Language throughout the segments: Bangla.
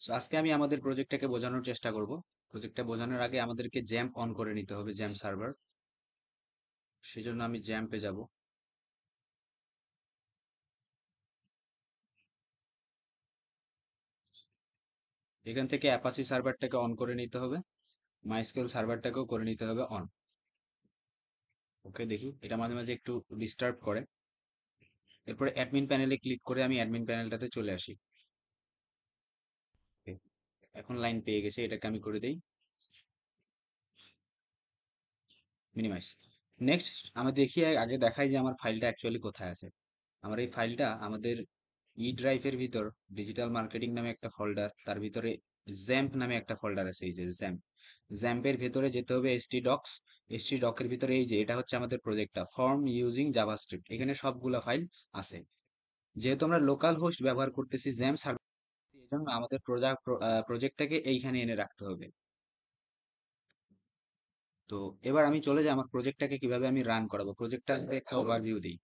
সো আজকে আমি আমাদের প্রজেক্টটাকে বোঝানোর চেষ্টা করব। প্রজেক্টটা বোঝানোর আগে আমাদেরকে জ্যাম্প অন করে নিতে হবে, জ্যাম্প সার্ভার। সেজন্য আমি জ্যাম্পে যাব। এখান থেকে অ্যাপাচি সার্ভারটাকে অন করে নিতে হবে, মাইস্কুয়েল সার্ভারটাকেও করে নিতে হবে অন। ওকে, দেখি এটা মাঝে মাঝে একটু ডিস্টার্ব করে। এরপরে অ্যাডমিন প্যানেলে ক্লিক করে আমি অ্যাডমিন প্যানেলটাতে চলে আসি। Okay, এখন লাইন পেয়ে গেছে, এটাকে আমি করে দেই মিনিমাইজ। নেক্সট আমি দেখি, আগে দেখাই যে আমার ফাইলটা অ্যাকচুয়ালি কোথায় আছে। আমার এই ফাইলটা আমাদের ই ড্রাইভের ভিতর ডিজিটাল মার্কেটিং নামে একটা ফোল্ডার, তার ভিতরে জ্যাম্প নামে একটা ফোল্ডার আছে, এই যে জ্যাম্প। জ্যাম্পের ভেতরে যেতে হবে এসটি ডক্স। এসটি ডকের ভিতরে এই যে এটা হচ্ছে আমাদের প্রজেক্টটা, ফর্ম ইউজিং জাভাস্ক্রিপ্ট, এখানে সবগুলা ফাইল আছে। যেহেতু আমরা লোকাল হোস্ট ব্যবহার করতেছি জ্যাম্প সার্ভার, এই জন্য আমাদের প্রজেক্টটাকে এইখানে এনে রাখতে হবে। তো এবার আমি চলে যাই আমার প্রজেক্টটাকে কিভাবে আমি রান করাবো, প্রজেক্টটার একটা ওভারভিউ দিই।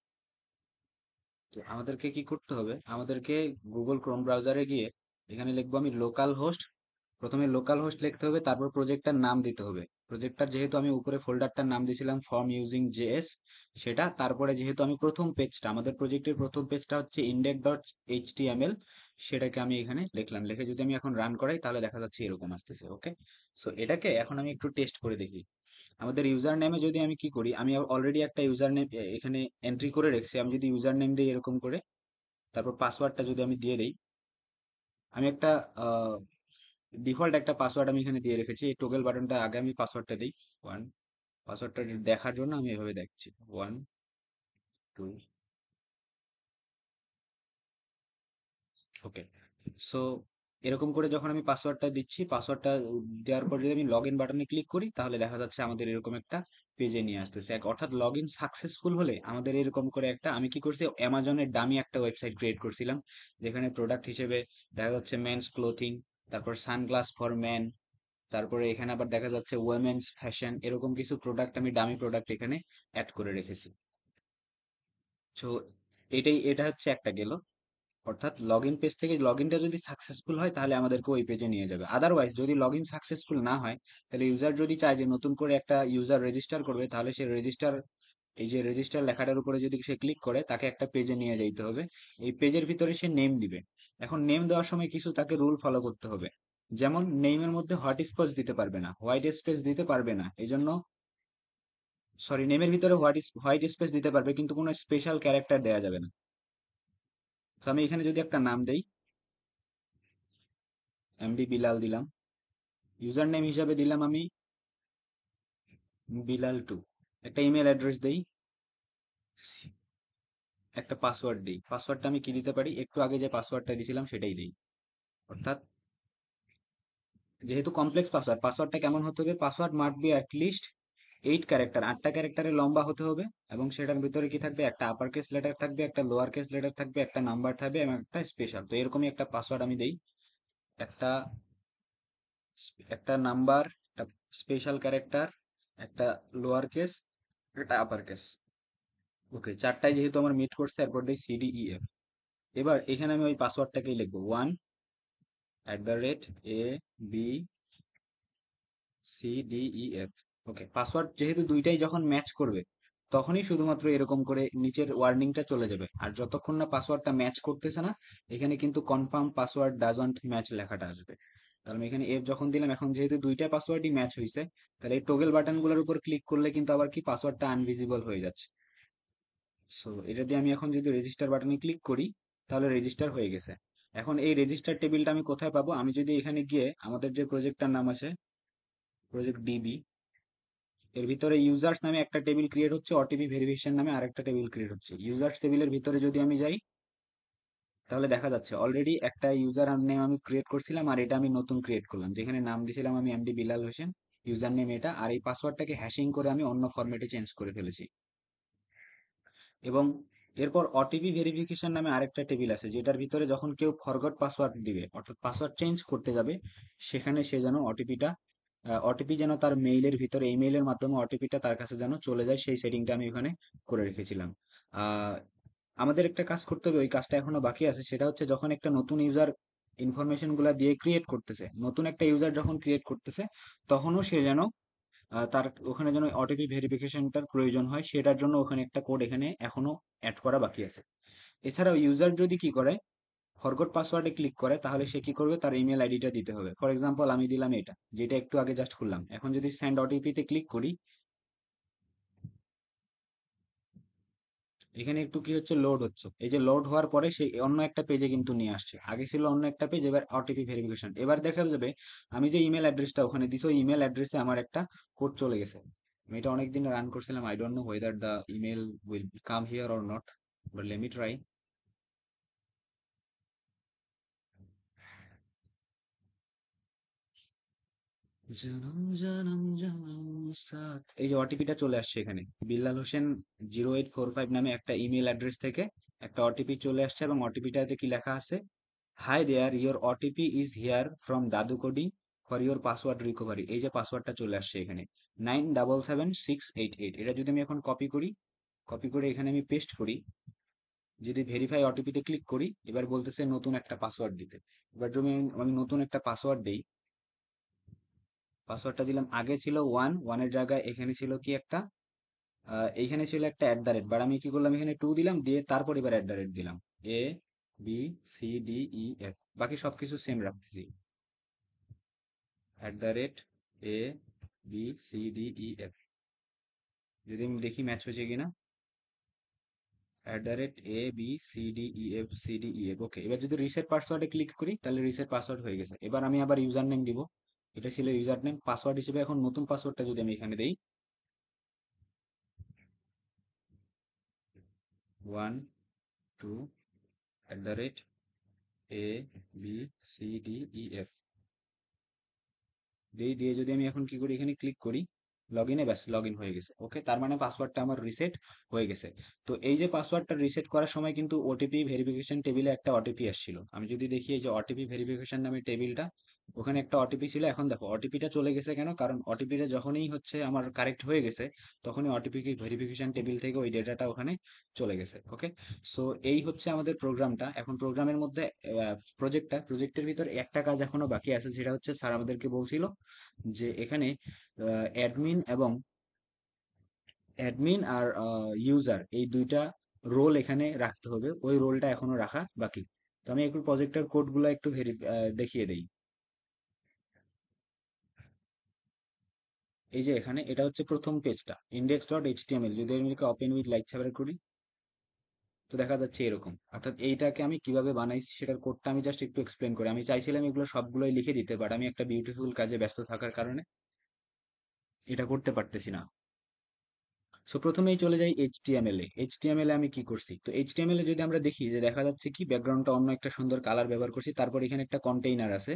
তো আমাদেরকে কি করতে হবে, আমাদেরকে গুগল ক্রোম ব্রাউজারে গিয়ে এখানে লিখবো আমি লোকাল হোস্ট। প্রথমে লোকাল হোস্ট লিখতে হবে, তারপর প্রজেক্টটার নাম দিতে হবে। প্রজেক্টটার যেহেতু আমি উপরে ফোল্ডারটার নাম দিয়েছিলাম ফর্ম ইউজিং জেএস, সেটা। তারপরে যেহেতু আমি প্রথম পেজটা, আমাদের প্রজেক্টের প্রথম পেজটা হচ্ছে ইন্ডেক্স ডট এইচটিএমএল, সেটাকে আমি এখানে লিখলাম। লিখে যদি আমি এখন রান করাই তাহলে দেখা যাচ্ছে এরকম আসতেছে। ওকে, সো এটাকে এখন আমি একটু টেস্ট করে দেখি। আমাদের ইউজার নেমে যদি আমি কি করি, আমি অলরেডি একটা ইউজার নেম এখানে এন্ট্রি করে রেখেছি। আমি যদি ইউজার নেম দিই এরকম করে, তারপর পাসওয়ার্ডটা যদি আমি দিয়ে দিই, আমি একটা ডিফল্ট একটা পাসওয়ার্ড আমি এখানে দিয়ে রেখেছি। এই টোগল বাটনটা আগে আমি পাসওয়ার্ডটা দিই। ওয়ান, পাসওয়ার্ডটা দেখার জন্য আমি এভাবে দেখছি। One, two. ওকে, সো এরকম করে যখন আমি পাসওয়ার্ডটা দিচ্ছি, পাসওয়ার্ডটা দেওয়ার পর যদি আমি লগ ইন বাটনে ক্লিক করি, তাহলে দেখা যাচ্ছে আমাদের এরকম একটা পেজে নিয়ে আসতেছে। অর্থাৎ লগ ইন সাকসেসফুল হলে আমাদের এরকম করে একটা, আমি কি করছি, অ্যামাজনের ডামি একটা ওয়েবসাইট ক্রিয়েট করছিলাম, যেখানে প্রোডাক্ট হিসেবে দেখা যাচ্ছে মেন্স ক্লোথিং, তারপর সানগ্লাস ফর মেন, তারপরে এখানে আবার দেখা যাচ্ছে ওমেন্স ফ্যাশন, এরকম কিছু প্রোডাক্ট আমি ডামি প্রোডাক্ট এখানে অ্যাড করে রেখেছি। তো এটা হচ্ছে একটা গেল। অর্থাৎ লগ ইন পেজ থেকে লগ ইনটা যদি সাকসেসফুল হয় তাহলে আমাদেরকে ওই পেজে নিয়ে যাবে। আদারওয়াইজ যদি লগ ইন সাকসেসফুল না হয়, তাহলে ইউজার যদি চায় যে নতুন করে একটা ইউজার রেজিস্টার করবে, তাহলে সে রেজিস্টার, এই যে রেজিস্টার লেখাটার উপরে যদি সে ক্লিক করে, তাকে একটা পেজে নিয়ে যাইতে হবে। এই পেজের ভিতরে সে নেম দিবে। এখন নেম দেওয়ার সময় কিছু তাকে রুল ফলো করতে হবে। যেমন নেমের মধ্যে হোয়াইট স্পেস দিতে পারবে না, হোয়াইট স্পেস দিতে পারবে না, এই জন্য, সরি, নেমের ভিতরে হোয়াইট স্পেস দিতে পারবে কিন্তু কোনো স্পেশাল ক্যারেক্টার দেওয়া যাবে না। তো আমি এখানে যদি একটা নাম দেই, এমডি বিলাল দিলাম। ইউজার নেম হিসাবে দিলাম আমি বিলাল টু। একটা ইমেল অ্যাড্রেস দেই, একটা পাসওয়ার্ড দিই। পাসওয়ার্ডটা আমি কি দিতে পারি, একটু আগে যে পাসওয়ার্ডটা দিয়েছিলাম সেটাই দিই। অর্থাৎ যেহেতু কমপ্লেক্স পাসওয়ার্ড, পাসওয়ার্ডটা কেমন হতে হবে, password must be at least 8 character, 8টা ক্যারেক্টারের লম্বা হতে হবে। এবং সেটার ভিতরে কি থাকবে, একটা আপার কেস লেটার থাকবে, একটা লোয়ার কেস লেটার থাকবে, একটা নাম্বার থাকবে এবং একটা স্পেশাল। তো এরকমই একটা পাসওয়ার্ড আমি দেই। একটা একটা নাম্বার, একটা স্পেশাল ক্যারেক্টার, একটা লোয়ার কেস, একটা আপার কেস। ওকে, চারটায় যেহেতু আমার মিট করছে, এরপর দিই সিডিইএফ। এবার এখানে আমি ওই পাসওয়ার্ডটাকেই লিখবো, 1@abcdef। ওকে, পাসওয়ার্ড যেহেতু দুইটাই যখন ম্যাচ করবে, তখনই শুধুমাত্র এরকম করে নিচের ওয়ার্নিংটা চলে যাবে। আর যতক্ষণ না পাসওয়ার্ডটা ম্যাচ করতেছে না, এখানে কিন্তু কনফার্ম পাসওয়ার্ড ডাজন্ট ম্যাচ লেখাটা আসবে। তাহলে আমি এখানে এফ যখন দিলাম, এখন যেহেতু দুইটা পাসওয়ার্ডই ম্যাচ হয়েছে, তাহলে এই টোগল বাটনগুলোর উপর ক্লিক করলে কিন্তু আবার কি পাসওয়ার্ডটা আনভিজিবল হয়ে যাচ্ছে। সো এটা দিয়ে আমি এখন যদি রেজিস্টার বাটনে ক্লিক করি, তাহলে রেজিস্টার হয়ে গেছে। এখন এই রেজিস্টার টেবিলটা আমি কোথায় পাবো, আমি যদি এখানে গিয়ে আমাদের যে প্রজেক্টটার নাম আছে, প্রজেক্ট ডিবি, এর ভিতরে ইউজার্স নামে একটা টেবিল ক্রিয়েট হচ্ছে, ওটিপি ভেরিফিকেশন নামে আরেকটা টেবিল ক্রিয়েট হচ্ছে। ইউজার্স টেবিলের ভিতরে যদি আমি যাই, তাহলে দেখা যাচ্ছে অলরেডি একটা ইউজার নেম আমি ক্রিয়েট করছিলাম, আর এটা আমি নতুন ক্রিয়েট করলাম, যেখানে নাম দিয়েছিলাম আমি MD Bilal Hossain, user name এটা, আর এই পাসওয়ার্ডটাকে হ্যাশিং করে আমি অন্য ফরম্যাটে চেঞ্জ করে ফেলেছি। এবং এরপর ওটিপি ভেরিফিকেশন নামে আরেকটা টেবিল আছে, যেটার ভিতরে যখন কেউ ফরগট পাসওয়ার্ড দিবে, অর্থাৎ পাসওয়ার্ড চেঞ্জ করতে যাবে, সেখানে সে যেন ওটিপি যেন তার মেইলের ভিতরে, ইমেইলের মাধ্যমে ওটিপিটা তার কাছে যেন চলে যায়, সেই সেটিংটা আমি ওখানে করে রেখেছিলাম। আহ আমাদের একটা কাজ করতে হবে, ওই কাজটা এখনো বাকি আছে। সেটা হচ্ছে যখন একটা নতুন ইউজার ইনফরমেশন গুলা দিয়ে ক্রিয়েট করতেছে, নতুন একটা ইউজার যখন ক্রিয়েট করতেছে, তখনও সে যেন তার ওখানে যেন ওটিপি ভেরিফিকেশনটার প্রয়োজন হয়, সেটার জন্য ওখানে একটা কোড এখানে এখনো অ্যাড করা বাকি আছে। এছাড়াও ইউজার যদি কি করে, ফরগট পাসওয়ার্ডে ক্লিক করে, তাহলে সে কি করবে, তার ইমেল আইডিটা দিতে হবে। ফর এক্সাম্পল আমি দিলাম এটা, যেটা একটু আগে জাস্ট করলাম। এখন যদি সেন্ড ওটিপি তে ক্লিক করি, এখানে একটু কি হচ্ছে, লোড হচ্ছে। এই যে লোড হওয়ার পরে সে অন্য একটা পেজে কিন্তু নিয়ে আসছে। আগে ছিল অন্য একটা পেজ, এবার ওটিপি ভেরিফিকেশন। এবার দেখা যাবে আমি যে ইমেল অ্যাড্রেসটা ওখানে দিছি, ওই ইমেল অ্যাড্রেসে আমার একটা কোড চলে গেছে। আমি এটা অনেকদিন রান করছিলাম, I don't no whether the email will come here or not, but let me try. Janam Janam Janam সাথ, এই যে ওটিপিটা চলে আসছে এখানে, বিল্লাল হোসেন 0845 নামে একটা ইমেল অ্যাড্রেস থেকে একটা ওটিপি চলে আসছে, এবং ওটিপিটাতে কি লেখা আছে, hi there, your OTP is here from Dadu coding for your password recovery. এই যে পাসওয়ার্ডটা চলে আসছে এখানে, 977688। এটা যদি আমি এখন কপি করি, কপি করে এখানে আমি পেস্ট করি, যদি ভেরিফাই ওটিপিতে ক্লিক করি, এবার বলতেছে নতুন একটা পাসওয়ার্ড দিতে। এবার যদি আমি নতুন একটা পাসওয়ার্ড দিই, পাসওয়ার্ডটা দিলাম, আগে ছিল ওয়ানের জায়গায় এখানে ছিল কি একটা, এইখানে ছিল একটা @, বাট আমি কি করলাম, এখানে 2 দিলাম, দিয়ে তারপর এবার @ দিলাম। ABCDEF, বাকি সবকিছু সেম রাখতেছি। @ABCDEF, যদি আমি দেখি ম্যাচ হয়েছে কিনা। @ABCDEF ওকে। এবার যদি রিসেট পাসওয়ার্ডে ক্লিক করি, তাহলে রিসেট পাসওয়ার্ড হয়ে গেছে। এবার আমি আবার ইউজার নেম দিব, এটা ছিল ইউজার নেম। পাসওয়ার্ড হিসেবে এখন নতুন পাসওয়ার্ডটা যদি আমি এখানে দেই, 12 @ABCDEF দিয়ে যদি আমি এখন কি করি, এখানে ক্লিক করি লগ ইনে, ব্যাস লগ ইন হয়ে গেছে। ওকে, তার মানে পাসওয়ার্ডটা আমার রিসেট হয়ে গেছে। তো এই যে পাসওয়ার্ডটা রিসেট করার সময় কিন্তু ওটিপি ভেরিফিকেশন টেবিলে একটা ওটিপি আসছিল। আমি যদি দেখি এই যে ওটিপি ভেরিফিকেশন নামে টেবিলটা, ওখানে একটা ওটিপি ছিল। এখন দেখো ওটিপিটা চলে গেছে কেন, কারণ ওটিপিটা যখনই হচ্ছে আমার কারেক্ট হয়ে গেছে, তখনই ওটিপি ভেরিফিকেশন টেবিল থেকে ওই ডেটাটা ওখানে চলে গেছে। ওকে, সো এই হচ্ছে আমাদের প্রোগ্রামটা। এখন প্রোগ্রামের মধ্যে প্রজেক্টের ভিতর একটা কাজ এখনো বাকি আছে, যেটা হচ্ছে স্যার আমাদেরকে বলছিল যে এখানে অ্যাডমিন আর ইউজার, এই দুইটা রোল এখানে রাখতে হবে। ওই রোলটা এখনো রাখা বাকি। তো আমি একটু প্রজেক্টের কোডগুলো একটু দেখিয়ে দেই। এই যে এখানে এটা হচ্ছে প্রথম পেজটা, index.html। যদি আমি ওপেন উইথ লাইট সার্ভার করি, তো দেখা যাচ্ছে এরকম। অর্থাৎ এইটাকে আমি কিভাবে বানাইছি সেটার কোডটা আমি জাস্ট একটু এক্সপ্লেন করি। আমি চাইছিলাম এগুলো সবগুলোই লিখে দিতে, বাট আমি একটা বিউটিফুল কাজে ব্যস্ত থাকার কারণে এটা করতে পারতেছি না। সো প্রথমেই চলে যাই এইচটিএমএল এ। এইচটিএমএল এ আমি কি করছি, তো এইচটিএমএল এ যদি আমরা দেখি, যে দেখা যাচ্ছে কি ব্যাকগ্রাউন্ডটা অন্য একটা সুন্দর কালার ব্যবহার করছি। তারপর এখানে একটা কন্টেইনার আছে,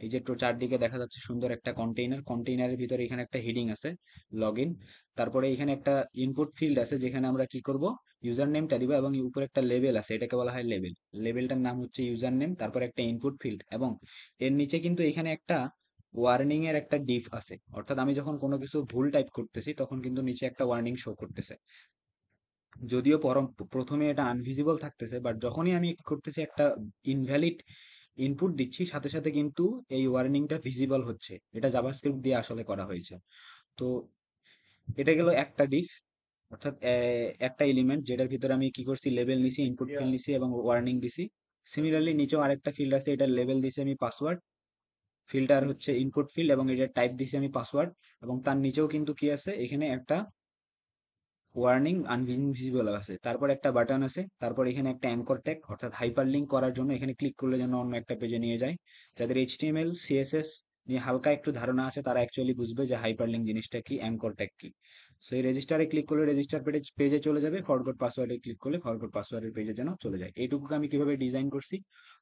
এই যে একটু চারদিকে দেখা যাচ্ছে সুন্দর একটা কন্টেইনার। কন্টেইনারের ভিতরে এখানে একটা হেডিং আছে, লগ ইন। তারপরে এখানে একটা ইনপুট ফিল্ড আছে, যেখানে আমরা কি করব, ইউজার নেমটা দিব, এবং উপরে একটা লেবেল আছে, এটাকে বলা হয় লেবেল। লেবেলটার নাম হচ্ছে ইউজার নেম, তারপর একটা ইনপুট ফিল্ড, এবং এর নিচে কিন্তু এখানে একটা ওয়ার্নিং এর একটা ডিফ আছে। অর্থাৎ আমি যখন কোনো কিছু ভুল টাইপ করতেছি, তখন কিন্তু নিচে একটা ওয়ার্নিং শো করতেছে। যদিও প্রথমে এটা আনভিজিবল থাকতেছে, বাট যখনই আমি কি করতেছি, একটা ইনভ্যালিড ইনপুট দিচ্ছি, সাথে সাথে কিন্তু এই ওয়ার্নিংটা ভিজিবল হচ্ছে। এটা জাভাস্ক্রিপ্ট দিয়ে আসলে করা হয়েছে। তো এটা গেল একটা ডিফ, অর্থাৎ একটা এলিমেন্ট, যেটার ভিতরে আমি কি করছি, লেভেল নিছি, ইনপুট ফিল্ড নিছি, এবং ওয়ার্নিং দিছি। সিমিলারলি নিচেও আরেকটা ফিল্ড আছে, এটা লেভেল দিছি আমি পাসওয়ার্ড, ফিল্টার হচ্ছে ইনপুট ফিল্ড, এবং এটা টাইপ দিছি আমি পাসওয়ার্ড। এবং তার নিচেও কিন্তু কি আছে, এখানে একটা ওয়ার্নিং আনভিজিবল আছে। তারপর একটা বাটন আছে, তারপর এখানে একটা অ্যাঙ্কর ট্যাগ, অর্থাৎ হাইপার লিঙ্ক করার জন্য এখানে ক্লিক করলে যেন অন্য একটা পেজে নিয়ে যায়। যাদের এইচটিএমএল সিএসএস নিয়ে হালকা একটু ধারণা আছে, তারা অ্যাকচুয়ালি বুঝবে যে হাইপার লিঙ্ক জিনিসটা কি, অ্যাঙ্কর ট্যাগ কি। সো এই রেজিস্টারে ক্লিক করলে রেজিস্টার পেজে চলে যাবে, ফরগট পাসওয়ার্ডে ক্লিক করলে ফরগট পাসওয়ার্ডের পেজে যেন চলে যায়। এইটুকু আমি কিভাবে ডিজাইন করছি,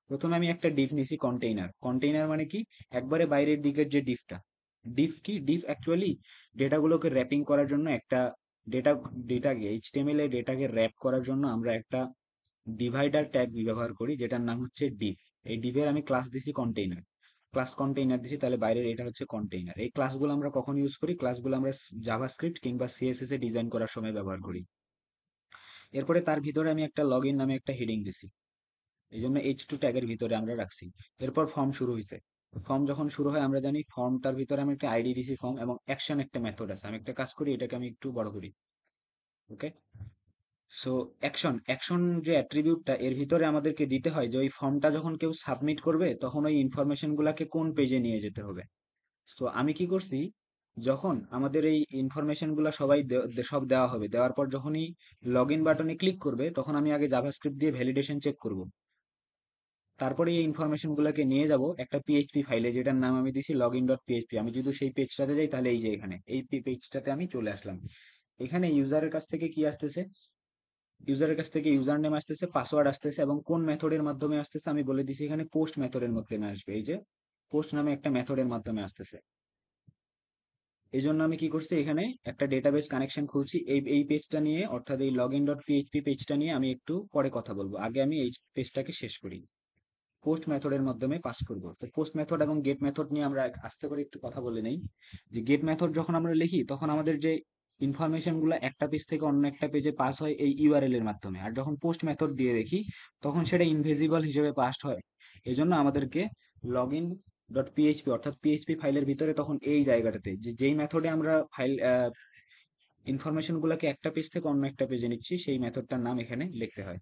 প্রথমে আমি একটা ডিফ নিছি, কন্টেইনার। কন্টেইনার মানে কি, একবারে বাইরের দিকের যে ডিফটা। ডিফ কি, ডিফ অ্যাকচুয়ালি ডেটাগুলোকে র্যাপিং করার জন্য একটা ডেটা ডেটাকে এইচটিএমএল এ ডেটাকে র্যাপ করার জন্য আমরা একটা ডিভাইডার ট্যাগ ব্যবহার করি, যেটার নাম হচ্ছে ডিফ। এই ডিফের আমি ক্লাস দিছি কন্টেইনার, ক্লাস কন্টেইনার দিছি, তাহলে বাইরের এটা হচ্ছে কন্টেইনার। এই ক্লাসগুলো আমরা কখন ইউজ করি, ক্লাসগুলো আমরা জাভাস্ক্রিপ্ট কিংবা সিএসএস এ ডিজাইন করার সময় ব্যবহার করি। এরপরে তার ভিতরে আমি একটা লগ ইন নামে একটা হেডিং দিছি। এই জন্য H2 ট্যাগের ভিতরে আমরা রাখছি। এরপর ফর্ম শুরু হয়েছে। ফর্ম যখন শুরু হয় আমরা জানি ফর্মটার ভিতরে আমি একটা আইডি দিছি ফর্ম, এবং অ্যাকশন একটা মেথড আছে। আমি একটা কাজ করি, এটাকে আমি একটু বড় করি। ওকে, সো অ্যাকশন যে অ্যাট্রিবিউটটা এর ভিতরে আমাদেরকে দিতে হয় যে ওই ফর্মটা যখন কেউ সাবমিট করবে তখন ওই ইনফরমেশন গুলাকে কোন পেজে নিয়ে যেতে হবে। তো আমি কি করছি, যখন আমাদের এই ইনফরমেশন গুলা সবাই সব দেওয়া হবে, দেওয়ার পর যখনই লগ ইন বাটনে ক্লিক করবে তখন আমি আগে জাভাস্ক্রিপ্ট দিয়ে ভ্যালিডেশন চেক করব। তারপরে এই ইনফরমেশন গুলাকে নিয়ে যাব একটা পিএইচপি ফাইলে, যেটার নাম আমি দিছি লগ ইন ডট পিএইচপি। আমি যদি সেই পেজটাতে যাই তাহলে এই যে এখানে এই পেজটাতে আমি চলে আসলাম। এখানে ইউজারের কাছ থেকে কি আসতেছে, ইউজারের কাছ থেকে ইউজার নেম আসতেছে, পাসওয়ার্ড আসতেছে, এবং কোন মেথডের মাধ্যমে আসতেছে আমি বলে দিছি এখানে পোস্ট মেথডের মাধ্যমে আসবে। এই যে পোস্ট নামে একটা মেথডের মাধ্যমে আসতেছে। এই জন্য আমি কি করছি, এখানে একটা ডেটাবেস কানেকশন খুলছি এই পেজটা নিয়ে, অর্থাৎ এই লগ ইন ডট পিএইচপি পেজটা নিয়ে আমি একটু পরে কথা বলবো। আগে আমি এই পেজটাকে শেষ করি। পোস্ট মেথডের মাধ্যমে পাস করব। তো পোস্ট মেথড এবং গেট মেথড নিয়ে আমরা আস্তে করে একটু কথা বলে নেই। যে গেট মেথড যখন আমরা লিখি তখন আমাদের যে ইনফরমেশন গুলো একটা পেজ থেকে অন্য একটা পেজে পাস হয় এই ইউআরএল এর মাধ্যমে, আর যখন পোস্ট মেথড দিয়ে দেখি তখন সেটা ইনভিজিবল হিসেবে পাসড হয়। এই জন্য আমাদেরকে লগ ইন ডট পিএইচপি অর্থাৎ পিএইচপি ফাইলের ভিতরে তখন এই জায়গাটাতে যেই মেথডে আমরা ফাইল ইনফরমেশন গুলাকে একটা পেজ থেকে অন্য একটা পেজে নিচ্ছি সেই মেথডটার নাম এখানে লিখতে হয়।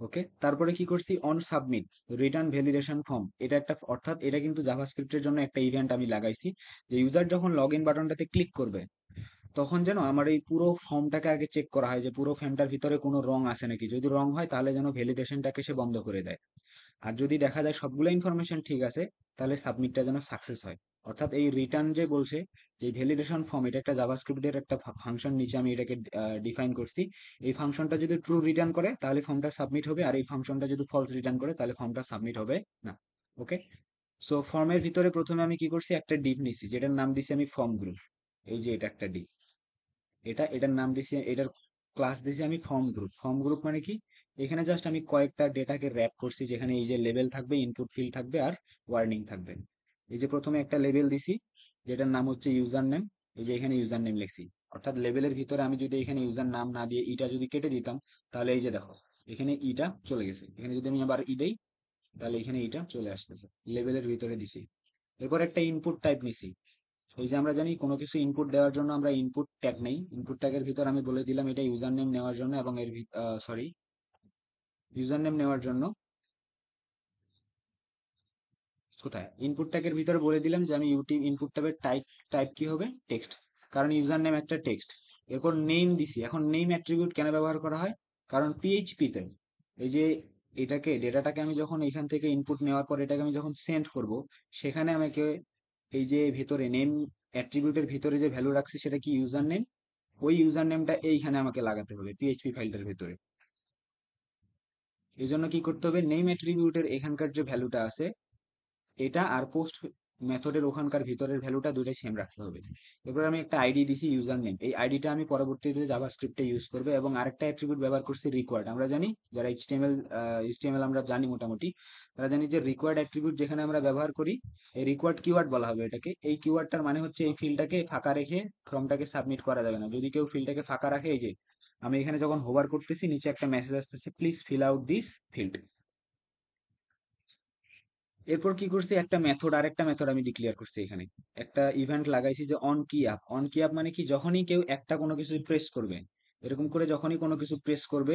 ওকে, তারপরে কি করছি, on submit return validation form, এটা একটা, অর্থাৎ এটা কিন্তু জাভাস্ক্রিপ্টের জন্য একটা ইভেন্ট আমি লাগাইছি, যে ইউজার যখন লগ ইন বাটনটাতে ক্লিক করবে তখন যেন আমার এই পুরো ফর্মটাকে আগে চেক করা হয় যে পুরো ফর্মটার ভিতরে কোনো রং আছে নাকি। যদি রং হয় তাহলে যেন ভ্যালিডেশনটাকে সে বন্ধ করে দেয়। আর যদি দেখা যায় সবগুলো ইনফরমেশন ঠিক আছে, তাহলে সাবমিটটা যেন সাকসেস হয়। অর্থাৎ এই রিটার্ন যে বলছে, যে ভ্যালিডেশন ফর্ম, এটা একটা জাভাস্ক্রিপ্টের একটা ফাংশন, নিচে আমি এটাকে ডিফাইন করছি। এই ফাংশনটা যদি ট্রু রিটার্ন করে তাহলে ফর্মটা সাবমিট হবে, আর এই ফাংশনটা যদি ফলস রিটার্ন করে তাহলে ফর্মটা সাবমিট হবে না। ওকে, সো ফর্মের ভিতরে প্রথমে আমি কি করছি, একটা ডিভ নিছি যেটার নাম দিছি আমি ফর্ম গ্রুপ। এই যে এটা একটা ডিভ, এটার নাম দিছি, এটার ক্লাস দিছি আমি ফর্ম গ্রুপ। ফর্ম গ্রুপ মানে কি, এখানে জাস্ট আমি কয়েকটা ডেটাকে র্যাপ করছি, যেখানে এই যে লেভেল থাকবে, ইনপুট ফিল্ড থাকবে, আর ওয়ার্নিং থাকবে। এই যে প্রথমে একটা লেভেল দিছি যেটার নাম হচ্ছে ইউজার নেম। এই যে এখানে ইউজার নেম লিখছি, অর্থাৎ লেভেলের ভিতরে আমি যদি এখানে ইউজার নাম না দিয়ে ইটা যদি কেটে দিতাম তাহলে এই যে দেখো এখানে ইটা চলে গেছে। এখানে যদি আমি আবার ই দেই তাহলে এখানে ইটা চলে আসতেছে, লেভেলের ভিতরে দিছি। এরপর একটা ইনপুট টাইপ নিছি। এই যে আমরা জানি কোনো কিছু ইনপুট দেওয়ার জন্য আমরা ইনপুট ট্যাগ নেই, ইনপুট ট্যাগের ভিতর আমি বলে দিলাম এটা ইউজার নেম নেওয়ার জন্য, এবং এর সরি, ইউজার নেম নেওয়ার জন্য কোথায় ইনপুট ট্যাগের ভিতরে বলে দিলাম যে আমি ইউটিউব ইনপুট ট্যাগের টাইপ, টাইপ কি হবে, টেক্সট, কারণ ইউজার নেম একটা টেক্সট। এরপর নেম দিছি। এখন নেম অ্যাট্রিবিউট কেন ব্যবহার করা হয়, কারণ পিএইচপি তে এই যে এটাকে ডেটাটাকে আমি যখন এখান থেকে ইনপুট নেওয়ার পর এটাকে আমি যখন সেন্ড করব, সেখানে আমাকে এই যে ভিতরে নেম অ্যাট্রিবিউটের ভিতরে যে ভ্যালু রাখছি সেটা কি ইউজার নেম, ওই ইউজার নেমটা এইখানে আমাকে লাগাতে হবে পিএইচপি ফাইলটার ভিতরে। এই জন্য কি করতে হবে, নেম অ্যাট্রিবিউটের এখানকার যে ভ্যালুটা আছে এটা, আর পোস্ট মেথডের ওখানকার ভিতরের ভ্যালুটা দুইটাই সেম রাখতে হবে। এরপর আমি একটা আইডি দিছি ইউজার নেম, এই আইডিটা আমি পরবর্তীতে জাভাস্ক্রিপ্টে ইউজ করবো, এবং আরেকটা অ্যাট্রিবিউট ব্যবহার করছি রিকোয়ার্ড। আমরা জানি যারা এইচটিএমএল আমরা জানি মোটামুটি, তারা জানি যে রিকোয়ার্ড অ্যাট্রিবিউট যেখানে আমরা ব্যবহার করি, এই রিকোয়ার্ড কিওয়ার্ড বলা হবে এটাকে। এই কিওয়ার্ডটার মানে হচ্ছে এই ফিল্ডটাকে ফাঁকা রেখে ফর্মটাকে সাবমিট করা যাবে না। যদি কেউ ফিল্ডটাকে ফাঁকা রাখে, এই যে আমি এখানে যখন হোভার করতেছি নিচে একটা মেসেজ আসতেছে, please fill out this field. এরপর কি করছি, একটা মেথড, আরেকটা মেথড আমি ডিক্লেয়ার করছি এখানে। একটা ইভেন্ট লাগাইছি যে অন কি আপ। অন কি আপ মানে কি, যখনই কেউ একটা কোনো কিছু প্রেস করবে, এরকম করে যখনই কোনো কিছু প্রেস করবে,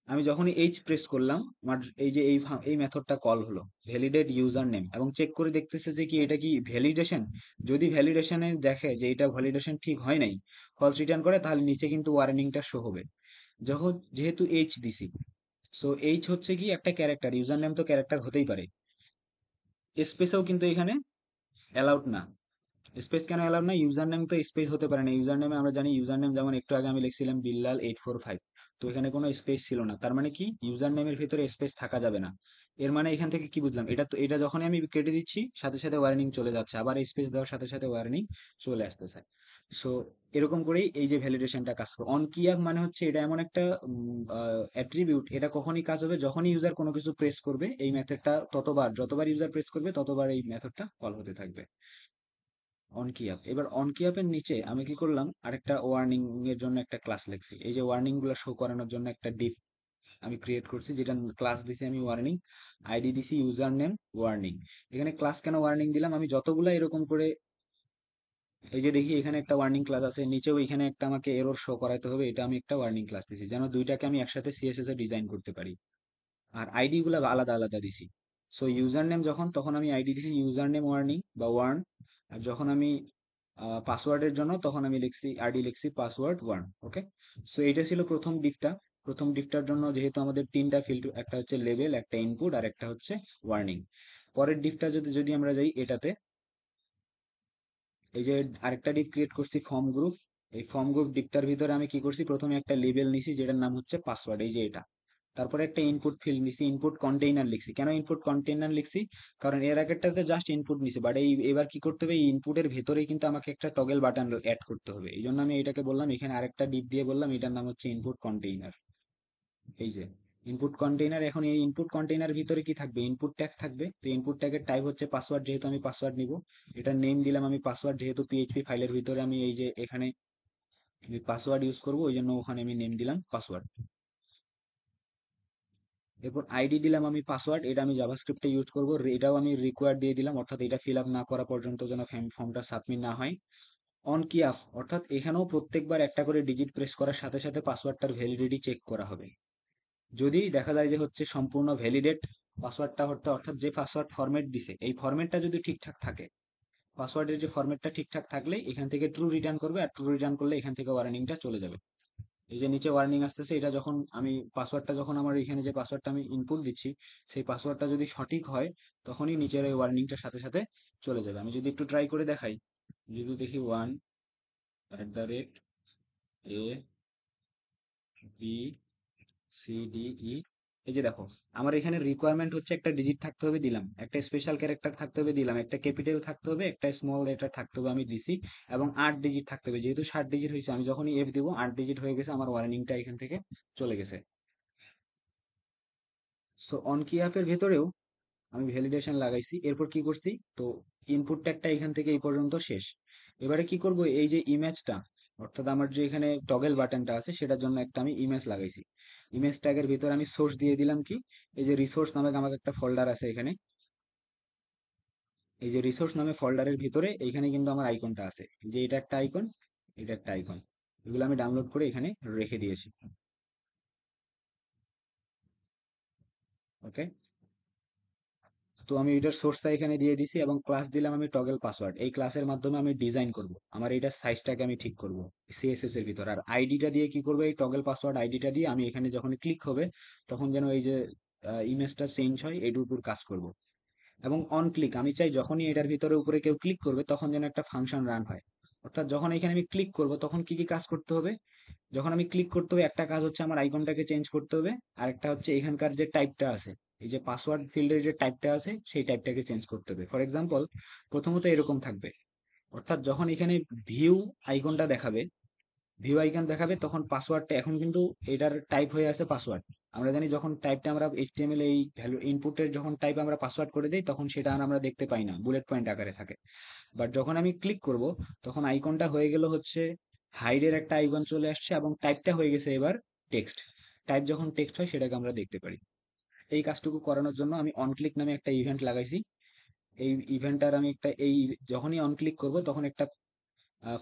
আমি যখনই এইচ প্রেস করলাম, আমার এই যে এই মেথডটা কল হলো ভ্যালিডেট ইউজার নেম, এবং চেক করে দেখতেছে যে কি এটা কি ভ্যালিডেশন। যদি ভ্যালিডেশনে দেখে যে এটা ভ্যালিডেশন ঠিক হয় নাই, ফলস রিটার্ন করে, তাহলে নিচে কিন্তু ওয়ার্নিংটা শো হবে। যখন যেহেতু এইচ দিছি, সো এইচ হচ্ছে কি একটা ক্যারেক্টার, ইউজার নেম তো ক্যারেক্টার হতেই পারে। স্পেসেও কিন্তু এখানে অ্যালাউড না। স্পেস কেন অ্যালাউড না, ইউজার নেম তো স্পেস হতে পারে না। ইউজার নেমে আমরা জানি ইউজার নেম, যেমন একটু আগে আমি লিখছিলাম বিল্লাল 845, তো এখানে কোনো স্পেস ছিল না, তার মানে কি ইউজার নেমের ভিতরে স্পেস থাকা যাবে না। এর মানে এখান থেকে কি বুঝলাম, এটা তো এটা যখনই আমি কেটে দিচ্ছি সাথে সাথে ওয়ার্নিং চলে যাচ্ছে, আবার স্পেস দেওয়ার সাথে সাথে ওয়ার্নিং চলে আসতেছে। সো এরকম করেই এই যে ভ্যালিডেশনটা কাজ করে। অন কি অ্যাপ মানে হচ্ছে এটা এমন একটা অ্যাট্রিবিউট, এটা কখনই কাজ হবে যখনই ইউজার কোনো কিছু প্রেস করবে, এই মেথডটা ততবার, যতবার ইউজার প্রেস করবে ততবার এই মেথডটা কল হতে থাকবে। অন কি অ্যাপ, এবার অন কি অ্যাপের নিচে আমি কি করলাম, আরেকটা ওয়ার্নিং এর জন্য একটা ক্লাস লিখছি। এই যে ওয়ার্নিং গুলো শো করানোর জন্য একটা ডিভ আমি ক্রিয়েট করছি, যেটা ক্লাস দিছি আমি ওয়ার্নিং, আইডি দিছি ইউজার নেম ওয়ার্নিং। এখানে ক্লাস কেন ওয়ার্নিং দিলাম, আমি যতগুলা এরকম করে, এই যে দেখি এখানে একটা ওয়ার্নিং ক্লাস আছে, নিচেও এখানে একটা আমাকে এরর শো করাতে হবে, এটা আমি একটা ওয়ার্নিং ক্লাস দিছি যেন দুইটাকে আমি একসাথে সিএসএস এ ডিজাইন করতে পারি। আর আইডি গুলা আলাদা আলাদা দিছি। সো ইউজার নেম যখন, তখন আমি আইডি দিছি ইউজার নেম ওয়ার্নিং বা ওয়ার্ন। আর যখন আমি পাসওয়ার্ডের জন্য, তখন আমি লিখছি আইডি, লিখছি পাসওয়ার্ড ওয়ার্ন। ওকে। সো এটা ছিল প্রথম ডিফটা। প্রথম ডিফটার জন্য যেহেতু আমাদের তিনটা ফিল্ড, একটা হচ্ছে লেভেল, একটা ইনপুট, আর একটা হচ্ছে ওয়ার্নিং। পরের ডিফটা যদি যদি আমরা যাই এটাতে, এই যে আরেকটা ডিপ ক্রিয়েট করছি ফর্ম গ্রুপ। এই ফর্ম গ্রুপ ডিপটার ভিতরে আমি কি করছি, প্রথমে একটা লেবেল নিছি যেটার নাম হচ্ছে পাসওয়ার্ড, এই যে এটা। তারপরে একটা ইনপুট ফিল্ড নিছি, ইনপুট কন্টেইনার লিখছি। কেন ইনপুট কন্টেইনার লিখছি, কারণ এর আগেরটাতে জাস্ট ইনপুট নিছি, বাট এবার কি করতে হবে, এই ইনপুটের ভেতরেই কিন্তু আমাকে একটা টগল বাটন অ্যাড করতে হবে। এই জন্য আমি এটাকে বললাম, এখানে আরেকটা ডিপ দিয়ে বললাম এটার নাম হচ্ছে ইনপুট কন্টেইনার। এই যে ইনপুট কন্টেইনার। এখন এই ইনপুট কন্টেইনার ভিতরে কি থাকবে, ইনপুট ট্যাগ থাকবে। তো ইনপুট ট্যাগের টাইপ হচ্ছে পাসওয়ার্ড, যেহেতু আমি পাসওয়ার্ড নিব। এটার নেম দিলাম আমি পাসওয়ার্ড, যেহেতু পিএইচপি ফাইলের ভিতরে আমি এই যে এখানে পাসওয়ার্ড ইউজ করব, ওই জন্য ওখানে আমি নেম দিলাম পাসওয়ার্ড। এরপর আইডি দিলাম আমি পাসওয়ার্ড, এটা আমি জাভাস্ক্রিপ্টে ইউজ করব, এটাও আমি রিকোয়ার্ড দিয়ে দিলাম, অর্থাৎ এটা ফিল আপ না করা পর্যন্ত যেন ফর্মটা সাবমিট না হয়। অন কি অফ, অর্থাৎ এখানেও প্রত্যেকবার একটা করে ডিজিট প্রেস করার সাথে সাথে পাসওয়ার্ডটার ভ্যালিডিটি চেক করা হবে। যদি দেখা যায় যে হচ্ছে সম্পূর্ণ ভ্যালিডেট পাসওয়ার্ডটা হতে, অর্থাৎ যে পাসওয়ার্ড ফরম্যাট দিছে এই ফরম্যাটটা যদি ঠিকঠাক থাকে, পাসওয়ার্ডের যে ফরম্যাটটা ঠিকঠাক থাকলে এখান থেকে ট্রু রিটার্ন করবে, আর ট্রু রিটার্ন করলে এখান থেকে ওয়ার্নিংটা চলে যাবে। এই যে নিচে ওয়ার্নিং আসতেছে, এটা যখন আমি পাসওয়ার্ডটা, যখন আমার এখানে যে পাসওয়ার্ডটা আমি ইনপুট দিচ্ছি, সেই পাসওয়ার্ডটা যদি সঠিক হয়, তখনই নিচের এই ওয়ার্নিংটার সাথে সাথে চলে যাবে। আমি যদি একটু ট্রাই করে দেখাই, যদি দেখি 1@a b c d e, এই যে দেখো, আমার এখানে রিকোয়ারমেন্ট হচ্ছে একটা ডিজিট থাকতে হবে, দিলাম একটা স্পেশাল ক্যারেক্টার থাকতে হবে, দিলাম একটা ক্যাপিটাল থাকতে হবে, একটা স্মল লেটার থাকতে হবে, আমি দিছি। এবং 8 ডিজিট থাকতে হবে, যেহেতু 60 ডিজিট হয়েছে, আমি যখনই এফ দিব 8 ডিজিট হয়ে গেছে, আমার ওয়ার্নিংটা এখান থেকে চলে গেছে। সো অন কি অ্যাপের ভেতরেও আমি ভ্যালিডেশন লাগাইছি। এরপর কি করছি, তো ইনপুট ট্যাগটা এখান থেকে এই পর্যন্ত শেষ। এবারে কি করব, এই যে ইমেজটা, অর্থাৎ আমার যে এখানে টগল বাটনটা আছে, সেটার জন্য একটা আমি ইমেজ লাগাইছি। ইমেজ ট্যাগের ভিতরে আমি সোর্স দিয়ে দিলাম কি, এই যে রিসোর্স নামে আমার একটা ফোল্ডার আছে এখানে। এই যে রিসোর্স নামে ফোল্ডারের ভিতরে এইখানে কিন্তু আমার আইকনটা আছে, যে এটা একটা আইকন, এটা একটা আইকন। এগুলো আমি ডাউনলোড করে এখানে রেখে দিয়েছি। ওকে। তো আমি এটার সোর্সটা এখানে দিয়ে দিছি, এবং ক্লাস দিলাম আমি টগল পাসওয়ার্ড। এই ক্লাসের মাধ্যমে আমি ডিজাইন করব, আমার এটার সাইজটাকে আমি ঠিক করব সিএসএস এর ভিতর। আর আইডিটা দিয়ে কি করবো, এই টগল পাসওয়ার্ড আইডিটা দিয়ে আমি এখানে যখন ক্লিক হবে, তখন যেন এই যে ইমেজটা চেঞ্জ হয়, এইটার উপর কাজ করব। এবং অন ক্লিক, আমি চাই যখনই এটার ভিতরে উপরে কেউ ক্লিক করবে, তখন যেন একটা ফাংশন রান হয়। অর্থাৎ যখন এখানে আমি ক্লিক করব, তখন কি কি কাজ করতে হবে, যখন আমি ক্লিক করতে হবে, একটা কাজ হচ্ছে আমার আইকনটাকে চেঞ্জ করতে হবে, আর একটা হচ্ছে এখানকার যে টাইপটা আছে, এই যে পাসওয়ার্ড ফিল্ডের যে টাইপটা আছে, সেই টাইপটাকে চেঞ্জ করতে হবে। ফর এক্সাম্পল, প্রথমত এরকম থাকবে, অর্থাৎ যখন এখানে ভিউ আইকনটা দেখাবে, ভিউ আইকন দেখাবে, তখন পাসওয়ার্ডটা, এখন কিন্তু এটার টাইপ হয়ে আছে পাসওয়ার্ড। আমরা জানি যখন টাইপটা আমরা এইচটিএমএল এই ভ্যালু ইনপুটের যখন টাইপ আমরা পাসওয়ার্ড করে দেই, তখন সেটা আর আমরা দেখতে পাই না, বুলেট পয়েন্ট আকারে থাকে। বাট যখন আমি ক্লিক করব, তখন আইকনটা হয়ে গেল হচ্ছে হাইডের একটা আইকন চলে আসছে, এবং টাইপটা হয়ে গেছে এবার টেক্সট। টাইপ যখন টেক্সট হয়, সেটাকে আমরা দেখতে পারি। এই কাজটুকু করানোর জন্য আমি অন ক্লিক নামে একটা ইভেন্ট লাগাইছি। এই ইভেন্টটার আমি একটা, এই যখনই অন ক্লিক করব, তখন একটা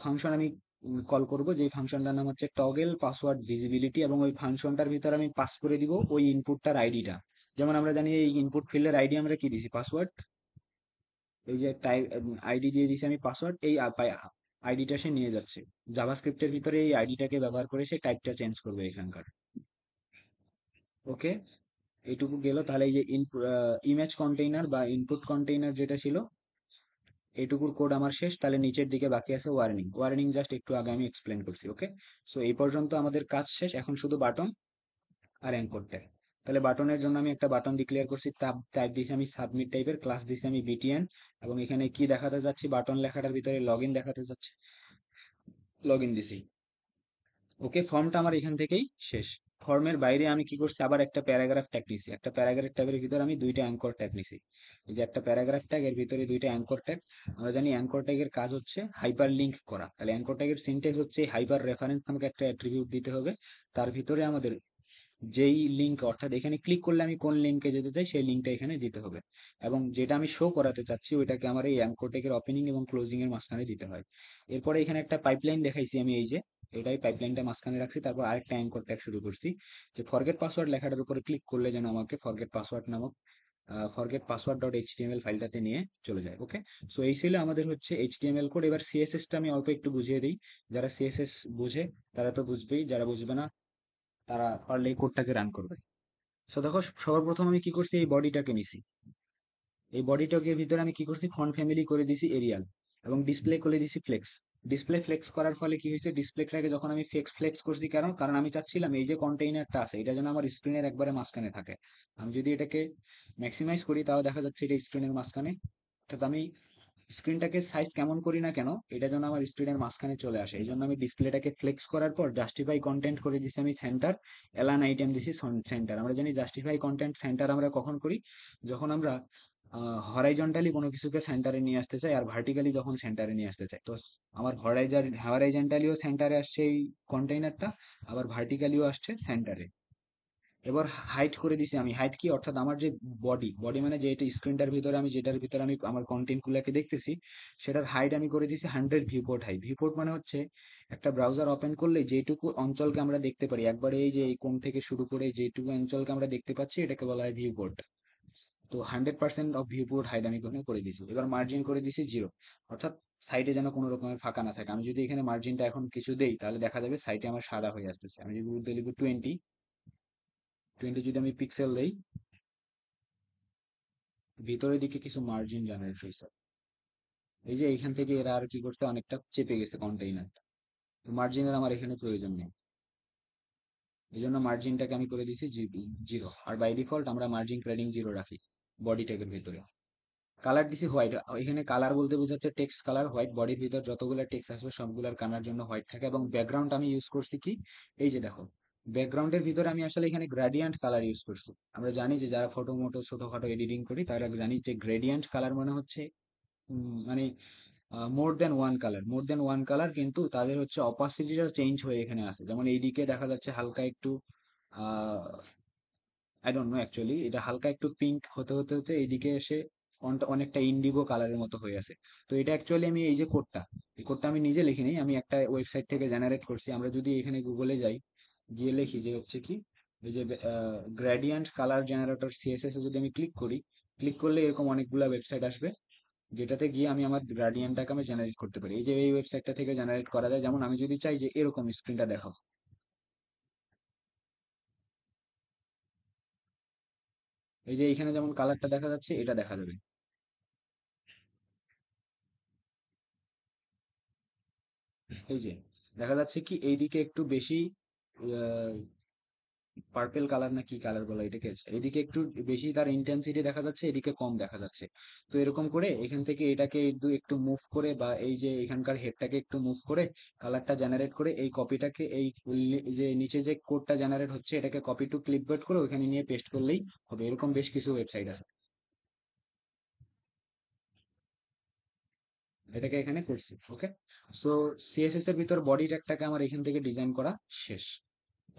ফাংশন আমি কল করব, যে ফাংশনটার নাম হচ্ছে টগল পাসওয়ার্ড ভিজিবিলিটি, এবং ওই ফাংশনটার ভিতরে আমি পাস করে দিব ওই ইনপুটটার আইডিটা। যেমন আমরা জানি এই ইনপুট ফিল্ডের আইডি আমরা কি দিছি, পাসওয়ার্ড। এই যে টাইপ আইডি দিয়ে দিছি আমি পাসওয়ার্ড, এই আইডিটা সে নিয়ে যাচ্ছে জাভাস্ক্রিপ্টের ভিতরে, এই আইডিটাকে ব্যবহার করে সে টাইপটা চেঞ্জ করবে এখানকার। ওকে। এইটুকু গেল। তাহলে এই যে ইমেজ কন্টেইনার বা ইনপুট কন্টেইনার যেটা ছিল, এইটুকুর কোড আমার শেষ। তাহলে নিচের দিকে বাকি আছে ওয়ার্নিং। ওয়ার্নিং জাস্ট একটু আগে আমি এক্সপ্লেন করছি। ওকে। সো এই পর্যন্ত আমাদের কাজ শেষ, এখন শুধু বাটন আর অ্যাঙ্কর ট্যাগ। তাহলে বাটনের জন্য আমি একটা বাটন ডিক্লেয়ার করছি, টাইপ দিয়েছি আমি সাবমিট টাইপের, ক্লাস দিয়েছি আমি বিটিএন, এবং এখানে কি দেখাতে যাচ্ছি, বাটন লেখাটার ভিতরে লগ ইন দেখাতে যাচ্ছে, লগ ইন দিছি। ওকে, ফর্মটা আমার এখান থেকেই শেষ। ফর্মের বাইরে আমি কি করছি, আবার একটা প্যারাগ্রাফ ট্যাগ নিছি, একটা প্যারাগ্রাফ ট্যাগের ভিতরে আমি দুইটা অ্যাঙ্কর ট্যাগ নিছি। এই যে একটা প্যারাগ্রাফ ট্যাগ, এর ভিতরে দুইটা অ্যাঙ্কর ট্যাগ। আমরা জানি অ্যাঙ্কর ট্যাগের কাজ হচ্ছে হাইপার লিঙ্ক করা। তাহলে অ্যাঙ্কর ট্যাগের সিনট্যাক্স হচ্ছে হাইপার রেফারেন্স নামক একটা অ্যাট্রিবিউট দিতে হবে, তার ভিতরে আমাদের যেই লিঙ্ক, অর্থাৎ এখানে ক্লিক করলে আমি কোন লিঙ্কে যেতে চাই সেই লিঙ্কটা এখানে দিতে হবে, এবং যেটা আমি শো করাতে চাচ্ছি ওইটাকে আমার এই অ্যাঙ্কর ওপেনিং এবং ক্লোজিং এর মাঝখানে দিতে হয়। এরপরে এখানে একটা পাইপলাইন দেখাইছি আমি, এই যে এটাই পাইপলাইনটা মাঝখানে রাখছি, তারপর আরেকটা অ্যাঙ্কর ট্যাগ শুরু করছি, যে ফরগেট পাসওয়ার্ড লেখাটার উপরে ক্লিক করলে যেন আমাকে ফরগেট পাসওয়ার্ড নামক ফরগেট পাসওয়ার্ড ডট এইচটিএমএল ফাইলটাতে নিয়ে চলে যায়। ওকে, সো এই ছিল আমাদের হচ্ছে এইচটিএমএল কোড। এবার সিএসএসটা আমি অল্প একটু বুঝিয়ে দিই। যারা সিএসএস বুঝে তারা তো বুঝবেই, যারা বুঝবে না তারা পারলে এই কোডটাকে রান করবে। সো দেখো, সবার প্রথম আমি কি করছি, এই বডিটাকে নিছি। এই বডিটাকে ভিতরে আমি কি করছি, ফন্ট ফ্যামিলি করে দিছি এরিয়াল, এবং ডিসপ্লে করে দিছি ফ্লেক্স। ডিসপ্লে ফ্লেক্স করার ফলে কি হয়েছে, ডিসপ্লেটাকে যখন আমি ফ্লেক্স ফ্লেক্স করছি, কারণ কারণ আমি চাচ্ছিলাম এই যে কন্টেইনারটা আছে এটা যেন আমার স্ক্রিনের একবারে মাঝখানে থাকে। আমি যদি এটাকে ম্যাক্সিমাইজ করি তাও দেখা যাচ্ছে এটা স্ক্রিনের মাঝখানে। অর্থাৎ আমি স্ক্রিনটাকে সাইজ কেমন করি না কেন, এটা যেন আমার স্ক্রিনের মাঝখানে চলে আসে, এই জন্য আমি ডিসপ্লেটাকে ফ্লেক্স করার পর জাস্টিফাই কন্টেন্ট করে দিছি আমি সেন্টার, এলান আইটেম দিছি সেন্টার। আমরা জানি জাস্টিফাই কন্টেন্ট সেন্টার আমরা কখন করি, যখন আমরা হরাইজন্টালি কোনো কিছুকে সেন্টারে নিয়ে আসতে চাই, আর ভার্টিক্যালি যখন সেন্টারে নিয়ে আসতে চাই। তো আমার হরাইজন্টালিও সেন্টারে আসছে এই কন্টেইনারটা, আবার ভার্টিক্যালিও আসছে সেন্টারে। এবার হাইট করে দিছি আমি, হাইট কি, অর্থাৎ আমার যে বডি, বডি মানে যে এটা স্ক্রিনটার ভিতরে আমি যেটার ভিতরে আমি আমার কন্টেন্ট গুলাকে দেখতেছি, সেটার হাইট আমি করে দিছি 100 ভিউপোর্ট হাই। ভিউপোর্ট মানে হচ্ছে একটা ব্রাউজার ওপেন করলে যেটুকু অঞ্চলকে আমরা দেখতে পারি একবারে, এই যে এই কোণ থেকে শুরু করে যেটুকু অঞ্চলকে আমরা দেখতে পাচ্ছি এটাকে বলা হয় ভিউপোর্ট। তো 100% অফ ভিউপোর্ট হাইট আমি এখানে করে দিছি। এবার মার্জিন করে দিছি 0, অর্থাৎ সাইডে যেন কোনো রকমের ফাঁকা না থাকে। আমি যদি এখানে মার্জিনটা এখন কিছু দেই তাহলে দেখা যাবে সাইডে আমার সাদা হয়ে আসতেছে। আমি যদি লিখব 20, 20 যদি আমি পিক্সেল দেই, ভিতরের দিকে কিছু মার্জিন জেনারেট হয়েছে। এই যে এইখান থেকে এরা আর কি করছে, অনেকটা চেপে গেছে কন্টেইনারটা। তো মার্জিনের আমার এখানে প্রয়োজন নেই, এই জন্য মার্জিনটাকে আমি করে দিছি 0। আর বাই ডিফল্ট আমরা মার্জিন প্যাডিং 0 রাখি বডি ট্যাগের ভিতরে। কালার দিছি হোয়াইট। এখানে কালার বলতে বোঝাচ্ছে টেক্সট কালার হোয়াইট। বডির ভিতর যতগুলো টেক্সট আসবে সবগুলোর কালার জন্য হোয়াইট থাকে। এবং ব্যাকগ্রাউন্ড আমি ইউজ করছি কি, এই যে দেখো, ব্যাকগ্রাউন্ডের ভিতরে আমি আসলে এখানে গ্রেডিয়েন্ট কালার ইউজ করছি। আমরা জানি যে যারা ফটো মোটো ছোটখাটো এডিটিং করি তারা জানি যে গ্রেডিয়েন্ট কালার মানে হচ্ছে মানে মোর দেন ওয়ান কালার, কিন্তু তাদের হচ্ছে অপাসিটিটা চেঞ্জ হয়ে এখানে আসে। যেমন এইদিকে দেখা যাচ্ছে হালকা একটু আহ আই ডোন্ট নো অ্যাকচুয়ালি, এটা হালকা একটু পিঙ্ক হতে হতে হতে এইদিকে এসে অনেকটা ইন্ডিগো কালারের মতো হয়ে আছে। তো এটা অ্যাকচুয়ালি আমি এই যে কোডটা, এই কোডটা আমি নিজে লিখিনি, আমি একটা ওয়েবসাইট থেকে জেনারেট করছি। আমরা যদি এখানে গুগলে যাই, গিয়ে লিখি যে হচ্ছে কি, এই যে গ্রেডিয়েন্ট কালার জেনারেটর সিএসএস এ যদি আমি ক্লিক করি, ক্লিক করলে এরকম অনেকগুলা ওয়েবসাইট আসবে, যেটাতে গিয়ে আমি আমার গ্রাডিয়েন্টটাকে আমি জেনারেট করতে পারি। এই যে এই ওয়েবসাইটটা থেকে জেনারেট করা যায়। যেমন আমি যদি চাই যে এরকম স্ক্রিনটা দেখাও, এই যে এইখানে যেমন কালারটা দেখা যাচ্ছে এটা দেখা যাবে। এই যে দেখা যাচ্ছে কি এইদিকে একটু বেশি পার্পেল কালার না কি কালার বলা এটাকে, এদিকে একটু বেশি তার ইন্টেন্সিটি দেখা যাচ্ছে, এদিকে কম দেখা যাচ্ছে। তো এরকম করে এখান থেকে এটাকে একটু একটু মুভ করে, বা এই যে এখানকার হেডটাকে একটু মুভ করে কালারটা জেনারেট করে, এই কপিটাকে এই যে নিচে যে কোডটা জেনারেট হচ্ছে এটাকে কপি টু ক্লিপবোর্ড করে ওখানে নিয়ে পেস্ট করলেই হবে। এরকম বেশ কিছু ওয়েবসাইট আছে, এটাকে এখানে করছি। ওকে, সো সিএসএস এর ভিতর বডি ট্যাগটাকে আমার এখান থেকে ডিজাইন করা শেষ।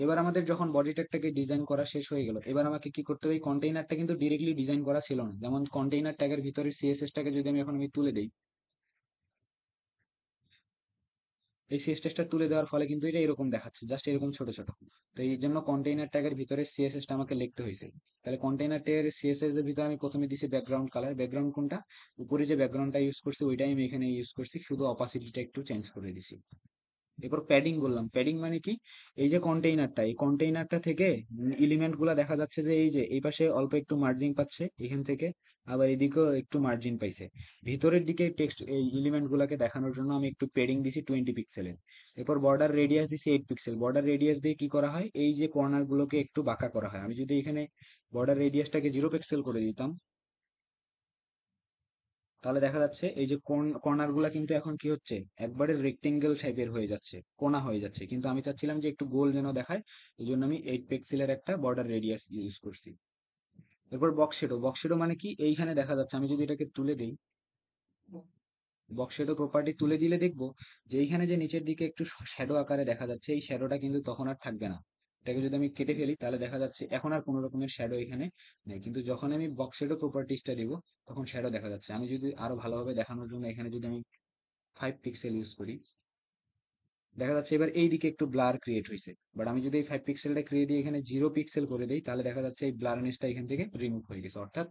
এবার আমাদের যখন বডি ট্যাগটাকে ডিজাইন করা শেষ হয়ে গেল, এবার আমাকে কি করতে হবে, কন্টেইনারটা কিন্তু ডিরেক্টলি ডিজাইন করা ছিল না। যেমন কন্টেইনার ট্যাগের ভিতরে সিএসএস টাকে যদি আমি এখন তুলে দেই, এই সিএসএসটা তুলে দেওয়ার ফলে কিন্তু এটা এরকম দেখাচ্ছে, জাস্ট এরকম ছোট ছোট। তো এই জন্য কন্টেইনার ট্যাগের ভিতরে সিএসএসটা আমাকে লিখতে হয়েছে। তাহলে কন্টেইনার ট্যাগের সিএসএস এর ভিতরে আমি প্রথমে দিছি ব্যাকগ্রাউন্ড কালার। ব্যাকগ্রাউন্ড কোনটা, উপরে যে ব্যাকগ্রাউন্ডটা ইউজ করছি ওইটাই আমি এখানে ইউজ করছি, শুধু অপাসিটিটা একটু চেঞ্জ করে দিছি। এরপর প্যাডিং বললাম। প্যাডিং মানে কি, এই যে কন্টেইনারটা, এই কন্টেইনারটা থেকে এলিমেন্ট গুলা দেখা যাচ্ছে যে এই যে এই পাশে অল্প একটু মার্জিন পাচ্ছে এখান থেকে, আবার এদিকেও একটু মার্জিন পাইছে। ভিতরের দিকে টেক্সট এই এলিমেন্ট গুলাকে দেখানোর জন্য আমি একটু প্যাডিং দিছি 20 পিক্সেলের। এরপর বর্ডার রেডিয়াস দিছি 8 পিক্সেল। বর্ডার রেডিয়াস দিয়ে কি করা হয়, এই যে কর্নার গুলোকে একটু বাঁকা করা হয়। আমি যদি এখানে বর্ডার রেডিয়াসটাকে 0 পিক্সেল করে দিতাম, তাহলে দেখা যাচ্ছে এই যে কর্নার গুলা কিন্তু এখন কি হচ্ছে, একবারে রেক্টেঙ্গেল টাইপের হয়ে যাচ্ছে, কোনা হয়ে যাচ্ছে। কিন্তু আমি চাচ্ছিলাম যে একটু গোল যেন দেখায়, এই জন্য আমি 8 পিক্সেলের একটা বর্ডার রেডিয়াস ইউজ করছি। এরপর বক্স শেডো। বক্স শেডো মানে কি, এইখানে দেখা যাচ্ছে, আমি যদি এটাকে তুলে দিই, বক্স শেডো প্রপার্টি তুলে দিলে দেখবো যে এইখানে যে নিচের দিকে একটু শ্যাডো আকারে দেখা যাচ্ছে, এই শ্যাডোটা কিন্তু তখন আর থাকবে না। এটাকে যদি আমি কেটে ফেলি তাহলে দেখা যাচ্ছে এখন আর কোনো রকমের শ্যাডো এখানে নেই, কিন্তু যখন আমি বক্স শ্যাডো প্রপার্টিসটা দিব তখন শ্যাডো দেখা যাচ্ছে। আমি যদি আরো ভালোভাবে দেখানোর জন্য এখানে যদি আমি 5 পিক্সেল ইউজ করি, দেখা যাচ্ছে এবার এই দিকে একটু ব্লার ক্রিয়েট হয়েছে। বাট আমি যদি এই 5 পিক্সেলটা ক্রিয়েট দিয়ে এখানে 0 পিক্সেল করে দিই তাহলে দেখা যাচ্ছে এই ব্লারনেসটা এখান থেকে রিমুভ হয়ে গেছে। অর্থাৎ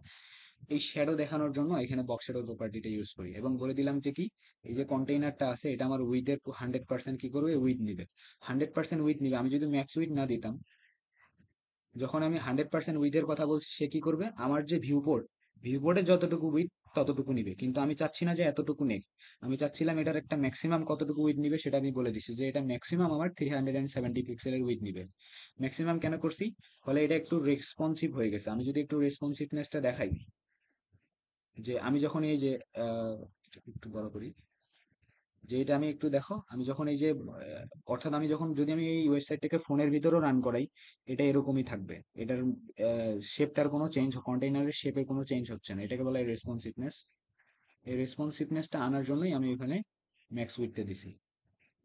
এই শ্যাডো দেখানোর জন্য এখানে বক্স শ্যাডো প্রপার্টিটা ইউজ করি এবং বলে দিলাম যে কি, এই যে কন্টেইনারটা আছে এটা আমার উইথের 100% কি করবে, উইথ নিবে। 100% উইথ নিবে। আমি যদি ম্যাক্স উইথ না দিতাম, যখন আমি 100% উইথের কথা বলছি, সে কি করবে, আমার যে ভিউপোর্টে যতটুকু উইথ ততটুকু নিবে, কিন্তু আমি চাচ্ছি না যে এতটুকু নেই। আমি চাচ্ছিলাম এটার একটা ম্যাক্সিমাম কতটুকু উইথ নিবে সেটা আমি বলে দিচ্ছি যে এটা ম্যাক্সিমাম আমার 370 পিক্সেলের উইথ নিবে। ম্যাক্সিমাম কেন করছি, ফলে এটা একটু রেসপন্সিভ হয়ে গেছে। আমি যদি একটু রেসপন্সিভনেসটা দেখাই, যে আমি যখন এই যে একটু বড় করি, যে এটা আমি একটু দেখো, আমি যখন এই যে অর্থাৎ আমি যখন যদি আমি এই ওয়েবসাইটটাকে ফোনের ভিতরেও রান করাই, এটা এরকমই থাকবে। এটার শেপটার কোনো চেঞ্জ, কন্টেইনারের শেপে কোনো চেঞ্জ হচ্ছে না। এটাকে বলা হয় রেসপন্সিভনেস। এই রেসপন্সিভনেসটা আনার জন্যই আমি এখানে ম্যাক্স উইডথে দিছি।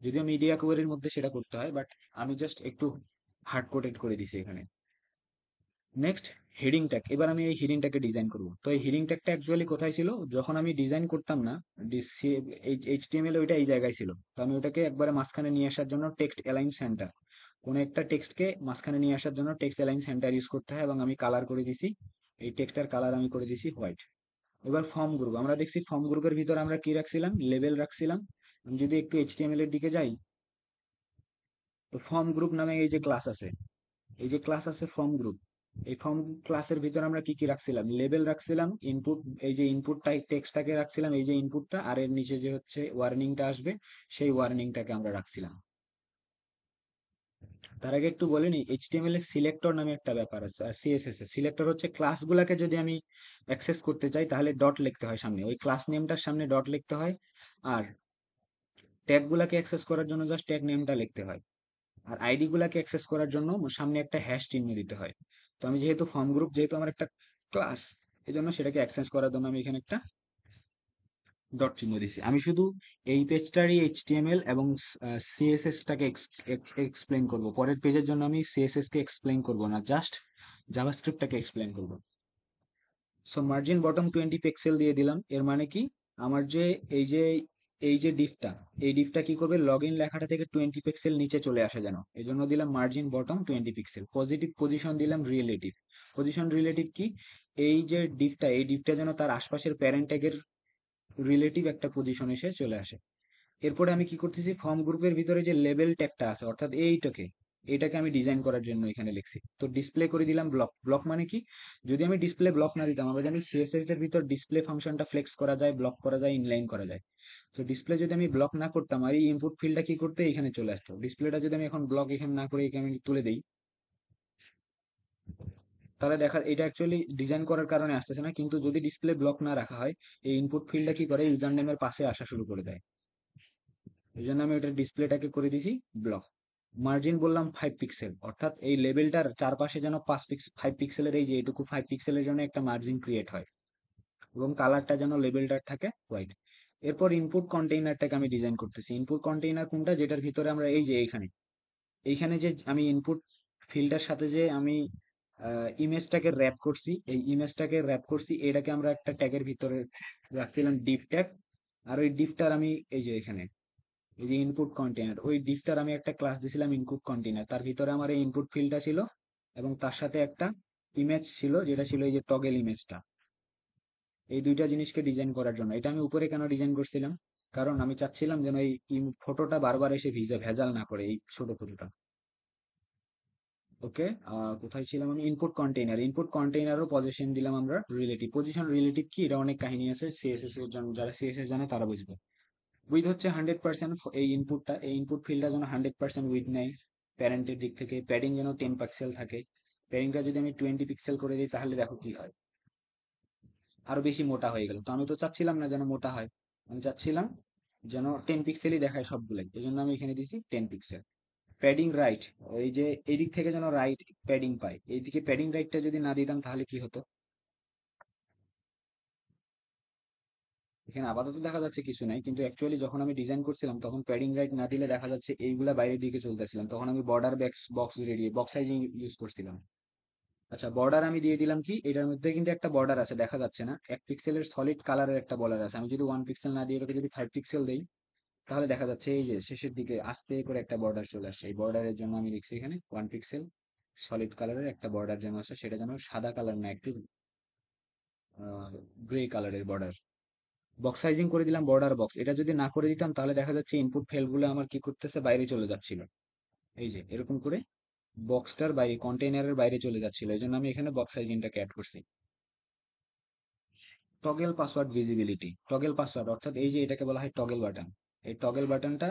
যদিও মিডিয়া কোয়ারির মধ্যে সেটা করতে হয়, বাট আমি জাস্ট একটু হার্ড কোডেড করে দিছি এখানে। Next, heading tag. এবার আমি এই হেডিং ট্যাগকে ডিজাইন করব। তো এই হেডিং ট্যাগটা অ্যাকচুয়ালি কোথায় ছিল, যখন আমি ডিজাইন করতাম না এইচটিএমএল, ওইটা এই জায়গায় ছিল। তো আমি ওটাকে একবারে মাঝখানে নিয়ে আসার জন্য টেক্সট অ্যালাইন সেন্টার, কোনো একটা টেক্সটকে মাঝখানে নিয়ে আসার জন্য টেক্সট অ্যালাইন সেন্টার ইউজ করতে হয়, এবং আমি কালার করে দিছি, এই টেক্সটার কালার আমি করে দিছি হোয়াইট। এবার ফর্ম গ্রুপ, আমরা দেখছি ফর্ম গ্রুপের ভিতর আমরা কি রাখছিলাম, লেবেল রাখছিলাম। আমি যদি একটু এইচটিএমএল এর দিকে যাই, তো ফর্ম গ্রুপ নামে এই যে ক্লাস আছে, এই যে ক্লাস আছে ফর্ম গ্রুপ, এই ফর্ম ক্লাসের ভিতর আমরা কি কি রাখছিলাম, লেবেল রাখছিলাম, ইনপুট, এই যে ইনপুট টেক্সটটাকে রাখছিলাম, এই যে ইনপুটটা, আর এর নিচে যে হচ্ছে ওয়ার্নিংটা আসবে, সেই ওয়ার্নিংটাকে আমরা রাখছিলাম। তার আগে একটু বলে নি, এইচটিএমএল এর সিলেক্টর নামে একটা ব্যাপার আছে, আর সিএসএস এর সিলেক্টর হচ্ছে ক্লাসগুলোকে যদি আমি অ্যাক্সেস করতে চাই তাহলে ডট লিখতে হয় সামনে, ওই ক্লাস নেমটার সামনে ডট লিখতে হয়। আর ট্যাগ গুলাকে অ্যাক্সেস করার জন্য জাস্ট ট্যাগ নেমটা লিখতে হয়। আর আইডি গুলাকে অ্যাক্সেস করার জন্য সামনে একটা হ্যাশ চিহ্ন দিতে হয়। তো আমি যেহেতু ফর্ম গ্রুপ, যেহেতু আমার একটা ক্লাস, এই জন্য সেটাকে অ্যাক্সেস করার জন্য আমি এখানে একটা ডট চিহ্ন দিছি। আমি শুধু এই পেজটারই এইচটিএমএল এবং সিএসএস টাকে এক্সপ্লেন করব, পরের পেজের জন্য আমি সিএসএস কে এক্সপ্লেন করব না, জাস্ট জাভাস্ক্রিপ্টটাকে এক্সপ্লেন করব। সো মার্জিন বটম 20 পিক্সেল দিয়ে দিলাম। এর মানে কি, আমার যে এই যে এই যে ডিফটা, এই ডিফটা কি করবে, লগ ইন লেখাটা থেকে 20 পিক্সেল নিচে চলে আসে যেন, এই জন্য দিলাম margin bottom 20 pixel. Positive position দিলাম রিলেটিভ। পজিশন রিলেটিভ কি, এই যে ডিফটা, এই ডিফটা যেন তার আশপাশের প্যারেন্ট ট্যাগের রিলেটিভ একটা পজিশন এসে চলে আসে। এরপরে আমি কি করতেছি, ফর্ম গ্রুপের ভিতরে যে লেবেল ট্যাগটা আছে, অর্থাৎ এটাকে আমি ডিজাইন করার জন্য এখানে লিখছি। তো ডিসপ্লে করে দিলাম ব্লক। ব্লক মানে কি, যদি আমি ডিসপ্লে ব্লক না দিতাম, আমরা জানি সিএসএস এর ভিতর ডিসপ্লে ফাংশনটা ফ্লেক্স করা যায়, ব্লক করা যায়, ইনলাইন করা যায়। তো ডিসপ্লে যদি আমি ব্লক না করতাম, আর এই ইনপুট ফিল্ডটা কি করতে এখানে চলে আসতো, ডিসপ্লেটা যদি আমি এখন ব্লক এখানে না করে এখানে আমি তুলে দিই, তাহলে দেখা এটা অ্যাকচুয়ালি ডিজাইন করার কারণে আসতেছে না, কিন্তু যদি ডিসপ্লে ব্লক না রাখা হয়, এই ইনপুট ফিল্ডটা কি করে, ইউজার নেমের পাশে আসা শুরু করে দেয়। এই জন্য আমি এটা ডিসপ্লেটাকে করে দিছি ব্লক। মার্জিন বললাম 5 পিক্সেল, অর্থাৎ এই লেভেলটার চারপাশে যেন 5 পিক্সেলের, এই যে এটুকু 5 পিক্সেলের জন্য একটা মার্জিন ক্রিয়েট হয়, এবং কালারটা যেন লেভেলটার থাকে হোয়াইট। এরপর ইনপুট কন্টেইনারটাকে আমি ডিজাইন করতেছি। ইনপুট কন্টেইনার কোনটা, যেটার ভিতরে আমরা এই যে এইখানে, এইখানে যে আমি ইনপুট ফিল্ডের সাথে যে আমি ইমেজটাকে র্যাপ করছি, এই ইমেজটাকে র্যাপ করছি, এটাকে আমরা একটা ট্যাগের ভিতরে রাখছিলাম ডিভ ট্যাগ। আর ওই ডিভটার আমি এই যে এখানে, এই যে ইনপুট কন্টেইনার, ওই ডিফটার আমি একটা ক্লাস দিছিলাম ইনপুট কন্টেইনার, তার ভিতরে আমার এই ইনপুট ফিল্ডটা ছিল, এবং তার সাথে একটা ইমেজ ছিল, যেটা ছিল এই যে টগেল ইমেজটা। এই দুইটা জিনিসকে ডিজাইন করার জন্য এটা আমি উপরে কেন ডিজাইন করছিলাম, কারণ আমি চাচ্ছিলাম যেন এই ফটোটা বারবার এসে ভেজাল না করে, এই ছোট ফটোটা। ওকে, কোথায় ছিলাম আমি, ইনপুট কন্টেইনার। ইনপুট কন্টেইনারও পজিশন দিলাম আমরা রিলেটিভ। পজিশন রিলেটিভ কি, এটা অনেক কাহিনী আছে, সিএসএস এর জন্য, যারা সিএসএস জানে তারা বুঝবে। উইথ হচ্ছে 100%, এই ইনপুটটা, এই ইনপুট ফিল্ডটা যেন 100% উইথ নেয় প্যারেন্টের দিক থেকে। প্যাডিং যেন 10 পিক্সেল থাকে। প্যাডিংটা যদি আমি 20 পিক্সেল করে দিই তাহলে দেখো কি হয়, আরো বেশি মোটা হয়ে গেল। তো আমি তো চাচ্ছিলাম না যেন মোটা হয়, আমি চাচ্ছিলাম যেন 10 পিক্সেলই দেখায় সবগুলাই, এই জন্য আমি এখানে দিছি 10 পিক্সেল। প্যাডিং রাইট, ওই যে এই দিক থেকে যেন রাইট প্যাডিং পাই, এইদিকে প্যাডিং রাইটটা যদি না দিতাম তাহলে কি হতো, এখানে আপাতত দেখা যাচ্ছে কিছু নাই, কিন্তু অ্যাকচুয়ালি যখন আমি ডিজাইন করছিলাম তখন প্যাডিং রাইট না দিলে দেখা যাচ্ছে এইগুলা বাইরের দিকে চলতেছিলাম, তখন আমি বর্ডার বক্স দিয়ে বক্স সাইজিং ইউজ করছিলাম। আচ্ছা, বর্ডার আমি দিয়ে দিলাম, কি এটার মধ্যে কিন্তু একটা বর্ডার আছে, দেখা যাচ্ছে না, 1 পিক্সেলের সলিড কালারের একটা বর্ডার আছে। আমি যদি 1 পিক্সেল না দিয়ে এটাকে যদি 5 পিক্সেল দেই, তাহলে দেখা যাচ্ছে এই যে শেষের দিকে আস্তে করে একটা বর্ডার চলে আসছে। এই বর্ডারের জন্য আমি লিখছি এখানে 1 পিক্সেল সলিড কালারের একটা বর্ডার যেন আসে, সেটা যেন সাদা কালার না, একটু গ্রে কালারের বর্ডার। বক্স সাইজিং করে দিলাম বর্ডার বক্স। এটা যদি না করে দিতাম তাহলে দেখা যাচ্ছে ইনপুট ফেলগুলো আমার কি করতেছে, বাইরে চলে যাচ্ছিল। এই যে এরকম করে বক্সটার বাইরে, কন্টেইনারের বাইরে চলে যাচ্ছিল, এই জন্য আমি এখানে বক্স সাইজিংটাকে অ্যাড করছি। টগেল পাসওয়ার্ড ভিজিবিলিটি, টগেল পাসওয়ার্ড অর্থাৎ এই যে এটাকে বলা হয় টগেল বাটন। এই টগেল বাটনটা,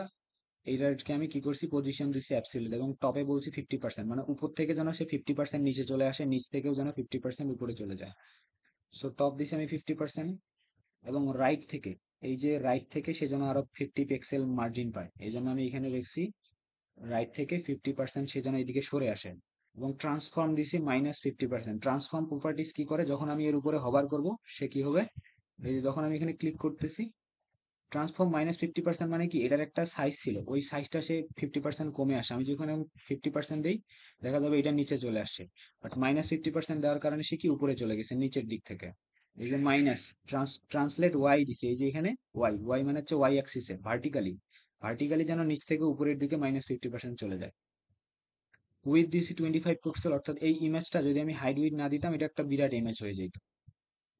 এইটাকে আমি কি করছি, পজিশন দিচ্ছি অ্যাবসলিউট, এবং টপে বলছি 50%, মানে উপর থেকে যেন সে 50% নিচে চলে আসে, নিচ থেকেও যেন 50% উপরে চলে যায়। সো টপ দিছি আমি 50%, এবং রাইট থেকে, এই যে রাইট থেকে সে যেন আরো 50 পিক্সেল মার্জিন পায়, এই জন্য আমি এখানে লিখছি রাইট থেকে 50% সে যেন এদিকে সরে আসে। এবং ট্রান্সফর্ম দিছি -50%। ট্রান্সফর্ম প্রপার্টিস কি করে, যখন আমি এর উপরে হবার করব সে কি হবে, এই যে যখন আমি এখানে ক্লিক করতেছি, ট্রান্সফর্ম -50% মানে কি, এটার একটা সাইজ ছিল, ওই সাইজটা সে 50% কমে আসে। আমি যখন 50% দিই, দেখা যাবে এটা নিচে চলে আসছে। বাট -50% দেওয়ার কারণে সে কি উপরে চলে গেছে নিচের দিক থেকে। এই যে মাইনাস, ট্রান্সলেট ওয়াই দিছে, এই যে এখানে ওয়াই, ওয়াই মানে হচ্ছে ওয়াই অ্যাক্সিসে ভার্টিক্যালি, ভার্টিক্যালি যেন নিচ থেকে উপরের দিকে -50% চলে যায়। উইথ দিছি 25 পিক্সেল, অর্থাৎ এই ইমেজটা যদি আমি হাইড উইথ না দিতাম, এটা একটা বিরাট ইমেজ হয়ে যেত।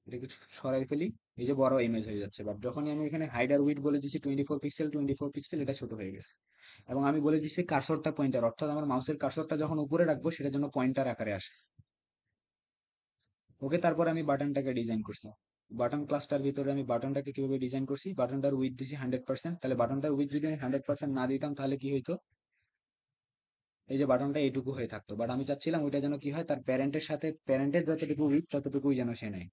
এটা কিছু সরাই ফেলি, এই যে বড় ইমেজ হয়ে যাচ্ছে। বাট যখনই আমি এখানে হাইড আর উইডথ বলে দিচ্ছি 24 পিক্সেল, 24 পিক্সেল, এটা ছোট হয়ে গেছে। এবং আমি বলে দিচ্ছি কার্সরটা পয়েন্টার, অর্থাৎ আমার মাউসের কার্সরটা যখন উপরে রাখবো সেটা যেন পয়েন্টার আকারে আসে। ওকে, তারপর আমি বাটনটাকে ডিজাইন করছি। বাটন ক্লাসটার ভিতরে আমি বাটনটাকে কিভাবে ডিজাইন করছি, বাটনটার উইথ দিছি 100%। তাহলে বাটনটার উইথ যদি আমি 100% না দিতাম তাহলে কি হইতো, এই যে বাটনটা এইটুকু হয়ে থাকতো। বাট আমি চাচ্ছিলাম ওইটা যেন কি হয়, তার প্যারেন্টের সাথে, প্যারেন্টের যতটুকু উইথ ততটুকুই যেন সে নেয়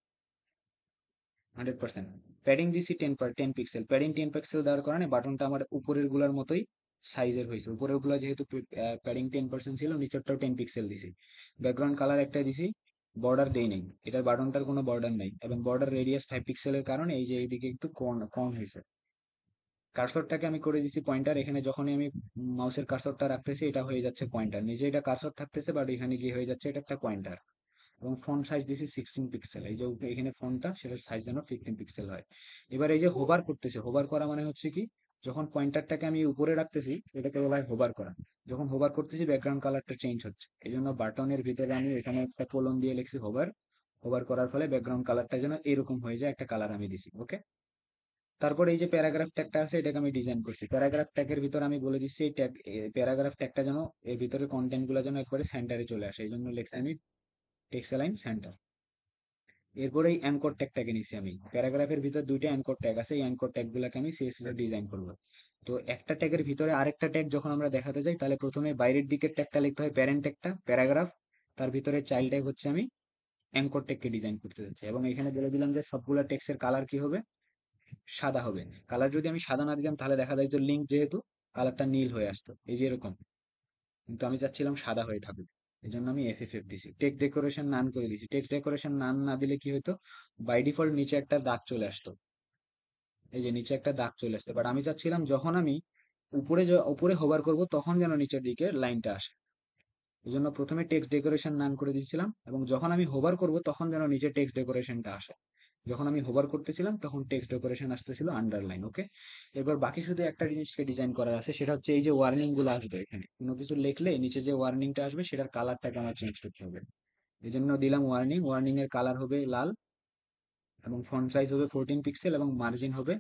100%। প্যাডিং দিছি 10 পিক্সেল, প্যাডিং 10 পিক্সেল দেওয়ার কারণে বাটনটা আমার উপরের গুলার মতোই সাইজের হয়েছে। উপরের গুলা যেহেতু প্যাডিং 10% ছিল, নিচেরটাও 10 পিক্সেল দিছি। ব্যাকগ্রাউন্ড কালার একটা দিছি, বর্ডার দেই নেই, এটার বাটনটার কোনো বর্ডার নেই, এবং বর্ডার রেডিয়াস 5 পিক্সেলের কারণে এই যে এইদিকে একটু কম কম হয়েছে। কার্সরটাকে আমি করে দিছি পয়েন্টার, এখানে যখনই আমি মাউসের কার্সরটা রাখতেছি এটা হয়ে যাচ্ছে পয়েন্টার, নিজে এটা কার্সর থাকতেছে বাট এখানে কি হয়ে যাচ্ছে, এটা একটা পয়েন্টার। এবং ফন্ট সাইজ দিছি 16 পিক্সেল, এই যে এখানে ফন্টটা, সেটার সাইজ যেন 15 পিক্সেল হয়। এবার এই যে হোভার করতেছে, হোভার করা মানে হচ্ছে কি, যখন পয়েন্টারটাকে আমি উপরে রাখতেছি এটাকে বলা হয় হোভার করা। যখন হোভার করতেছি ব্যাকগ্রাউন্ড কালারটা চেঞ্জ হচ্ছে, এই জন্য বাটনের ভিতরে আমি এখানে একটা কোলন দিয়ে লিখছি হোভার। হোভার করার ফলে ব্যাকগ্রাউন্ড কালারটা যেন এরকম হয়ে যায়, একটা কালার আমি দিছি। ওকে, তারপর এই যে প্যারাগ্রাফ ট্যাগটা আছে এটাকে আমি ডিজাইন করছি। প্যারাগ্রাফ ট্যাগের ভিতর আমি বলে দিচ্ছি এই ট্যাগ, প্যারাগ্রাফ ট্যাগটা যেন এর ভিতরে কন্টেন্ট গুলো যেন একবারে সেন্টারে চলে আসে, এই জন্য লিখছি আমি টেক্সট অ্যালাইন সেন্টার। এরপরে এই অ্যাঙ্কর ট্যাগটাকে নিছি আমি, প্যারাগ্রাফের ভিতর দুইটা অ্যাঙ্কর ট্যাগ আছে, এই অ্যাঙ্কর ট্যাগ গুলাকে আমি সিএসএস এর ডিজাইন করবো। তো একটা ট্যাগের ভিতরে আরেকটা ট্যাগ যখন আমরা দেখাতে যাই, তাহলে প্রথমে বাইরের দিকের ট্যাগটা লিখতে হয় প্যারেন্ট ট্যাগটা, প্যারাগ্রাফ, তার ভিতরে চাইল্ড ট্যাগ হচ্ছে আমি অ্যাঙ্কর ট্যাগকে ডিজাইন করতে যাচ্ছি। এবং এখানে বলে দিলাম যে সবগুলা টেক্সটের কালার কি হবে, সাদা হবে। কালার যদি আমি সাদা না দিতাম তাহলে দেখা যায় যে লিঙ্ক যেহেতু, কালারটা নীল হয়ে আসতো, এই যে এরকম। কিন্তু আমি চাচ্ছিলাম সাদা হয়ে থাকুক, এই জন্য আমি এফএফএফ দিছি। টেক্সট ডেকোরেশন নান করে দিছি, টেক্সট ডেকোরেশন নান না দিলে কি হতো, বাই ডিফল্ট নিচে একটা দাগ চলে আসতো, এই যে নিচে একটা দাগ চলে আসতো। বাট আমি চাচ্ছিলাম যখন আমি উপরে হোভার করব তখন যেন নিচের দিকে লাইনটা আসে, এই জন্য প্রথমে টেক্সট ডেকোরেশন নান করে দিয়েছিলাম, এবং যখন আমি হোভার করব তখন যেন নিচে টেক্সট ডেকোরেশনটা আসে। যখন আমি হোভার করতেছিলাম তখন টেক্সট ডেকোরেশন আসতেছিল আন্ডারলাইন। ওকে, এবার বাকি শুধু একটা জিনিসকে ডিজাইন করার আছে, সেটা হচ্ছে এই যে ওয়ার্নিং গুলো আসবে, এখানে কোনো কিছু লিখলে নিচে যে ওয়ার্নিংটা আসবে সেটার কালারটাকে আমার চেঞ্জ করতে হবে। এই জন্য দিলাম ওয়ার্নিং, ওয়ার্নিং এর কালার হবে লাল, এবং ফন্ট সাইজ হবে 14 পিক্সেল, এবং মার্জিন হবে,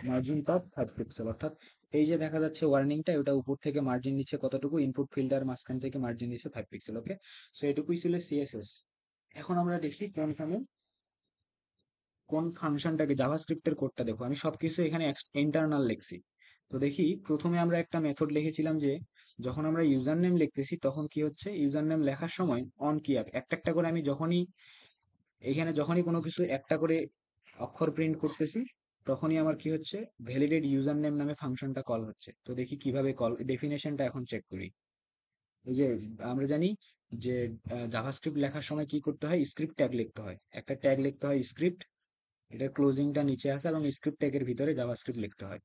মার্জিন টপ 5 পিক্সেল। অর্থাৎ এই যে দেখা যাচ্ছে ওয়ার্নিংটা, ওটা উপর থেকে মার্জিন নিচ্ছে কতটুকু, ইনপুট ফিল্টার মাঝখান থেকে মার্জিন নিচ্ছে 5 পিক্সেল। ওকে, সো এটুকুই ছিল সিএসএস। এখন আমরা দেখি কোন ফাংশনটাকে, জাভাস্ক্রিপ্টের কোডটা দেখো, আমি সবকিছু এখানে ইন্টারনাল লিখছি। তো দেখি, প্রথমে আমরা একটা মেথড লিখেছিলাম যে যখন আমরা ইউজার নেম লিখতেছি তখন কি হচ্ছে, ইউজার নেম লেখার সময় অন কি একটা একটা করে আমি যখনই, এখানে যখনই কোনো কিছু একটা করে অক্ষর প্রিন্ট করতেছি, তখনই আমার কি হচ্ছে, ভ্যালিডেট ইউজার নেম নামে ফাংশনটা কল হচ্ছে। তো দেখি কিভাবে কল, ডেফিনেশনটা এখন চেক করি। এই যে আমরা জানি যে জাভাস্ক্রিপ্ট লেখার সময় কি করতে হয়, স্ক্রিপ্ট ট্যাগ লিখতে হয়, একটা ট্যাগ লিখতে হয় স্ক্রিপ্ট, এটার ক্লোজিংটা নিচে আছে এবং স্ক্রিপ্ট ট্যাগের ভিতরে জাভাস্ক্রিপ্ট লিখতে হয়।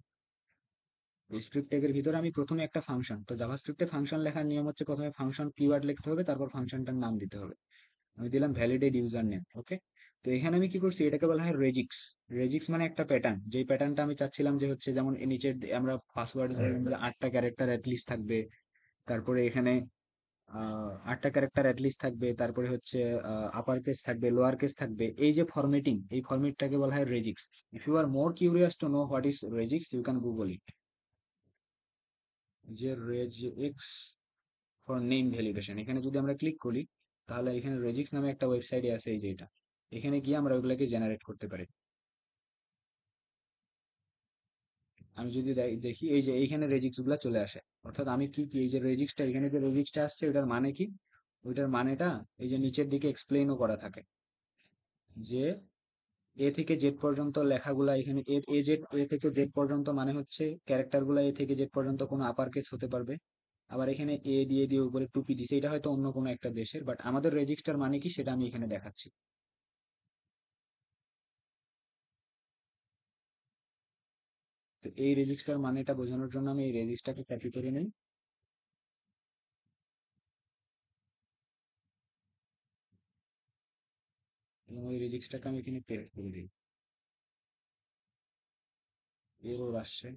স্ক্রিপ্ট ট্যাগের ভিতরে আমি প্রথমে একটা ফাংশন, তো জাভাস্ক্রিপ্টে ফাংশন লেখার নিয়ম হচ্ছে প্রথমে ফাংশন কিওয়ার্ড লিখতে হবে, তারপর ফাংশনটার নাম দিতে হবে। আমি দিলাম ভ্যালিডেট ইউজার নেম। ওকে, তো এখানে আমি কি করছি, এটাকে বলা হয় রেজিক্স। রেজিক্স মানে একটা প্যাটার্ন, যেই প্যাটার্নটা আমি চাচ্ছিলাম যে হচ্ছে যেমন নিচের আমরা পাসওয়ার্ড 8টা ক্যারেক্টার অ্যাটলিস্ট থাকবে, তারপরে এখানে 8টা ক্যারেক্টার অ্যাটলিস্ট থাকবে, তারপরে হচ্ছে আপার কেস থাকবে, লোয়ার কেস থাকবে, এই যে ফরম্যাটিং, এই ফরম্যাটটাকে বলা হয় regex. If you are more curious to know what is regex, you can Google it, যে রেজিক্স ফর নেম ভ্যালিডেশন, এখানে যদি আমরা ক্লিক করি তাহলে এখানে রেজিক্স নামে একটা ওয়েবসাইটে আছে, এই যে এটা, এখানে গিয়ে আমরা ওগুলোকে জেনারেট করতে পারি। আমি যদি দেখি এই যে এইখানে রেজিক্স গুলা চলে আসে, অর্থাৎ আমি কি কি এই যে রেজিক্সটা, এখানে যে রেজিক্সটা আসছে ওটার মানে কি, ওইটার মানেটা এই যে নিচের দিকে এক্সপ্লেইনও করা থাকে, যে এ থেকে জেড পর্যন্ত লেখাগুলা এখানে এ থেকে জেড পর্যন্ত মানে হচ্ছে ক্যারেক্টার গুলা এ থেকে জেড পর্যন্ত কোনো আপার কেস হতে পারবে। আবার এখানে এ দিয়ে দিয়ে উপরে টুপি দিছে, এটা হয়তো অন্য কোনো একটা দেশের, বাট আমাদের রেজিস্টার মানে কি সেটা আমি এখানে দেখাচ্ছি। তো এই রেজিস্টার মানেটা বোঝানোর জন্য আমি এই রেজিস্টারকে কপি করে নিই এবং ওই রেজিস্টারকে আমি এখানে পেস্ট করে দিই। এরর আসছে।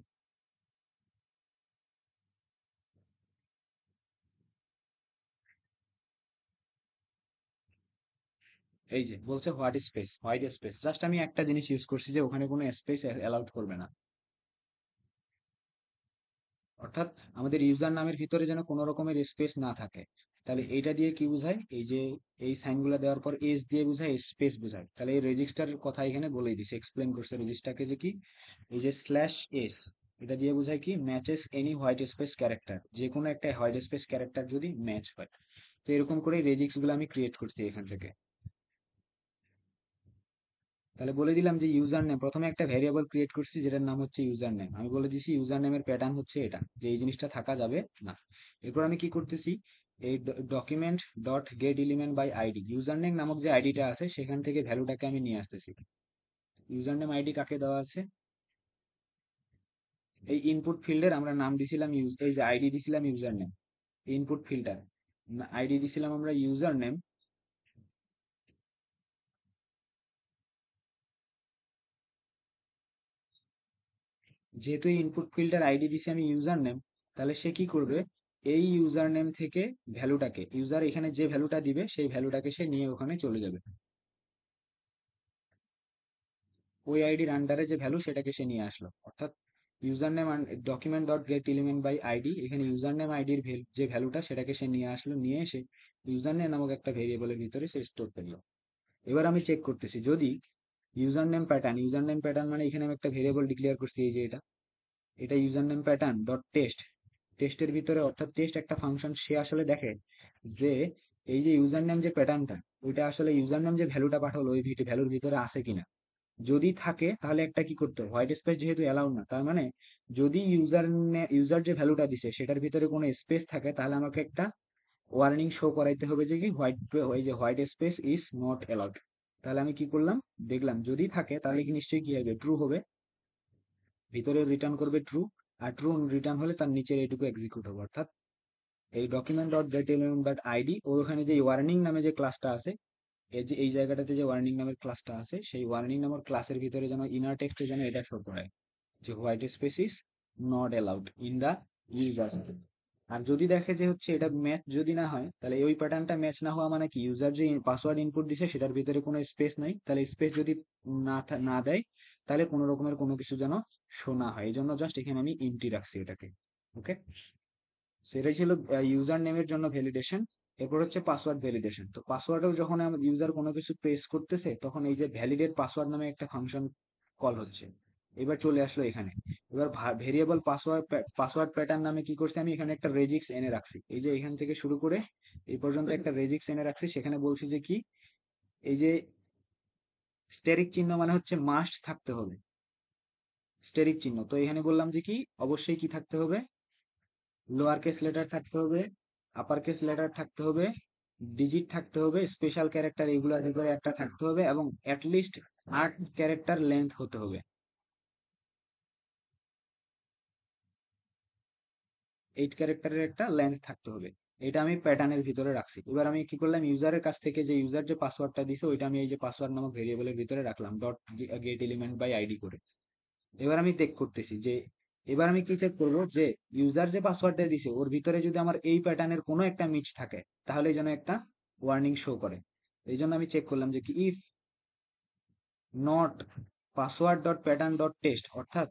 এই যে বলছে হোয়াইট স্পেস, জাস্ট আমি একটা জিনিস ইউজ করছি যে ওখানে কোনো স্পেস অ্যালাউড করবে না, অর্থাৎ আমাদের ইউজার নামের ভিতরে যেন কোনো রকমের স্পেস না থাকে। তাহলে এইটা দিয়ে কি বোঝায়, এই যে এই সাইনগুলো দেওয়ার পর এস দিয়ে বোঝায় স্পেস বোঝায়, তাহলে এই রেজিস্টারের কথা এখানে বলেই দিছে, এক্সপ্লেন করছে রেজিস্টারকে যে কি, এই যে স্ল্যাশ এস, এটা দিয়ে বোঝায় কি, matches any white space character, যে কোনো একটা হোয়াইট স্পেস ক্যারেক্টার যদি ম্যাচ হয়। তো এরকম করে রেজিক্স গুলো আমি ক্রিয়েট করছি এখান থেকে। তাহলে বলে দিলাম যে ইউজার নেম, প্রথমে একটা ভ্যারিয়েবল ক্রিয়েট করছি যেটার নাম হচ্ছে ইউজার নেম, আমি বলে দিছি ইউজার নেমের প্যাটার্ন হচ্ছে এটা, যে এই জিনিসটা থাকা যাবে না। এরপর আমি কি করতেছি, এই document dot get element by ID, user name নামক যে আইডিটা আছে সেখান থেকে ভ্যালুটাকে আমি নিয়ে আসতেছি। ইউজার নেম আইডি কাকে দেওয়া আছে, এই ইনপুট ফিল্ডের আমরা নাম দিছিলাম এই যে আইডি দিছিলাম user name, input filter ID দিছিলাম আমরা ইউজার নেম। যেহেতু এই ইনপুট ফিল্ডের আইডি দিছি আমি ইউজার নেম, তাহলে সে কি করবে, এই ইউজার নেম থেকে ভ্যালুটাকে, ইউজার এখানে যে ভ্যালুটা দিবে সেই ভ্যালুটাকে সে নিয়ে ওখানে চলে যাবে, ওই আইডির আন্ডারে যে ভ্যালু সেটাকে সে নিয়ে আসলো, অর্থাৎ user name document dot get element by ID, এখানে ইউজার নেম আইডির যে ভ্যালুটা সেটাকে সে নিয়ে আসলো, নিয়ে এসে ইউজার নেম নামক একটা ভেরিয়েবলের ভিতরে সে স্টোর করলো। এবার আমি চেক করতেছি যদি ইউজার নেম প্যাটার্ন মানে এখানে আমি একটা ভেরিয়েবল ডিক্লেয়ার করছি, এই যে এটা, এটা user name pattern dot test, টেস্টের ভিতরে অর্থাৎ টেস্ট একটা ফাংশন, সে আসলে দেখে যে এই যে ইউজার নেম যে প্যাটার্নটা, ওইটা আসলে ইউজার নেম যে ভ্যালুটা পাঠালো ওই ভ্যালুর ভিতরে আছে কিনা। যদি থাকে তাহলে একটা কি করতে হবে, হোয়াইট স্পেস যেহেতু অ্যালাউ না, তার মানে যদি ইউজার যে ভ্যালুটা দিছে সেটার ভিতরে কোনো স্পেস থাকে তাহলে আমাকে একটা ওয়ার্নিং শো করাইতে হবে যে কি ওই যে white space is not allowed. তাহলে আমি কি করলাম, দেখলাম যদি থাকে তাহলে কি নিশ্চয়ই কি হবে, ট্রু হবে, ভিতরে রিটার্ন করবে ট্রু, আর ট্রু রিটার্ন হলে তার নিচের এইটুকু এক্সিকিউট হবে, অর্থাৎ এই document dot get element dot ID ওখানে যে ওয়ার্নিং নামে যে ক্লাসটা আছে, এই যে এই জায়গাটাতে যে ওয়ার্নিং নামের ক্লাসটা আছে সেই ওয়ার্নিং নামের ক্লাসের ভিতরে যেন ইনার টেক্সটে যেন এটা শো করে যে white space is not allowed in the user. আর যদি দেখে যে হচ্ছে এটা ম্যাচ যদি না হয়, তাহলে ওই প্যাটার্নটা ম্যাচ না হওয়া মানে কি, ইউজার যে পাসওয়ার্ড ইনপুট দিছে সেটার ভিতরে কোনো স্পেস নাই, তাহলে স্পেস যদি না দেয় তাহলে কোনো রকমের কোনো কিছু যেন শো না হয়, এই জন্য জাস্ট এখানে আমি ইমটি রাখছি এটাকে। ওকে, সেটাই ছিল ইউজার নেমের জন্য ভ্যালিডেশন। এরপর হচ্ছে পাসওয়ার্ড ভ্যালিডেশন, তো পাসওয়ার্ডেও যখন ইউজার কোনো কিছু প্রেস করতেছে তখন এই যে ভ্যালিডেট পাসওয়ার্ড নামে একটা ফাংশন কল হচ্ছে, এবার চলে আসলো এখানে। এবার ভেরিয়েবল পাসওয়ার্ড প্যাটার্ন নামে কি করছি, আমি এখানে একটা রেজিক্স এনে রাখছি, এই যে এখান থেকে শুরু করে এই পর্যন্ত একটা রেজিক্স এনে রাখছি, সেখানে বলছি যে কি, এই যে স্টেরিক চিহ্ন মানে হচ্ছে মাস্ট থাকতে হবে, স্টেরিক চিহ্ন, তো এখানে বললাম যে কি অবশ্যই কি থাকতে হবে, লোয়ার কেস লেটার থাকতে হবে, আপার কেস লেটার থাকতে হবে, ডিজিট থাকতে হবে, স্পেশাল ক্যারেক্টার এগুলোর ভিতরে একটা থাকতে হবে, এবং অ্যাটলিস্ট 8 ক্যারেক্টার লেন্থ হতে হবে। 8 ক্যারেক্টারের একটা লেন্থ থাকতে হবে। এটা আমি প্যাটার্নের ভিতরে রাখছি। এবার আমি কি করলাম, ইউজারের কাছ থেকে যে ইউজার যে পাসওয়ার্ডটা দিছে ওইটা আমি এই যে পাসওয়ার্ড নামক ভেরিয়েবলের ভিতরে রাখলাম, dot get element by ID করে। এবার আমি চেক করতেছি যে, এবার আমি কি চেক করব যে ইউজার যে পাসওয়ার্ডটা দিছে ওর ভিতরে যদি আমার এই প্যাটার্নের কোনো একটা মিচ থাকে তাহলে যেন একটা ওয়ার্নিং শো করে। এই জন্য আমি চেক করলাম যে কি if not password dot pattern dot test, অর্থাৎ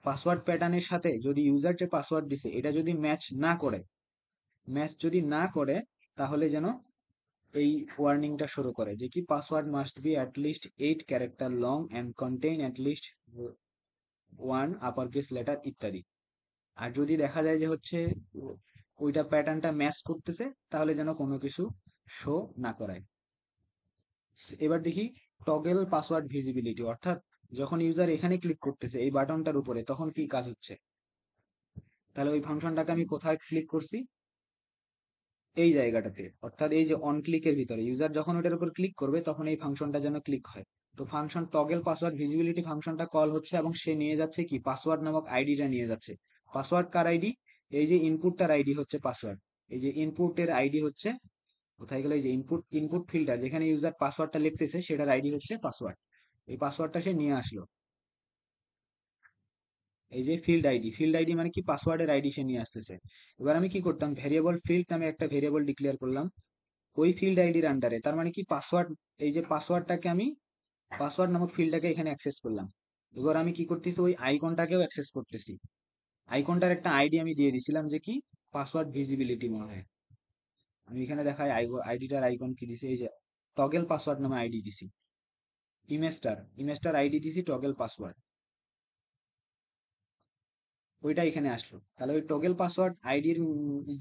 পাসওয়ার্ড প্যাটার্নের সাথে যদি ইউজার যে পাসওয়ার্ড দিছে এটা যদি ম্যাচ যদি না করে তাহলে যেন এই ওয়ার্নিংটা শুরু করে যে কি password must be at least 8 character long and contain at least one upper case letter ইত্যাদি। আর যদি দেখা যায় যে হচ্ছে ওইটা প্যাটার্নটা ম্যাচ করতেছে তাহলে যেন কোনো কিছু শো না করায়। এবার দেখি টগল পাসওয়ার্ড ভিজিবিলিটি, অর্থাৎ যখন ইউজার এখানে ক্লিক করতেছে এই বাটনটার উপরে তখন কি কাজ হচ্ছে। তাহলে ওই ফাংশনটাকে আমি কোথায় ক্লিক করছি, এই জায়গাটাতে, অর্থাৎ এই যে অন ক্লিকের ভিতরে ইউজার যখন ওটার উপর ক্লিক করবে তখন এই ফাংশনটা যেন ক্লিক হয়। তো ফাংশন টগল পাসওয়ার্ড ভিজিবিলিটি ফাংশনটা কল হচ্ছে এবং সে নিয়ে যাচ্ছে কি পাসওয়ার্ড নামক আইডিটা নিয়ে যাচ্ছে। পাসওয়ার্ড কার আইডি, এই যে ইনপুটটার আইডি হচ্ছে পাসওয়ার্ড। এই যে ইনপুটের আইডি হচ্ছে, কোথায় গেল, এই যে ইনপুট ফিল্টার যেখানে ইউজার পাসওয়ার্ডটা লিখতেছে সেটার আইডি হচ্ছে পাসওয়ার্ড। এই পাসওয়ার্ডটা সে নিয়ে আসলো। এই যে ফিল্ড আইডি মানে কি পাসওয়ার্ডের আইডি সে নিয়ে আসতেছে। এবার আমি কি করতাম, ভেরিয়েবল ফিল্ড নামে একটা ভেরিয়েবল ডিক্লেয়ার করলাম ওই ফিল্ড আইডির আন্ডারে, তার মানে কি পাসওয়ার্ড, এই যে পাসওয়ার্ডটাকে আমি পাসওয়ার্ড নামক ফিল্ডটাকে এখানে অ্যাক্সেস করলাম। এবার আমি কি করতেছি, ওই আইকনটাকেও অ্যাক্সেস করতেছি। আইকনটার একটা আইডি আমি দিয়ে দিছিলাম যে কি পাসওয়ার্ড ভিজিবিলিটি মনে হয়। আমি এখানে দেখাই আইডিটার আইকন কি দিছি, এই যে টগল পাসওয়ার্ড নামে আইডি দিছি। ইমেজটার আইডি দিছি টগল পাসওয়ার্ড, ওইটা এখানে আসলো। তাহলে ওই টগল পাসওয়ার্ড আইডির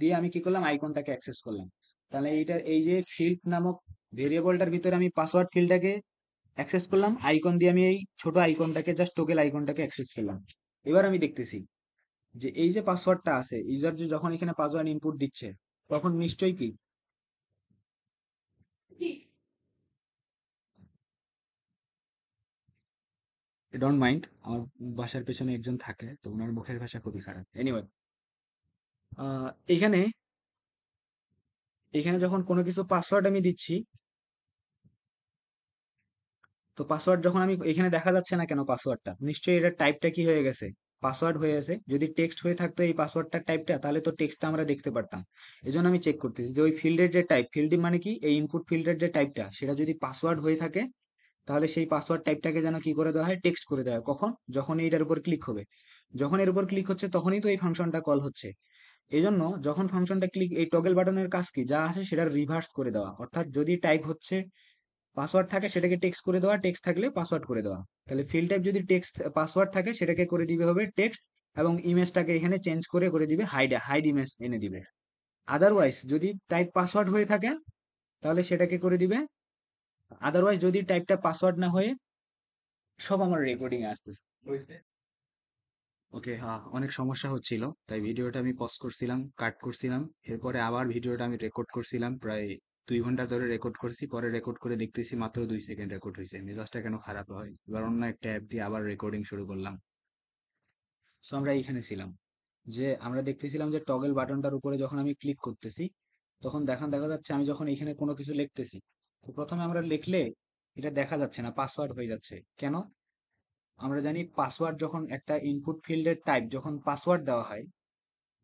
দিয়ে আমি কি করলাম, আইকনটাকে অ্যাক্সেস করলাম। তাহলে এই যে ফিল্ড নামক ভেরিয়েবলটার ভিতরে আমি পাসওয়ার্ড ফিল্ডটাকে অ্যাক্সেস করলাম, আইকন দিয়ে আমি এই ছোট আইকনটাকে জাস্ট টোকেল আইকনটাকে অ্যাক্সেস করলাম। এবার আমি দেখতেছি যে এই যে পাসওয়ার্ডটা আছে, ইউজার যখন এখানে পাসওয়ার্ড ইনপুট দিচ্ছে তখন নিশ্চয়ই কি, ডোন্ট মাইন্ড, আমার বাসার পেছনে একজন থাকে তো ওনার মুখের ভাষা খুবই খারাপ। এনিওয়ে, এখানে এখানে যখন কোনো কিছু পাসওয়ার্ড আমি দিচ্ছি, তো পাসওয়ার্ড যখন আমি এখানে দেখা যাচ্ছে না কেন পাসওয়ার্ডটা, নিশ্চয়ই এটার টাইপটা কি হয়ে গেছে, পাসওয়ার্ড হয়ে গেছে। যদি টেক্সট হয়ে থাকতো এই পাসওয়ার্ডটার টাইপটা তাহলে তো টেক্সটটা আমরা দেখতে পারতাম। এই জন্য আমি চেক করতেছি যে ওই ফিল্ডের যে টাইপ, ফিল্ড মানে কি এই ইনপুট ফিল্ডের যে টাইপটা সেটা যদি পাসওয়ার্ড হয়ে থাকে তাহলে সেই পাসওয়ার্ড টাইপটাকে যেন কি করে দেওয়া হয়, টেক্সট করে দেওয়া হয়। কখন, যখন এইটার উপর ক্লিক হবে, যখন এর উপর ক্লিক হচ্ছে তখনই তো এই ফাংশনটা কল হচ্ছে। এই জন্য যখন ফাংশনটা ক্লিক, এই টগল বাটনের কাজ কি, যা আছে সেটা রিভার্স করে দেওয়া, অর্থাৎ যদি টাইপ হচ্ছে পাসওয়ার্ড থাকে সেটাকে টেক্সট করে দেওয়া, টেক্সট থাকলে পাসওয়ার্ড করে দেওয়া। তাহলে ফিল্ড টাইপ যদি টেক্সট পাসওয়ার্ড থাকে সেটাকে করে দিবে হবে টেক্সট, এবং ইমেজটাকে এখানে চেঞ্জ করে করে দিবে হাইড, হাইড ইমেজ এনে দিবে। আদারওয়াইজ যদি টাইপ পাসওয়ার্ড হয়ে থাকে তাহলে সেটাকে করে দিবে, আদারওয়াইজ যদি টাইপটা পাসওয়ার্ড না হয়ে, সব আমার রেকর্ডিং এ আসতেছে। ওকে, হ্যাঁ, অনেক সমস্যা হচ্ছিল তাই ভিডিওটা আমি পজ করছিলাম, কাট করছিলাম, এরপরে আবার ভিডিওটা আমি রেকর্ড করছিলাম, প্রায় 2 ঘন্টা ধরে রেকর্ড করছি। পরে রেকর্ড করে দেখতেছি মাত্র 2 সেকেন্ড রেকর্ড হয়েছে, মেজাজটা কেন খারাপ হয়। এবার অন্য একটা অ্যাপ দিয়ে আবার রেকর্ডিং শুরু করলাম। সো আমরা এইখানে ছিলাম যে আমরা দেখতেছিলাম যে টগল বাটনটার উপরে যখন আমি ক্লিক করতেছি তখন দেখা যাচ্ছে আমি যখন এখানে কোনো কিছু লিখতেছি, তো প্রথমে আমরা লিখলে এটা দেখা যাচ্ছে না, পাসওয়ার্ড হয়ে যাচ্ছে কেন। আমরা জানি পাসওয়ার্ড যখন একটা ইনপুট ফিল্ডের টাইপ যখন পাসওয়ার্ড দেওয়া হয়,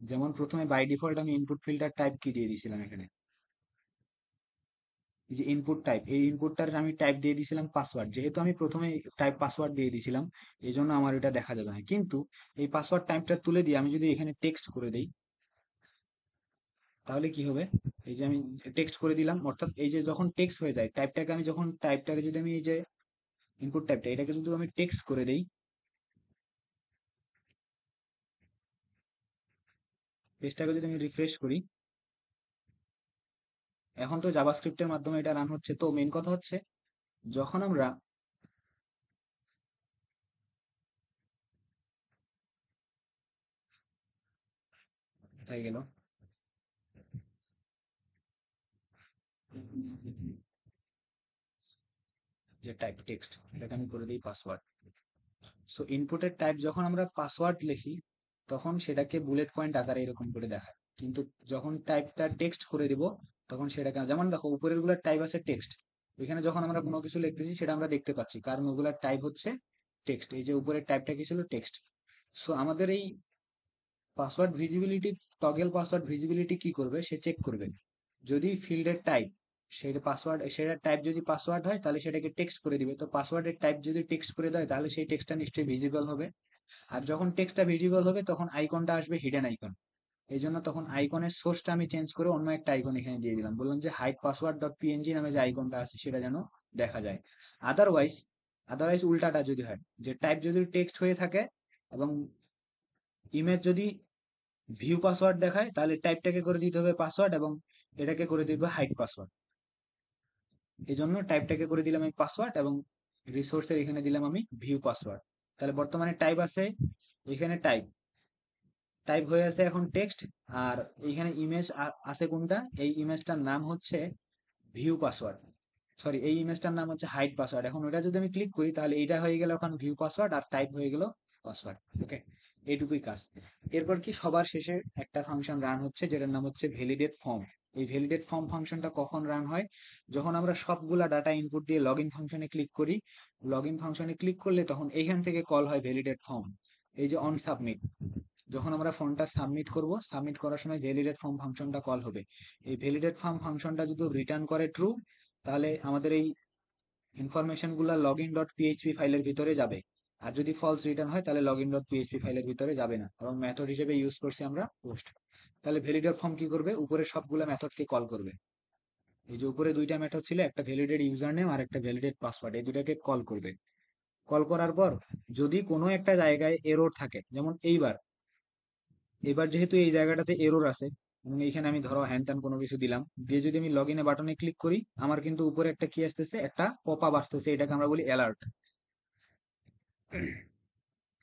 যেমন প্রথমে বাই ডিফল্ট আমি ইনপুট ফিল্টার টাইপ কি দিয়ে দিয়েছিলাম এখানে, এই যে ইনপুট টাইপ, এই ইনপুটটার আমি টাইপ দিয়ে দিয়েছিলাম পাসওয়ার্ড, যেহেতু আমি প্রথমে টাইপ পাসওয়ার্ড দিয়ে দিয়েছিলাম এই জন্য আমার এটা দেখা যাবে না। কিন্তু এই পাসওয়ার্ড টাইপটা তুলে দিয়ে আমি যদি এখানে টেক্সট করে দিই তাহলে কি হবে, এই যে আমি টেক্সট করে দিলাম, অর্থাৎ এই যে যখন টেক্সট হয়ে যায় টাইপটাকে, আমি যখন টাইপটাকে যদি আমি এই যে ইনপুট টাইপটা এটাকে যদি আমি টেক্সট করে দেই, পেজটাকে যদি আমি রিফ্রেশ করি, এখন তো জাভাস্ক্রিপ্টের মাধ্যমে এটা রান হচ্ছে। তো মেইন কথা হচ্ছে যখন আমরা, কোথায় গেল, যে টাইপ টেক্সট, এটাকে আমি করে দিই পাসওয়ার্ড। সো ইনপুটের টাইপ যখন আমরা পাসওয়ার্ড লিখি তখন সেটাকে বুলেট পয়েন্ট আকারে এরকম করে দেখায়, কিন্তু যখন টাইপটা টেক্সট করে দিব তখন সেটাকে, যেমন দেখো উপরের গুলার টাইপ আছে টেক্সট, এখানে যখন আমরা কোনো কিছু লিখতেছি সেটা আমরা দেখতে পাচ্ছি কারণ ওগুলার টাইপ হচ্ছে টেক্সট। এই যে উপরের টাইপটা কি ছিল, টেক্সট। সো আমাদের এই পাসওয়ার্ড ভিজিবিলিটি, টগেল পাসওয়ার্ড ভিজিবিলিটি কি করবে, সে চেক করবে যদি ফিল্ডের টাইপ, সেটা পাসওয়ার্ড, সেটা টাইপ যদি পাসওয়ার্ড হয় তাহলে সেটাকে টেক্সট করে দিবে। তো পাসওয়ার্ডের টাইপ যদি টেক্সট করে দেয় তাহলে সেই টেক্সটটা নিশ্চয়ই ভিজিবল হবে। আর যখন টেক্সটটা ভিজিবল হবে তখন আইকনটা আসবে হিডেন আইকন। এই জন্য তখন আইকনের সোর্সটা আমি চেঞ্জ করে অন্য একটা আইকন এখানে দিয়ে দিলাম, বললাম যে হাইড পাসওয়ার্ড ডট পিএনজি নামে যে আইকনটা আছে সেটা যেন দেখা যায়। আদারওয়াইজ, আদারওয়াইজ উল্টাটা যদি হয়, যে টাইপ যদি টেক্সট হয়ে থাকে এবং ইমেজ যদি ভিউ পাসওয়ার্ড দেখায় তাহলে টাইপটাকে করে দিতে হবে পাসওয়ার্ড এবং এটাকে করে দিতে হবে হাইড পাসওয়ার্ড। এই জন্য টাইপটাকে করে দিলাম আমি পাসওয়ার্ড এবং রিসোর্সের এখানে দিলাম আমি ভিউ পাসওয়ার্ড। তাহলে বর্তমানে টাইপ আছে, এখানে টাইপ, টাইপ হয়ে আছে এখন টেক্সট। আর এইখানে ইমেজ আছে কোনটা, এই ইমেজটার নাম হচ্ছে ভিউ পাসওয়ার্ড, সরি এই ইমেজটার নাম হচ্ছে হাইড পাসওয়ার্ড। এখন ওটা যদি আমি ক্লিক করি তাহলে এইটা হয়ে গেল এখন ভিউ পাসওয়ার্ড আর টাইপ হয়ে গেল পাসওয়ার্ড। ওকে, এইটুকুই কাজ। এরপর কি সবার শেষে একটা ফাংশন রান হচ্ছে যেটার নাম হচ্ছে ভ্যালিডেট ফর্ম। এই ভ্যালিডেট ফর্ম ফাংশনটা কখন রান হয়, যখন আমরা সবগুলা ডাটা ইনপুট দিয়ে লগ ইন ফাংশনে ক্লিক করি। লগ ইন ফাংশনে ক্লিক করলে তখন এইখান থেকে কল হয় ভ্যালিডেট ফর্ম। এই যে অন সাবমিট, যখন আমরা ফর্মটা সাবমিট করব, সাবমিট করার সময় ভ্যালিডেট ফর্ম ফাংশনটা কল হবে। এই ভ্যালিডেট ফর্ম ফাংশনটা যদি রিটার্ন করে ট্রু, তাহলে আমাদের এই ইনফরমেশন গুলা লগ ইন ডট পিএইচপি ফাইলের ভিতরে যাবে। আর যদি ফলস রিটার্ন হয় তাহলে লগ ইন ডট পিএইচপি ফাইলের ভিতরে যাবে না, এবং মেথড হিসেবে ইউজ করছি আমরা পোস্ট। তাহলে ভ্যালিডেট ফর্ম কি করবে, উপরে সবগুলা মেথডকে কল করবে। এই যে উপরে দুইটা মেথড ছিল, একটা ভ্যালিডেট ইউজার নেম আর একটা ভ্যালিডেট পাসওয়ার্ড, এই দুটাকে কল করবে। কল করার পর যদি কোনো একটা জায়গায় এরর থাকে, যেমন এইবার, এবার যেহেতু এই জায়গাটাতে এরর আছে এবং এইখানে আমি ধরো হ্যান ত্যান কোনো কিছু দিলাম দিয়ে যদি আমি লগ ইনে বাটনে ক্লিক করি, আমার কিন্তু উপরে একটা কি আসতেছে, একটা পপ আপ আসতেছে, এটাকে আমরা বলি অ্যালার্ট।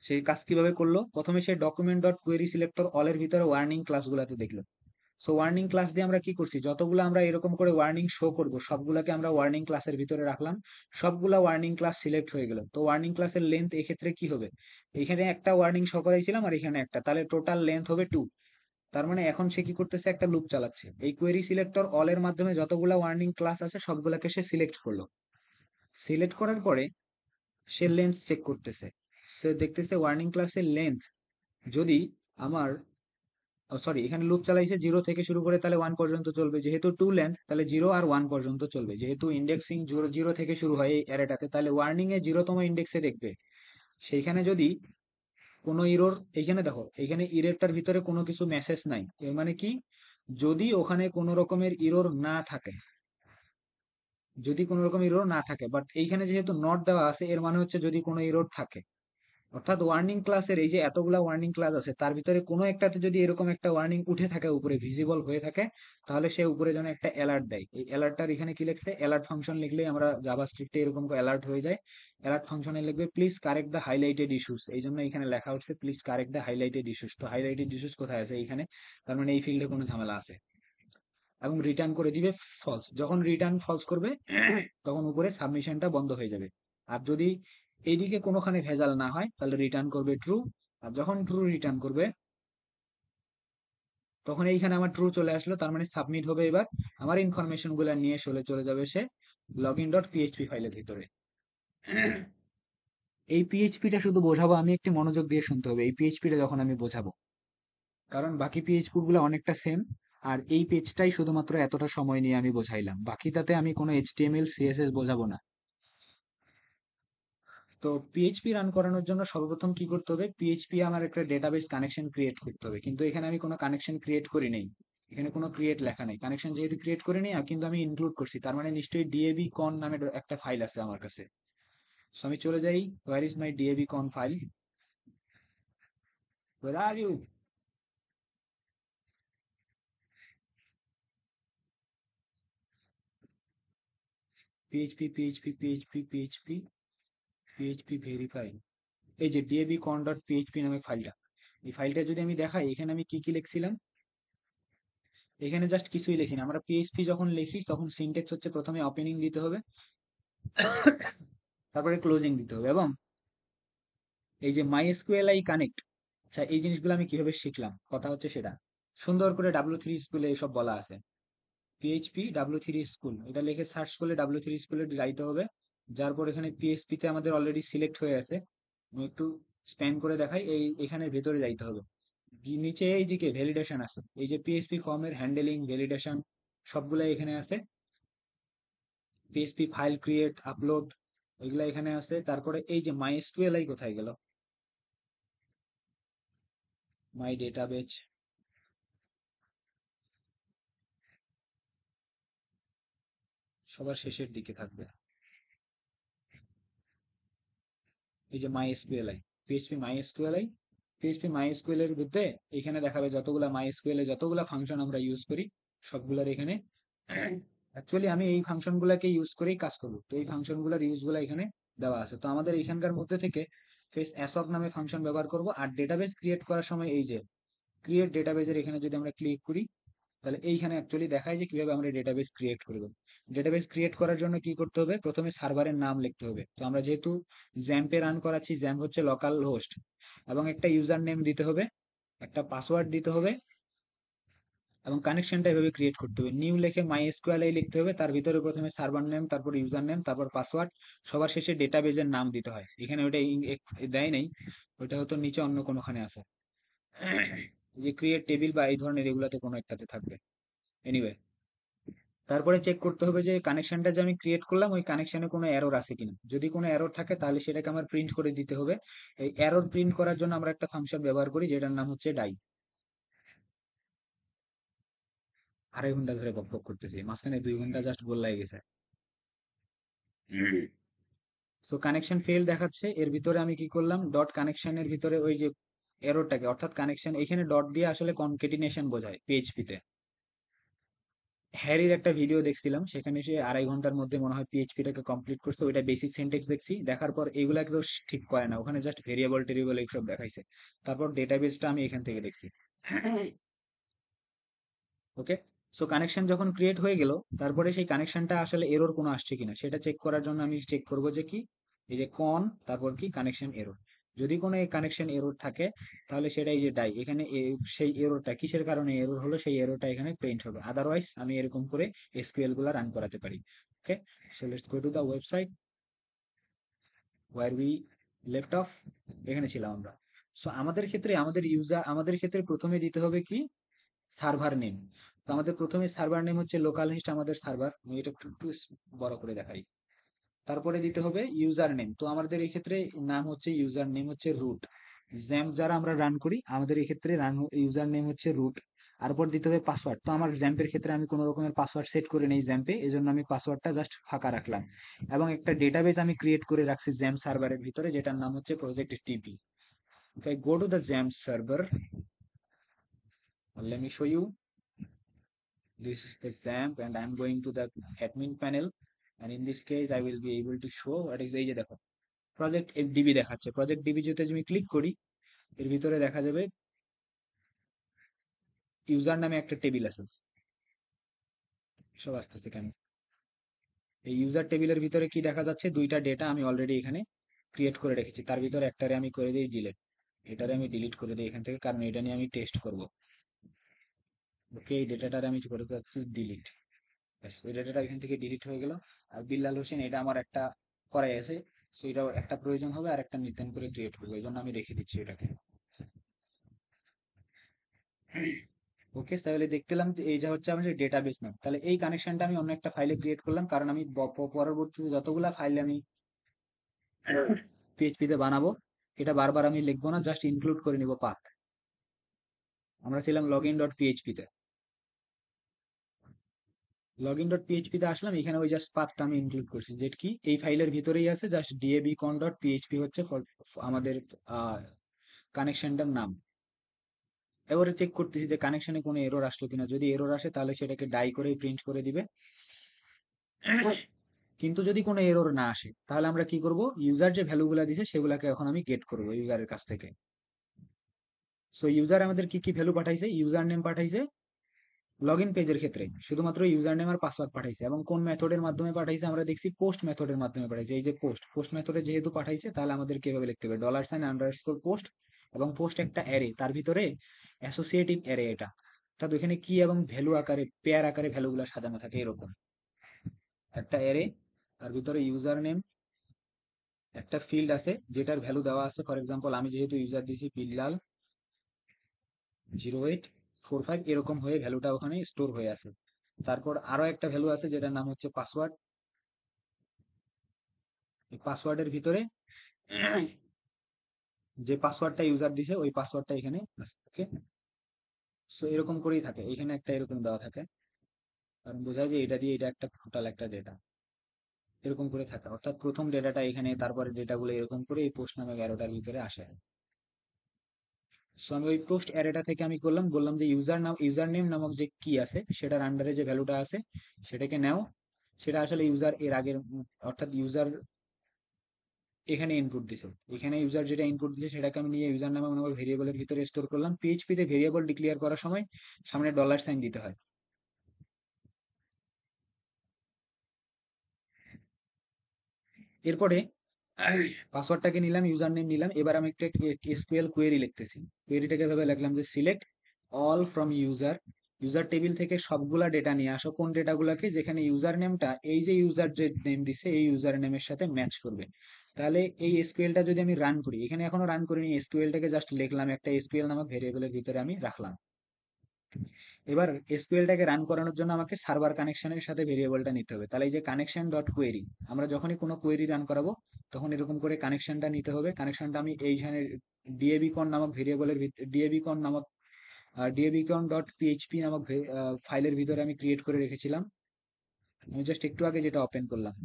সেই কাজ কিভাবে করলো, প্রথমে সে document dot query selector all এর ভিতরে ওয়ার্নিং ক্লাসগুলোতে দেখলো। সো ওয়ার্নিং ক্লাস দিয়ে আমরা কি করছি, যতগুলো আমরা এরকম করে ওয়ার্নিং শো করব সবগুলাকে আমরা ওয়ার্নিং ক্লাসের ভিতরে রাখলাম। সবগুলা ওয়ার্নিং ক্লাস সিলেক্ট হয়ে গেল। তো ওয়ার্নিং ক্লাসের লেন্থ এক্ষেত্রে কি হবে, এখানে একটা ওয়ার্নিং শো করাইছিলাম আর এখানে একটা, তাহলে টোটাল লেন্থ হবে 2। তার মানে এখন সে কি করতেছে, একটা লুপ চালাচ্ছে। এই কোয়েরি সিলেক্টর অল এর মাধ্যমে যতগুলা ওয়ার্নিং ক্লাস আছে সবগুলাকে সে সিলেক্ট করলো। সিলেক্ট করার পরে সে লেন্থ চেক করতেছে। সে দেখতেছে ওয়ার্নিং ক্লাসের লেন্থ যদি আমার, সরি এখানে লুপ চালাইছে 0 থেকে শুরু করে, তাহলে 1 পর্যন্ত চলবে। যেহেতু 2 লেন্থ তাহলে 0 আর 1 পর্যন্ত চলবে। যেহেতু ইন্ডেক্সিং 0 থেকে শুরু হয় এই অ্যারেটাতে, তাহলে ওয়ার্নিং এ 0তম ইন্ডেক্সে দেখবে। সেইখানে যদি কোনো ইরোর, এইখানে দেখো এইখানে ইরেরটার ভিতরে কোনো কিছু মেসেজ নাই, এর মানে কি, যদি ওখানে কোনো রকমের ইরোর না থাকে, যদি কোনো রকম ইরোর না থাকে, বাট এইখানে যেহেতু নট দেওয়া আছে এর মানে হচ্ছে যদি কোনো ইরোর থাকে। অর্থাৎ ওয়ার্নিং ক্লাসের এই যে এতগুলা ওয়ার্নিং ক্লাস আছে তার ভিতরে কোনো একটাতে যদি এরকম একটা ওয়ার্নিং উঠে থাকে, উপরে ভিজিবল হয়ে থাকে, তাহলে সে উপরে যেন একটা অ্যালার্ট দেয়। এই অ্যালার্টটার এখানে কি লিখছে, অ্যালার্ট ফাংশন লিখলেই আমরা জাভাস্ক্রিপ্টে এরকম অ্যালার্ট হয়ে যায়। অ্যালার্ট ফাংশনে লিখবে please correct the highlighted issues, এই জন্য এখানে লেখা হচ্ছে please correct the highlighted issues. তো হাইলাইটেড ইস্যুস কোথায় আছে, এইখানে, তার মানে এই ফিল্ডে কোনো ঝামেলা আছে। এবং রিটার্ন করে দিবে ফলস। যখন রিটার্ন ফলস করবে তখন উপরে সাবমিশনটা বন্ধ হয়ে যাবে। আর যদি এইদিকে কোনোখানে ভেজাল না হয় তাহলে রিটার্ন করবে ট্রু। আর যখন ট্রু রিটার্ন করবে তখন এইখানে আমার ট্রু চলে আসলো, তার মানে সাবমিট হবে। এবার আমার ইনফরমেশন গুলা নিয়ে চলে যাবে সে লগ ইন ডট পিএইচপি ফাইলের ভিতরে। এই পিএইচপিটা শুধু বোঝাবো আমি, একটি মনোযোগ দিয়ে শুনতে হবে এই পিএইচপিটা যখন আমি বোঝাবো, কারণ বাকি পিএইচপি গুলো অনেকটা সেম। আর এই পেজটাই শুধুমাত্র এতটা সময় নিয়ে আমি বোঝাইলাম, বাকিটাতে আমি কোনো এইচটিএমএল সিএসএস বোঝাবো না। তো পিএইচপি রান করানোর জন্য সর্বপ্রথম কি করতে হবে, পিএইচপি আমার একটা ডেটাবেস কানেকশন ক্রিয়েট করতে হবে, কিন্তু এখানে আমি কোনো কানেকশন ক্রিয়েট করি নেই। এখানে কোনো ক্রিয়েট লেখা নেই, কানেকশন যেহেতু ক্রিয়েট করি নি কিন্তু আমি ইনক্লুড করছি, তার মানে নিশ্চয়ই ডিএবি কন নামে একটা ফাইল আছে আমার কাছে। সো আমি চলে যাই, where is my DB con file, where are you, PHP PHP PHP PHP PHP verify, এই যে ডিএবি কন ডট পিএইচপি নামে ফাইলটা। এই ফাইলটা যদি আমি দেখাই, এখানে আমি কি কি লিখছিলাম, এখানে জাস্ট কিছুই লিখিনি। আমরা পিএইচপি যখন লিখি তখন সিনট্যাক্স হচ্ছে প্রথমে ওপেনিং দিতে হবে, তারপরে ক্লোজিং দিতে হবে। এবং এই যে মাই এসকিউএলআই কানেক্ট, আচ্ছা এই জিনিসগুলো আমি কিভাবে শিখলাম, কথা হচ্ছে সেটা সুন্দর করে W3 স্কুলে এসব বলা আছে। পিএইচপি W3 স্কুল এটা লিখে সার্চ করলে W3 স্কুলে যাইতে হবে। যার পর এখানে পিএইচপি তে আমাদের অলরেডি সিলেক্ট হয়ে আছে। আমি একটু স্প্যান করে দেখাই, এই এখানে ভেতরে যাইতে হবে। নিচে এইদিকে ভ্যালিডেশন আছে, এই যে পিএইচপি ফর্মের হ্যান্ডেলিং ভ্যালিডেশন সবগুলা এখানে আছে। পিএইচপি ফাইল ক্রিয়েট আপলোড এগুলা এখানে আছে। তারপরে এই যে মাই এসকিউএলআই কোথায় গেল, মাই ডেটাবেজ, সবার শেষের দিকে থাকবে। এই যে my SQLI, PHP my SQLI, PHP my SQL এর মধ্যে এখানে দেখাবে যতগুলা মাই এসকিউএল এ যতগুলা ফাংশন আমরা ইউজ করি সবগুলার এখানে। অ্যাকচুয়ালি আমি এই ফাংশন গুলাকে ইউজ করেই কাজ করবো, তো এই ফাংশন গুলার ইউজ গুলা এখানে দেওয়া আছে। তো আমাদের এখানকার মধ্যে থেকে ফেস অ্যাসক নামে ফাংশন ব্যবহার করব। আর ডেটাবেস ক্রিয়েট করার সময় এই যে ক্রিয়েট ডেটাবেজের এখানে যদি আমরা ক্লিক করি, তাহলে এইখানে অ্যাকচুয়ালি দেখায় যে কিভাবে আমরা ডেটাবেস ক্রিয়েট করব। ডেটাবেস ক্রিয়েট করার জন্য কি করতে হবে, প্রথমে সার্ভারের নাম লিখতে হবে। তো আমরা যেহেতু জ্যাম্পে রান করাচ্ছি, জ্যাম্প হচ্ছে লোকাল হোস্ট, এবং একটা ইউজার নেম দিতে হবে, একটা পাসওয়ার্ড দিতে হবে, এবং কানেকশনটা এভাবে ক্রিয়েট করতে হবে। নিউ লিখে মাই এসকিউএলআই লিখতে হবে, তার ভিতরে প্রথমে সার্ভার নেম, তারপর ইউজার নেম, তারপর পাসওয়ার্ড, সবার শেষে ডেটাবেজের নাম দিতে হয়। এখানে ওটা দেয় নাই, ওটা হয়তো নিচে অন্য কোনোখানে আছে, যে ক্রিয়েট টেবিল বা এই ধরনের এগুলাতে কোনো একটাতে থাকবে। এনিওয়ে, তারপরে চেক করতে হবে যে কানেকশনটা যে আমি ক্রিয়েট করলাম ওই কানেকশনে কোনো এরর আছে কিনা। যদি কোনো এরর থাকে তাহলে সেটাকে আমার প্রিন্ট করে দিতে হবে। এই এরর প্রিন্ট করার জন্য আমরা একটা ফাংশন ব্যবহার করি যেটার নাম হচ্ছে ডাই। 2.5 ঘন্টা ধরে বক বক করতেছি, মাঝখানে 2 ঘন্টা জাস্ট গোল্লায় গেছে। সো কানেকশন ফেল দেখাচ্ছে, এর ভিতরে আমি কি করলাম, ডট কানেকশনের ভিতরে ওই যে এররটাকে, অর্থাৎ কানেকশন এখানে ডট দিয়ে আসলে কনকেটিনেশন বোঝায় পিএইচপি তে। হ্যারির একটা ভিডিও দেখছিলাম, সেখানে সে 2.5 ঘন্টার মধ্যে মনে হয় পিএইচপিটাকে কমপ্লিট করছে। ওইটা বেসিক সিনটেক্স দেখছি, দেখার পর এগুলাকে তো ঠিক করে না, ওখানে জাস্ট ভেরিয়েবল টেরিয়েবল এইসব দেখাইছে। তারপর ডেটাবেসটা আমি এখান থেকে দেখছি। ওকে, সো কানেকশন যখন ক্রিয়েট হয়ে গেল, তারপরে সেই কানেকশনটা আসলে এরর কোনো আসছে কিনা সেটা চেক করার জন্য আমি চেক করব যে কি, এই যে কন, তারপর কি কানেকশন এরর। যদি কোনো কানেকশন এরর থাকে তাহলে সেটা এই যে ডাই এখানে সেই এররটা কিসের কারণে এরর হলো সেই এররটা এখানে প্রিন্ট হবে। আদারওয়াইজ আমি এরকম করে এসকিউএল গুলা রান করাতে পারি। Okay, so let's go to the website where we left off. এখানে ছিলাম আমরা। সো আমাদের ক্ষেত্রে প্রথমে দিতে হবে কি, সার্ভার নেম। তো আমাদের প্রথমে সার্ভার নেম হচ্ছে লোকাল হোস্ট আমাদের সার্ভার, আমি এটা একটু একটু বড় করে দেখাই। তারপরে দিতে হবে ইউজার নেম, তো আমাদের এই ক্ষেত্রে নাম হচ্ছে ইউজার নেম হচ্ছে রুট। জ্যাম্প যারা আমরা রান করি আমাদের এই ক্ষেত্রে ইউজার নেম হচ্ছে রুট। তারপর দিতে হবে পাসওয়ার্ড, তো আমার জ্যাম্পের ক্ষেত্রে আমি কোনো রকমের পাসওয়ার্ড সেট করে নেই জ্যাম্পে, এজন্য আমি পাসওয়ার্ডটা জাস্ট ফাঁকা রাখলাম। এবং একটা ডেটাবেস আমি ক্রিয়েট করে রাখছি জ্যাম্প সার্ভারের ভিতরে, যেটার নাম হচ্ছে project TP. If I go to the XAMPP server, let me show you, this is the XAMPP and I'm going to the admin panel, and in this case I will be able to show what is এই যে দেখো প্রজেক্ট ডিবি দেখাচ্ছে। প্রজেক্ট ডিবি যদি আমি ক্লিক করি, এর ভিতরে দেখা যাবে ইউজার নামে একটা টেবিল আছে। সব আস্তে আস্তে কেন, এই ইউজার টেবিলের ভিতরে কি দেখা যাচ্ছে, দুইটা ডেটা আমি অলরেডি এখানে ক্রিয়েট করে রেখেছি, তার ভিতরে একটারে আমি করে দিই ডিলিট, এটারে আমি ডিলিট করে দিই এখান থেকে, কারণ এটা নিয়ে আমি টেস্ট করব। ওকে, এই ডেটাটারে আমি করে যাচ্ছি ডিলিট, ব্যাস ওই ডেটাটা এখান থেকে ডিলিট হয়ে গেল। আর বিল্লাল হোসেন এটা আমার একটা করাই আছে, সো এটাও একটা প্রয়োজন হবে, আর একটা নির্ধারণ করে ক্রিয়েট করবো, এই জন্য আমি রেখে দিচ্ছি এটাকে। ওকে, তাহলে দেখতেলাম যে এই যা হচ্ছে আমাদের ডেটাবেস নাম। তাহলে এই কানেকশনটা আমি অন্য একটা ফাইলে ক্রিয়েট করলাম, কারণ আমি পরবর্তীতে যতগুলা ফাইল আমি পিএইচপি তে বানাবো, এটা বারবার আমি লিখবো না, জাস্ট ইনক্লুড করে নিব পাথ। আমরা ছিলাম login.php তে, login.php তে আসলাম, এখানে ওই জাস্ট পাথটা আমি ইনক্লুড করছি, যেটা কি এই ফাইলের ভিতরেই আছে, জাস্ট dabcon.php হচ্ছে আমাদের কানেকশনটার নাম। এবারে চেক করতেছি যে কানেকশনে কোনো এরর আসলো কিনা, যদি এরর আসে তাহলে সেটাকে ডাই করে প্রিন্ট করে দিবে। কিন্তু যদি কোনো এরর না আসে তাহলে আমরা কি করব, ইউজার যে ভ্যালুগুলা দিছে সেগুলাকে এখন আমি গেট করব ইউজারের কাছ থেকে। সো ইউজার আমাদের কি কি ভ্যালু পাঠাইছে, ইউজার নেম পাঠাইছে, লগ ইন পেজের ক্ষেত্রে শুধুমাত্র ইউজার নেম আর পাসওয়ার্ড পাঠাইছে, এবং কোন মেথডের মাধ্যমে পাঠাইছে আমরা দেখছি পোস্ট মেথডের মাধ্যমে পাঠাইছে। এই যে পোস্ট পোস্ট মেথডে যেহেতু পাঠাইছে, তাহলে আমাদের কিভাবে লিখতে হবে, $সাইন পোস্ট, এবং পোস্ট একটা অ্যারে, তার ভিতরে অ্যাসোসিয়েটিভ অ্যারে এটা, অর্থাৎ ওইখানে কি এবং ভ্যালু আকারে পেয়ার আকারে ভ্যালুগুলো সাজানো থাকে এরকম একটা অ্যারে। তার ভিতরে ইউজার নেম একটা ফিল্ড আছে যেটার ভ্যালু দেওয়া আছে, ফর এক্সাম্পল আমি যেহেতু ইউজার দিছি বিল্লাল 0845, এরকম হয়ে ভ্যালুটা ওখানে স্টোর হয়ে আছে। তারপর আরো একটা ভ্যালু আছে যেটার নাম হচ্ছে পাসওয়ার্ড। এই পাসওয়ার্ডের ভিতরে যে পাসওয়ার্ডটা ইউজার দিছে ওই পাসওয়ার্ডটা এখানে আছে। ওকে, সো এরকম করেই থাকে, এখানে একটা এরকম দেওয়া থাকে, কারণ বোঝায় যে এটা দিয়ে এটা একটা টোটাল একটা ডেটা, এরকম করে থাকে। অর্থাৎ প্রথম ডেটাটা এখানে, তারপরে ডেটাগুলো এরকম করে এই পোস্ট নামক অ্যারোটার ভিতরে আসে। সো আমি ওই পোস্ট অ্যারেটা থেকে আমি করলাম, বললাম যে ইউজার নেম নামক যে কি আছে সেটার আন্ডারে যে ভ্যালুটা আছে সেটাকে নাও। সেটা আসলে ইউজার এর আগের অর্থাৎ ইউজার এখানে ইনপুট দিছে, এখানে ইউজার যেটা ইনপুট দিছে সেটাকে আমি নিয়ে ইউজার নামে মনে করি ভেরিয়েবলের ভিতরে স্টোর করলাম। পিএইচপি তে ভেরিয়েবল ডিক্লেয়ার করার সময় সামনে $সাইন দিতে হয়। এরপরে পাসওয়ার্ডটাকে নিলাম, ইউজার নেম নিলাম, এবার আমি একটা এসকিউএল কোয়েরি লিখতেছি। কোয়েরিটাকে ভাবে লিখলাম যে select all from user, user table থেকে সবগুলা ডেটা নিয়ে আসো। কোন ডেটাগুলোকে, যেখানে ইউজার নেমটা এই যে ইউজার যে নেম দিছে এই ইউজার নেমের সাথে ম্যাচ করবে। তাহলে এই এসকিউএলটা যদি আমি রান করি, এখানে এখনো রান করিনি, এসকিউএলটাকে জাস্ট লিখলাম, একটা এসকিউএল নামক ভেরিয়েবলের ভিতরে আমি রাখলাম। এবার এসকিউএলটাকে রান করানোর জন্য আমাকে সার্ভার কানেকশনের সাথে ভেরিয়েবলটা নিতে হবে। তাহলে এই যে কানেকশন ডট কোয়েরি, আমরা যখনই কোনো কোয়েরি রান করাবো তখন এরকম করে কানেকশনটা নিতে হবে। কানেকশনটা আমি এইখানে ডিএবিকন নামক ভেরিয়েবলের ডিএবিকন নামক ডিএবিকন ডট পিএইচপি নামক ফাইলের ভিতরে আমি ক্রিয়েট করে রেখেছিলাম। আমি জাস্ট একটু আগে যেটা ওপেন করলাম,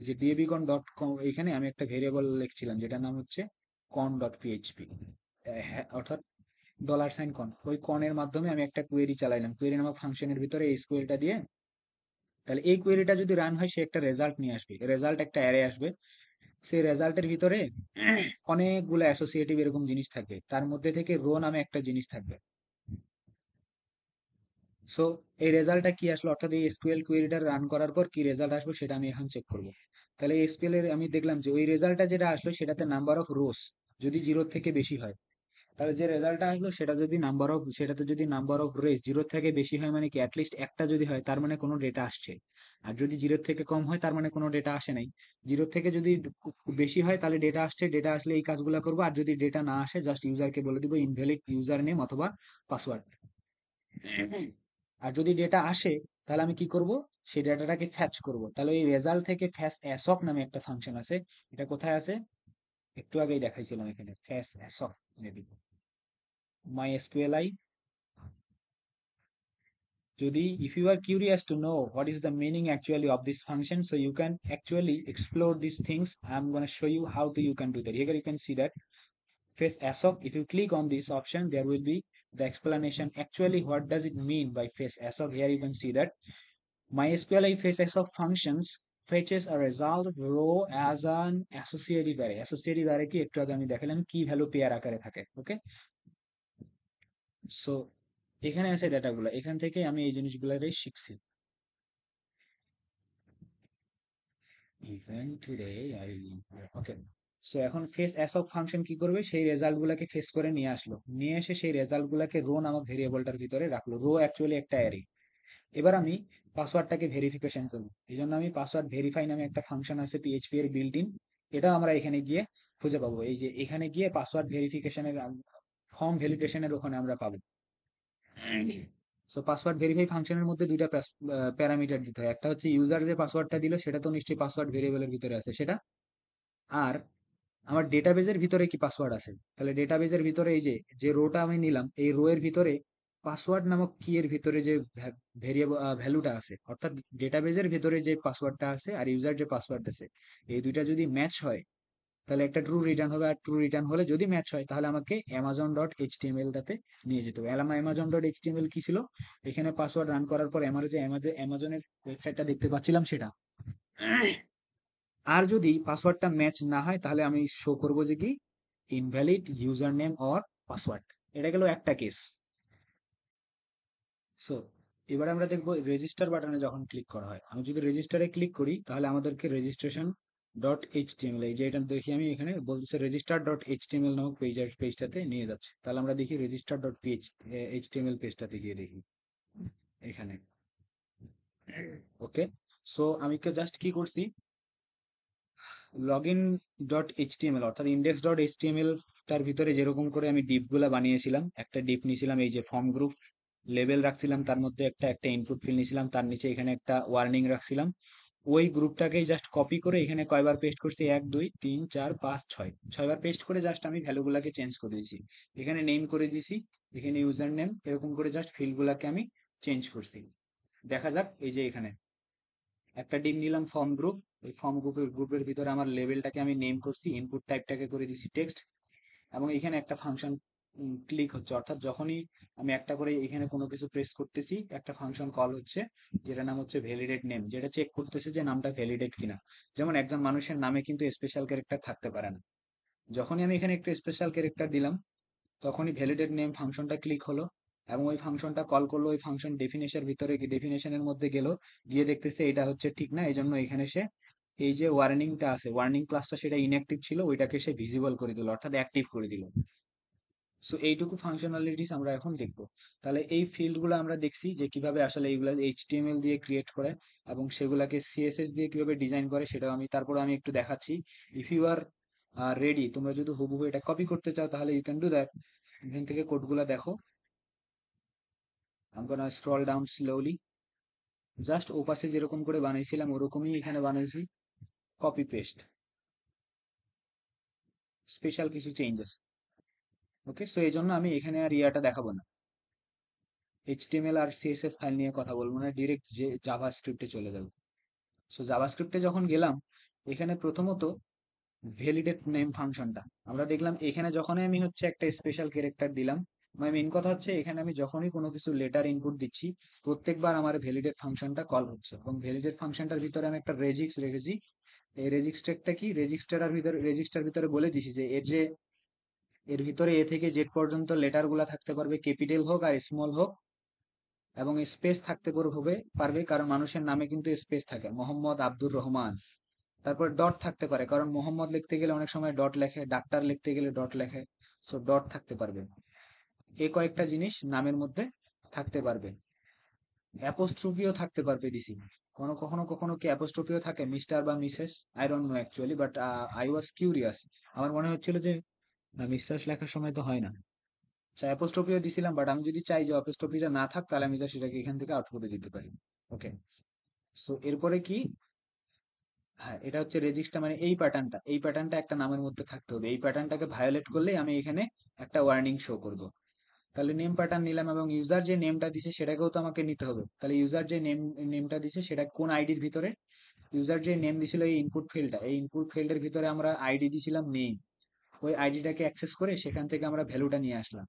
যে ডিএবিকন ডট কম, এখানে আমি একটা ভেরিয়েবল লিখছিলাম যেটার নাম হচ্ছে কন ডট পিএইচপি, অর্থাৎ $সাইন কন, ওই কনের মাধ্যমে আমি একটা কোয়েরি চালাইলাম। কোয়েরি নামক ফাংশনের ভিতরে এই স্কুয়েলটা দিয়ে, তাহলে এই কোয়েরিটা যদি রান হয় সে একটা রেজাল্ট নিয়ে আসবে, রেজাল্ট একটা অ্যারে আসবে। সেই রেজাল্টের ভিতরে অনেকগুলো অ্যাসোসিয়েটিভ এরকম জিনিস থাকবে, তার মধ্যে থেকে রো নামে একটা জিনিস থাকবে। সো এই রেজাল্টটা কি আসলো, অর্থাৎ এই এসকিউএল কোয়েরিটা রান করার পর কি রেজাল্ট আসবে সেটা আমি এখন চেক করব। তাহলে এসকিউএল এর আমি দেখলাম যে ওই রেজাল্টটা যেটা আসলো সেটাতে নাম্বার অফ রোস যদি 0 থেকে বেশি হয়, তাহলে যে রেজাল্টটা আসলো সেটা যদি সেটাতে যদি নাম্বার অফ রেস 0 থেকে বেশি হয়, মানে কি অ্যাটলিস্ট একটা যদি হয় তার মানে কোনো ডেটা আসছে। আর যদি 0 থেকে কম হয় তার মানে কোনো ডেটা আসে নাই। 0 থেকে যদি খুব বেশি হয় তাহলে ডেটা আসছে, ডেটা আসলে এই কাজগুলো করবো। আর যদি ডেটা না আসে জাস্ট ইউজারকে বলে দিব ইনভ্যালিড ইউজার নেম অথবা পাসওয়ার্ড। আর যদি ডেটা আসে তাহলে আমি কি করব, সেই ডেটাটাকে ফ্যাচ করব। তাহলে এই রেজাল্ট থেকে ফ্যাচ অ্যাসক নামে একটা ফাংশন আছে, এটা কোথায় আছে, একটু আগেই দেখাইছিলাম এখানে, ফ্যাচ অ্যাসক মেবি মাই এসকিউএল। যদি if you are curious to know what is the meaning actually of this function, so you can actually explore these things. I'm going to show you how to you can do that. Here you can see that face assoc. If you click on this option, there will be the explanation actually what does it mean by face assoc. Here you can see that mysqli face assoc functions fetches a result row as an associative array. Associative array কি একটু আগে আমি দেখালাম কি ভ্যালু পেয়ার আকারে থাকে। ওকে, সো এখানে আছে ডেটাগুলো, এখান থেকে আমি এই জিনিসগুলোরই শিখছি। Even today I okay, so এখন ফেস অ্যাসক ফাংশন কি করবে, সেই রেজাল্ট গুলাকে ফেস করে নিয়ে আসলো, নিয়ে এসে সেই রেজাল্ট গুলাকে রো নামক ভেরিয়েবলটার ভিতরে রাখলো। রো অ্যাকচুয়ালি একটা অ্যারে। এবার আমি পাসওয়ার্ডটাকে ভেরিফিকেশন করবো, এই জন্য আমি পাসওয়ার্ড ভেরিফাই নামে একটা ফাংশন আছে পিএইচপি এর বিল্ট ইন, এটা আমরা এখানে গিয়ে খুঁজে পাবো। এই যে এখানে গিয়ে পাসওয়ার্ড ভেরিফিকেশনের ফর্ম ভ্যালিডেশনের ওখানে আমরা পাবো। সো পাসওয়ার্ড ভেরিফাই ফাংশনের মধ্যে দুইটা প্যারামিটার দিতে হয়, একটা হচ্ছে ইউজার যে পাসওয়ার্ডটা দিল সেটা তো নিশ্চয়ই পাসওয়ার্ড ভেরিয়েবলের ভিতরে আছে সেটা, আর আমার ডেটাবেজের ভিতরে কি পাসওয়ার্ড আছে। তাহলে ডেটাবেজের ভিতরে এই যে যে রোটা আমি নিলাম এই রো এর ভিতরে পাসওয়ার্ড নামক কি এর ভিতরে যে ভেরিয়েবল ভ্যালুটা আছে, অর্থাৎ ডেটাবেজের ভিতরে যে পাসওয়ার্ডটা আছে আর ইউজার যে পাসওয়ার্ড আছে এই দুইটা যদি ম্যাচ হয় তাহলে একটা ট্রু রিটার্ন হবে। আর ট্রু রিটার্ন হলে যদি ম্যাচ হয় তাহলে আমাকে amazon.html টাতে নিয়ে যেতে হবে। amazon.html কি ছিল, এখানে পাসওয়ার্ড রান করার পর আমার যে অ্যামাজনের ওয়েবসাইটটা দেখতে পাচ্ছিলাম সেটা। আর যদি পাসওয়ার্ডটা ম্যাচ না হয় তাহলে আমি শো করব যে কি invalid user name or password. এটা গেল একটা কেস। সো এবার আমরা দেখবো রেজিস্টার বাটনে যখন ক্লিক করা হয়, আমি যদি রেজিস্টারে ক্লিক করি তাহলে আমাদেরকে রেজিস্ট্রেশন ডট এইচটিএমএল, এই যে এটা দেখি আমি এখানে বলতেছে রেজিস্টার ডট এইচটিএমএল নামক পেজটাতে নিয়ে যাচ্ছে। তাহলে আমরা দেখি রেজিস্টার ডট এইচটিএমএল পেজটাতে গিয়ে দেখি এখানে। ওকে, সো আমি জাস্ট কি করছি, লগ ইন ডট এইচটিএমএল অর্থাৎ ইন্ডেক্স ডট এইচটিএমএল টার ভিতরে যেরকম করে আমি ডিপ গুলা বানিয়েছিলাম, একটা ডিপ নিয়েছিলাম এই যে ফর্ম গ্রুপ, লেবেল রাখছিলাম, তার মধ্যে একটা একটা ইনপুট ফিল্ড নিয়েছিলাম, তার নিচে এখানে একটা ওয়ার্নিং রাখছিলাম। ওই গ্রুপটাকেই জাস্ট কপি করে এখানে কয়বার পেস্ট করছি, 1 2 3 4 5 6, 6বার পেস্ট করে জাস্ট আমি ভ্যালুগুলাকে চেঞ্জ করে দিয়েছি। এখানে নেম করে দিয়েছি, এখানে ইউজার নেম, এরকম করে জাস্ট ফিল্ডগুলাকে আমি চেঞ্জ করছি। দেখা যাক, এই যে এখানে একটা ডিম নিলাম ফর্ম গ্রুপ, এই ফর্ম গ্রুপের ভিতরে আমার লেভেলটাকে আমি নেম করছি, ইনপুট টাইপটাকে করে দিছি টেক্সট, এবং এখানে একটা ফাংশন ক্লিক হচ্ছে, অর্থাৎ যখনই আমি একটা করে এখানে কোনো কিছু প্রেস করতেছি একটা ফাংশন কল হচ্ছে, যেটা নাম হচ্ছে ভ্যালিডেট নেম, যেটা চেক করতেছে যে নামটা ভ্যালিডেট কিনা। যেমন একজন মানুষের নামে কিন্তু স্পেশাল ক্যারেক্টার থাকতে পারে না, যখনই আমি এখানে একটা স্পেশাল ক্যারেক্টার দিলাম তখনই ভ্যালিডেট নেম ফাংশনটা ক্লিক হলো, এবং ওই ফাংশনটা কল করলো, ওই ফাংশন ডেফিনেশনের ভিতরে ডেফিনেশনের মধ্যে গেল, গিয়ে দেখতেছে এটা হচ্ছে ঠিক না, এই জন্য এখানে সে এই যে ওয়ার্নিংটা আছে, ওয়ার্নিং ক্লাসটা সেটা ইনঅ্যাক্টিভ ছিল, ওইটাকে সে ভিজিবল করে দিল অর্থাৎ অ্যাক্টিভ করে দিল। সো এইটুকু ফাংশনালিটিস আমরা এখন দেখবো। তাহলে এই ফিল্ডগুলো আমরা দেখছি যে কিভাবে আসলে এইগুলা এইচটিএমএল দিয়ে ক্রিয়েট করে এবং সেগুলাকে সিএসএস দিয়ে কিভাবে ডিজাইন করে, সেটাও আমি তারপরে আমি একটু দেখাচ্ছি। ইফ ইউ আর রেডি, তোমরা যদি হুবহু এটা কপি করতে চাও তাহলে ইউ ক্যান ডু দ্যাট। এখান থেকে কোডগুলা দেখো, I'm gonna scroll down slowly. Just ওপাশে যেরকম করে বানাইছিলাম ওরকমই এখানে বানাইছি, কপি পেস্ট, স্পেশাল কিছু চেঞ্জেস। ওকে, সো এই জন্য আমি এখানে আর ইয়াটা দেখাবো না, এইচটিএমএল আর সিএসএস ফাইল নিয়ে কথা বলবো না, ডিরেক্ট যে জাভা স্ক্রিপ্টে চলে যাবো। সো জাভা স্ক্রিপ্টে যখন গেলাম, এখানে প্রথমত ভ্যালিডেট নেম ফাংশনটা আমরা দেখলাম, এখানে যখনই আমি হচ্ছে একটা স্পেশাল ক্যারেক্টার দিলাম, মানে মেইন কথা হচ্ছে এখানে আমি যখনই কোনো কিছু লেটার ইনপুট দিচ্ছি প্রত্যেকবার আমার ভ্যালিডেট ফাংশনটা কল হচ্ছে, এবং ভ্যালিডেট ফাংশনটার ভিতরে আমি একটা রেজিক্স রেখেছি। এই রেজিস্টারটা কি, রেজিস্টার ভিতরে বলে দিছি যে এর ভিতরে এ থেকে জেড পর্যন্ত লেটার গুলা থাকতে পারবে, ক্যাপিটাল হোক আর স্মল হোক, এবং স্পেস থাকতে পারবে কারণ মানুষের নামে কিন্তু স্পেস থাকে, মোহাম্মদ আব্দুর রহমান। তারপর ডট থাকতে পারে কারণ মোহাম্মদ লিখতে গেলে অনেক সময় ডট লেখে, ডাক্তার লিখতে গেলে ডট লেখে। সো ডট থাকতে পারবে, এই কয়েকটা জিনিস নামের মধ্যে থাকতে পারবে। অ্যাপোস্ট্রোফিও থাকতে পারবে দিছি, কখনো কখনো কি অ্যাপোস্ট্রোফিও থাকে, মিস্টার বা Mrs, I don't no actually, but I was curious, আমার মনে হচ্ছিল যে মিস্টার্স লেখার সময় তো হয় না। আচ্ছা, অ্যাপোস্ট্রোফিও দিছিলাম, বাট আমি যদি চাই যে অ্যাপোস্ট্রোফিটা না থাক তাহলে আমি যা সেটাকে এখান থেকে আউট করে দিতে পারি। ওকে, সো এরপরে কি, হ্যাঁ এটা হচ্ছে রেজিস্টার, মানে এই প্যাটার্নটা একটা নামের মধ্যে থাকতে হবে, এই প্যাটার্নটাকে ভায়োলেট করলেই আমি এখানে একটা ওয়ার্নিং শো করব। তাহলে নেম প্যাটার্ন নিলাম, এবং ইউজার যে নেমটা দিছে সেটাকেও তো আমাকে নিতে হবে। তাহলে ইউজার যে নেমটা দিছে সেটা কোন আইডির ভিতরে, ইউজার যে নেম দিছিল এই ইনপুট ফিল্ডটা, এই ইনপুট ফিল্ডের ভিতরে আমরা আইডি দিছিলাম নেম, ওই আইডিটাকে অ্যাক্সেস করে সেখান থেকে আমরা ভ্যালুটা নিয়ে আসলাম,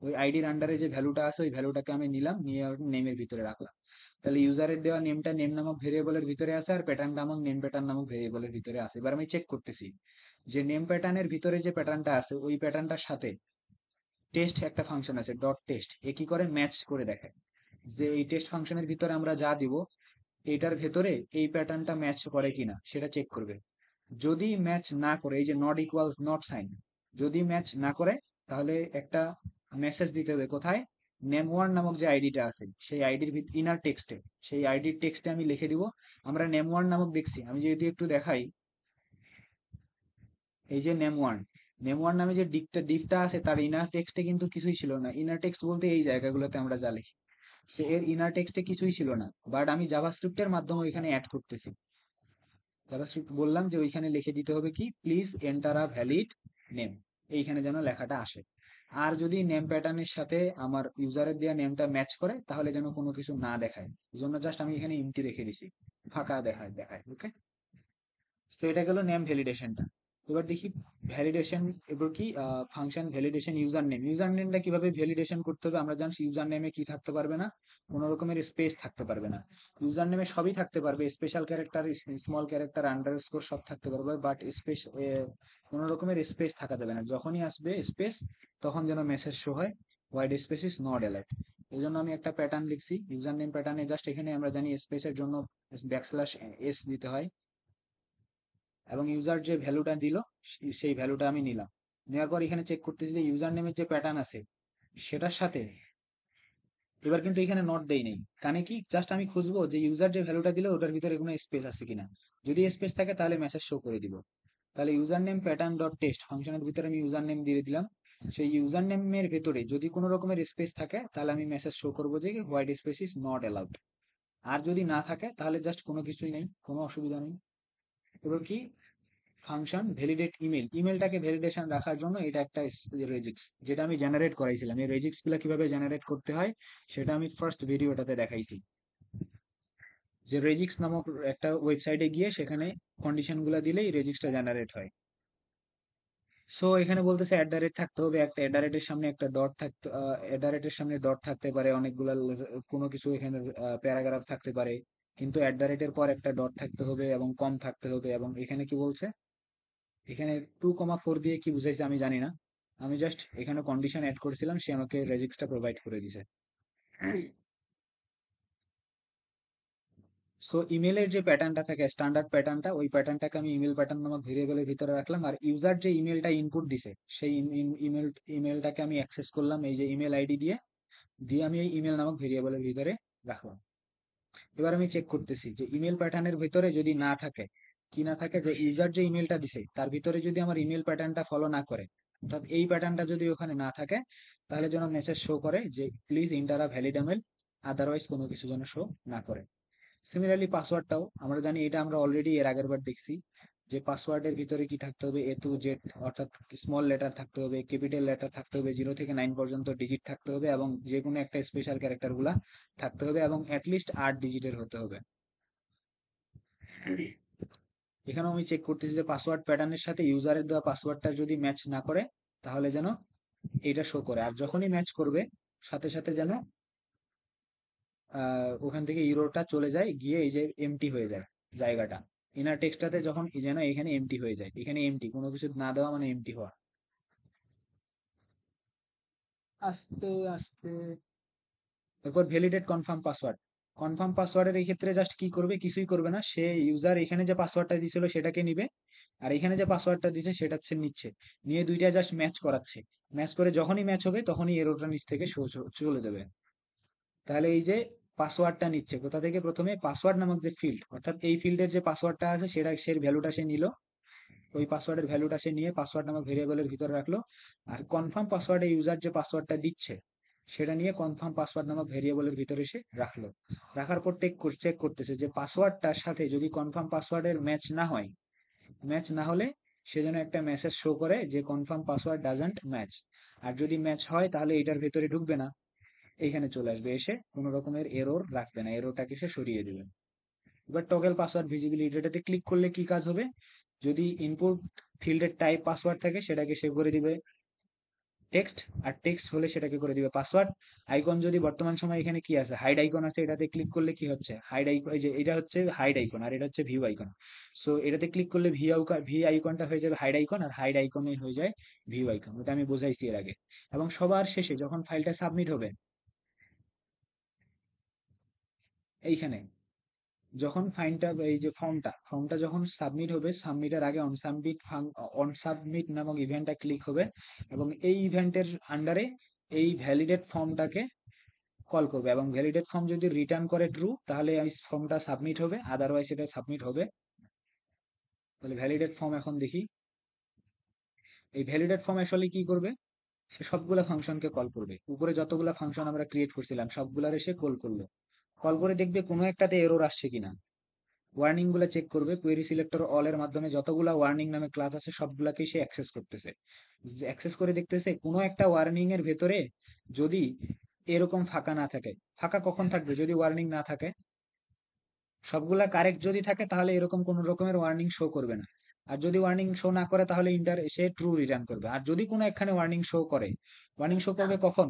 ওই আইডির আন্ডারে যে ভ্যালুটা আছে ওই ভ্যালুটাকে আমি নিলাম, নিয়ে নেমের ভিতরে রাখলাম। তাহলে ইউজারের দেওয়া নেমটা নেম নামক ভেরিয়েবলের ভিতরে আছে, আর প্যাটার্ন নামক নেম প্যাটার্ন নামক ভেরিয়েবলের ভিতরে আছে। এবার আমি চেক করতেছি যে নেম প্যাটার্নের ভিতরে যে প্যাটার্নটা আছে ওই প্যাটার্নটার সাথে টেস্ট একটা ফাংশন আছে ডট টেস্ট, এ কি করে ম্যাচ করে দেখে যে এই টেস্ট ফাংশনের ভিতরে আমরা যা দিব এটার ভেতরে এই প্যাটার্নটা ম্যাচ করে কিনা সেটা চেক করবে। যদি ম্যাচ না করে, এই যে নট ইকুয়াল নট সাইন, যদি ম্যাচ না করে তাহলে একটা মেসেজ দিতে হবে কোথায়, নেম ওয়ান নামক যে আইডিটা আছে সেই আইডির ইনার টেক্সটে, সেই আইডির টেক্সটে আমি লিখে দিব আমরা নেম ওয়ান নামক দেখছি। আমি যদি একটু দেখাই, এই যে নেম ওয়ান নামে যে ডিফটা আছে তার ইনার টেক্সটে কিন্তু কিছুই ছিল না, ইনার টেক্সট বলতে এই জায়গাগুলোতে আমরা যা লিখি, সে এর ইনার টেক্সটে কিছুই ছিল না, বাট আমি জাভাস্ক্রিপ্টের মাধ্যমে ওইখানে অ্যাড করতেছি। জাভাস্ক্রিপ্ট বললাম যে ওইখানে লিখে দিতে হবে কি, please enter a valid name, এইখানে যেন লেখাটা আসে। আর যদি নেম প্যাটার্নের সাথে আমার ইউজারের দেওয়া নেমটা ম্যাচ করে তাহলে যেন কোনো কিছু না দেখায়, এই জন্য জাস্ট আমি এখানে ইমটি রেখে দিছি, ফাঁকা দেখায় দেখায়। ওকে, তো এটা গেল নেম ভ্যালিডেশনটা। এবার দেখি ভ্যালিডেশন, এবার কি ফাংশন ভ্যালিডেশন ইউজার নেমটা কিভাবে ভ্যালিডেশন করতে হবে। আমরা জানি ইউজার নেমে কি থাকতে পারবে না, কোনো রকমের স্পেস থাকতে পারবে না। ইউজার নেমে সবই থাকতে পারবে, special character, small character, underscore সব থাকতে পারবে, বাট কোনো রকমের স্পেস থাকা যাবে না, যখনই আসবে স্পেস তখন যেন মেসেজ শো হয় white space is not allowed. এই জন্য আমি একটা প্যাটার্ন লিখছি, ইউজার নেম প্যাটার্নে জাস্ট এখানে আমরা জানি স্পেসের জন্য ব্যাকস্ল্যাশ এস দিতে হয়, এবং ইউজার যে ভ্যালুটা দিল সেই ভ্যালুটা আমি নিলাম। নেওয়ার পর এখানে চেক করতেছি যে ইউজার নেমের যে প্যাটার্ন আছে সেটার সাথে এবার কিন্তু এখানে নট দেই নেই, কারণ কি জাস্ট আমি খুঁজবো যে ইউজার যে ভ্যালুটা দিল ওটার ভিতরে কোনো স্পেস আছে কিনা। যদি স্পেস থাকে তাহলে মেসেজ শো করে দিব। তাহলে user name pattern dot test ফাংশনের ভিতরে আমি ইউজার নেম দিয়ে দিলাম। সেই ইউজার নেমের ভেতরে যদি কোনো রকমের স্পেস থাকে তাহলে আমি মেসেজ শো করবো যে white space is not allowed. আর যদি না থাকে তাহলে জাস্ট কোনো কিছুই নেই, কোনো অসুবিধা নেই। এবার কি ফাংশন ভ্যালিডেট ইমেল, ইমেলটাকে ভ্যালিডেশন রাখার জন্য এটা একটা রেজিক্স যেটা আমি জেনারেট করাইছিলাম। এই রেজিক্স গুলা কিভাবে জেনারেট করতে হয় সেটা আমি ফার্স্ট ভিডিওটাতে দেখাইছি। যে রেজিক্স নামক একটা ওয়েবসাইটে গিয়ে সেখানে কন্ডিশন গুলা দিলেই রেজিক্সটা জেনারেট হয়। সো এখানে বলতেছে অ্যাট দ্য রেট থাকতে হবে, একটা অ্যাট দ্য রেটের সামনে একটা ডট থাকতে, অ্যাট দ্য রেটের সামনে ডট থাকতে পারে, অনেকগুলা কোনো কিছু এখানে প্যারাগ্রাফ থাকতে পারে, কিন্তু অ্যাট দ্য রেটের পর একটা ডট থাকতে হবে এবং কম থাকতে হবে। এবং এখানে কি বলছে, এখানে 2,4 দিয়ে কি বুঝাইছে আমি জানি না, আমি জাস্ট এখানে কন্ডিশন অ্যাড করেছিলাম, সে আমাকে রেজিক্সটা প্রোভাইড করে দিছে। সো ইমেলের যে প্যাটার্নটা থাকে স্ট্যান্ডার্ড প্যাটার্নটা, ওই প্যাটার্নটাকে আমি ইমেল প্যাটার্ন নামক ভেরিয়েবলের ভিতরে রাখলাম, আর ইউজার যে ইমেলটা ইনপুট দিছে সেই ইমেলটাকে আমি অ্যাক্সেস করলাম এই যে ইমেল আইডি দিয়ে, দিয়ে আমি এই ইমেল নামক ভেরিয়েবলের ভিতরে রাখলাম। এবার আমি চেক করতেছি যে ইমেল প্যাটার্নের ভিতরে যদি না থাকে, কি না থাকে, যে ইউজার যে ইমেলটা দিছে তার ভিতরে যদি আমার ইমেল প্যাটার্নটা ফলো না করে, অর্থাৎ এই প্যাটার্নটা যদি ওখানে না থাকে, তাহলে যেন মেসেজ শো করে যে please inter a valid email, otherwise কোনো কিছু যেন শো না করে। সিমিলারলি পাসওয়ার্ডটাও আমরা জানি, এটা আমরা অলরেডি এর আগের বার দেখছি, যে পাসওয়ার্ডের ভিতরে কি থাকতে হবে, এ টু জেড, অর্থাৎ স্মল লেটার থাকতে হবে, ক্যাপিটাল লেটার থাকতে হবে, 0 থেকে 9 পর্যন্ত ডিজিট থাকতে হবে, এবং যে কোনো একটা স্পেশাল ক্যারেক্টার গুলা থাকতে হবে, এবং অ্যাটলিস্ট 8 ডিজিটের হতে হবে। এখানেও আমি চেক করতেছি যে পাসওয়ার্ড প্যাটার্নের সাথে ইউজারের দেওয়া পাসওয়ার্ডটা যদি ম্যাচ না করে তাহলে যেন এটা শো করে, আর যখনই ম্যাচ করবে সাথে সাথে যেন ওখান থেকে ইউরোটা চলে যায়, গিয়ে এই যে এমটি হয়ে যায় জায়গাটা, ইনার টেক্সটটাতে যখন যেন এখানে এমটি হয়ে যায়, এখানে এমটি, কোনো কিছু না দেওয়া মানে এমটি হওয়া। আস্তে আস্তে এরপর ভ্যালিডেট কনফার্ম পাসওয়ার্ড। কনফার্ম পাসওয়ার্ডের এই ক্ষেত্রে জাস্ট কি করবে, কিছুই করবে না, সে ইউজার এখানে যে পাসওয়ার্ডটা দিয়েছিল সেটাকে নিবে, আর এখানে যে পাসওয়ার্ডটা দিছে সেটা হচ্ছে নিচ্ছে, নিয়ে দুইটা জাস্ট ম্যাচ করাচ্ছে। ম্যাচ করে যখনই ম্যাচ হবে তখনই এরোটা নিচ থেকে চলে যাবে। তাহলে এই যে পাসওয়ার্ডটা নিচ্ছে কোথা থেকে, প্রথমে পাসওয়ার্ড নামক যে ফিল্ড, অর্থাৎ এই ফিল্ডের যে পাসওয়ার্ডটা আছে সেটা, সেই ভ্যালুটা সে নিল, ওই পাসওয়ার্ডের ভ্যালুটা সে নিয়ে পাসওয়ার্ড নামক ভেরিয়েবলের ভিতরে রাখলো। আর কনফার্ম পাসওয়ার্ডে ইউজার যে পাসওয়ার্ডটা দিচ্ছে সেটা নিয়ে কনফার্ম পাসওয়ার্ড নামক ভেরিয়েবলের ভিতরে সে রাখলো। রাখার পর চেক করতেছে যে পাসওয়ার্ডটার সাথে যদি কনফার্ম পাসওয়ার্ডের ম্যাচ না হয়, ম্যাচ না হলে সে যেন একটা মেসেজ শো করে যে কনফার্ম পাসওয়ার্ড ডাজন্ট ম্যাচ। আর যদি ম্যাচ হয় তাহলে এটার ভেতরে ঢুকবে না, এইখানে চলে আসবে, এসে কোনো রকমের এরর রাখবে না, এররটাকে সে সরিয়ে দিবে। এবার টগল পাসওয়ার্ড ভিজিবিলিটি, এটাতে ক্লিক করলে কি কাজ হবে, যদি ইনপুট ফিল্ডের টাইপ পাসওয়ার্ড থাকে সেটাকে সেভ করে দিবে টেক্সট, আর টেক্সট হলে সেটাকে করে দিবে পাসওয়ার্ড। আইকন যদি বর্তমান সময় এখানে কি আছে, হাইড আইকন আছে, এটাতে ক্লিক করলে কি হচ্ছে, হাইড আইকন, এই যে এটা হচ্ছে হাইড আইকন আর এটা হচ্ছে ভিউ আইকন। সো এটাতে ক্লিক করলে ভি আইকনটা হয়ে যাবে হাইড আইকন, আর হাইড আইকনে হয়ে যায় ভিউ আইকন, ওটা আমি বোঝাইছি এর আগে। এবং সবার শেষে যখন ফাইলটা সাবমিট হবে, এইখানে যখন ফাইনটা, এই যে ফর্মটা যখন সাবমিট হবে, সাবমিটের আগে অন সাবমিট নামক ইভেন্টটা ক্লিক হবে, এবং এই ইভেন্টের আন্ডারে এই ভ্যালিডেট ফর্মটাকে কল করবে, এবং ভ্যালিডেট ফর্ম যদি রিটার্ন করে ট্রু তাহলে এই ফর্মটা সাবমিট হবে, আদারওয়াইজ এটা সাবমিট হবে। তাহলে ভ্যালিডেট ফর্ম এখন দেখি, এই ভ্যালিডেট ফর্ম আসলে কি করবে, সে সবগুলা ফাংশনকে কল করবে, উপরে যতগুলা ফাংশন আমরা ক্রিয়েট করছিলাম সবগুলার এসে কল করলো, কল করে দেখবে কোনো একটাতে এরর আসছে কিনা, ওয়ার্নিং গুলা চেক করবে, কোয়েরি সিলেক্টর অল এর মাধ্যমে যতগুলা ওয়ার্নিং নামে ক্লাস আছে সবগুলাকেই সে অ্যাক্সেস করতেছে, অ্যাক্সেস করে দেখতেছে কোনো একটা ওয়ার্নিং এর ভেতরে যদি এরকম ফাঁকা না থাকে। ফাঁকা কখন থাকবে, যদি ওয়ার্নিং না থাকে, সবগুলা কারেক্ট যদি থাকে তাহলে এরকম কোন রকমের ওয়ার্নিং শো করবে না। আর যদি ওয়ার্নিং শো না করে তাহলে ইন্টার সে ট্রু রিটার্ন করবে। আর যদি কোনো একখানে ওয়ার্নিং শো করে, ওয়ার্নিং শো করবে কখন,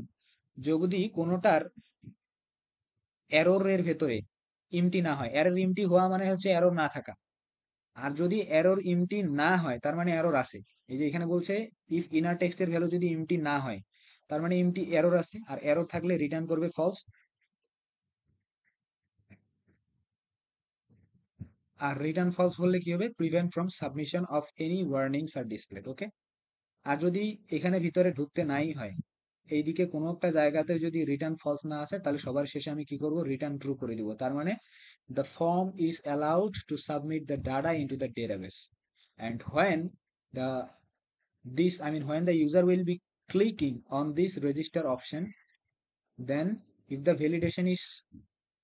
যদি কোনোটার এরর এর ভেতরে ইমটি না হয়, এরর ইমটি হওয়া মানে হচ্ছে এরর না থাকা, আর যদি এরর এমটি না হয় তার মানে এরর আছে। এই যে এখানে বলছে ইফ ইনার টেক্সটের ভ্যালু যদি এমটি না হয় তার মানে এমটি এরর আছে, আর এরর থাকলে রিটার্ন করবে ফলস। আর রিটার্ন ফলস বললে কি হবে, prevent from submission of any warnings আর ডিসপ্লে। ওকে। আর যদি এখানে ভিতরে ঢুকতে নাই হয়, এইদিকে কোনো একটা জায়গাতে যদি রিটার্ন ফলস না আসে, তাহলে সবার শেষে আমি কি করব, রিটার্ন ট্রু করে দিব। তার মানে the form is allowed to submit the data into the database, and when the when the user will be clicking on this register option, then if the validation is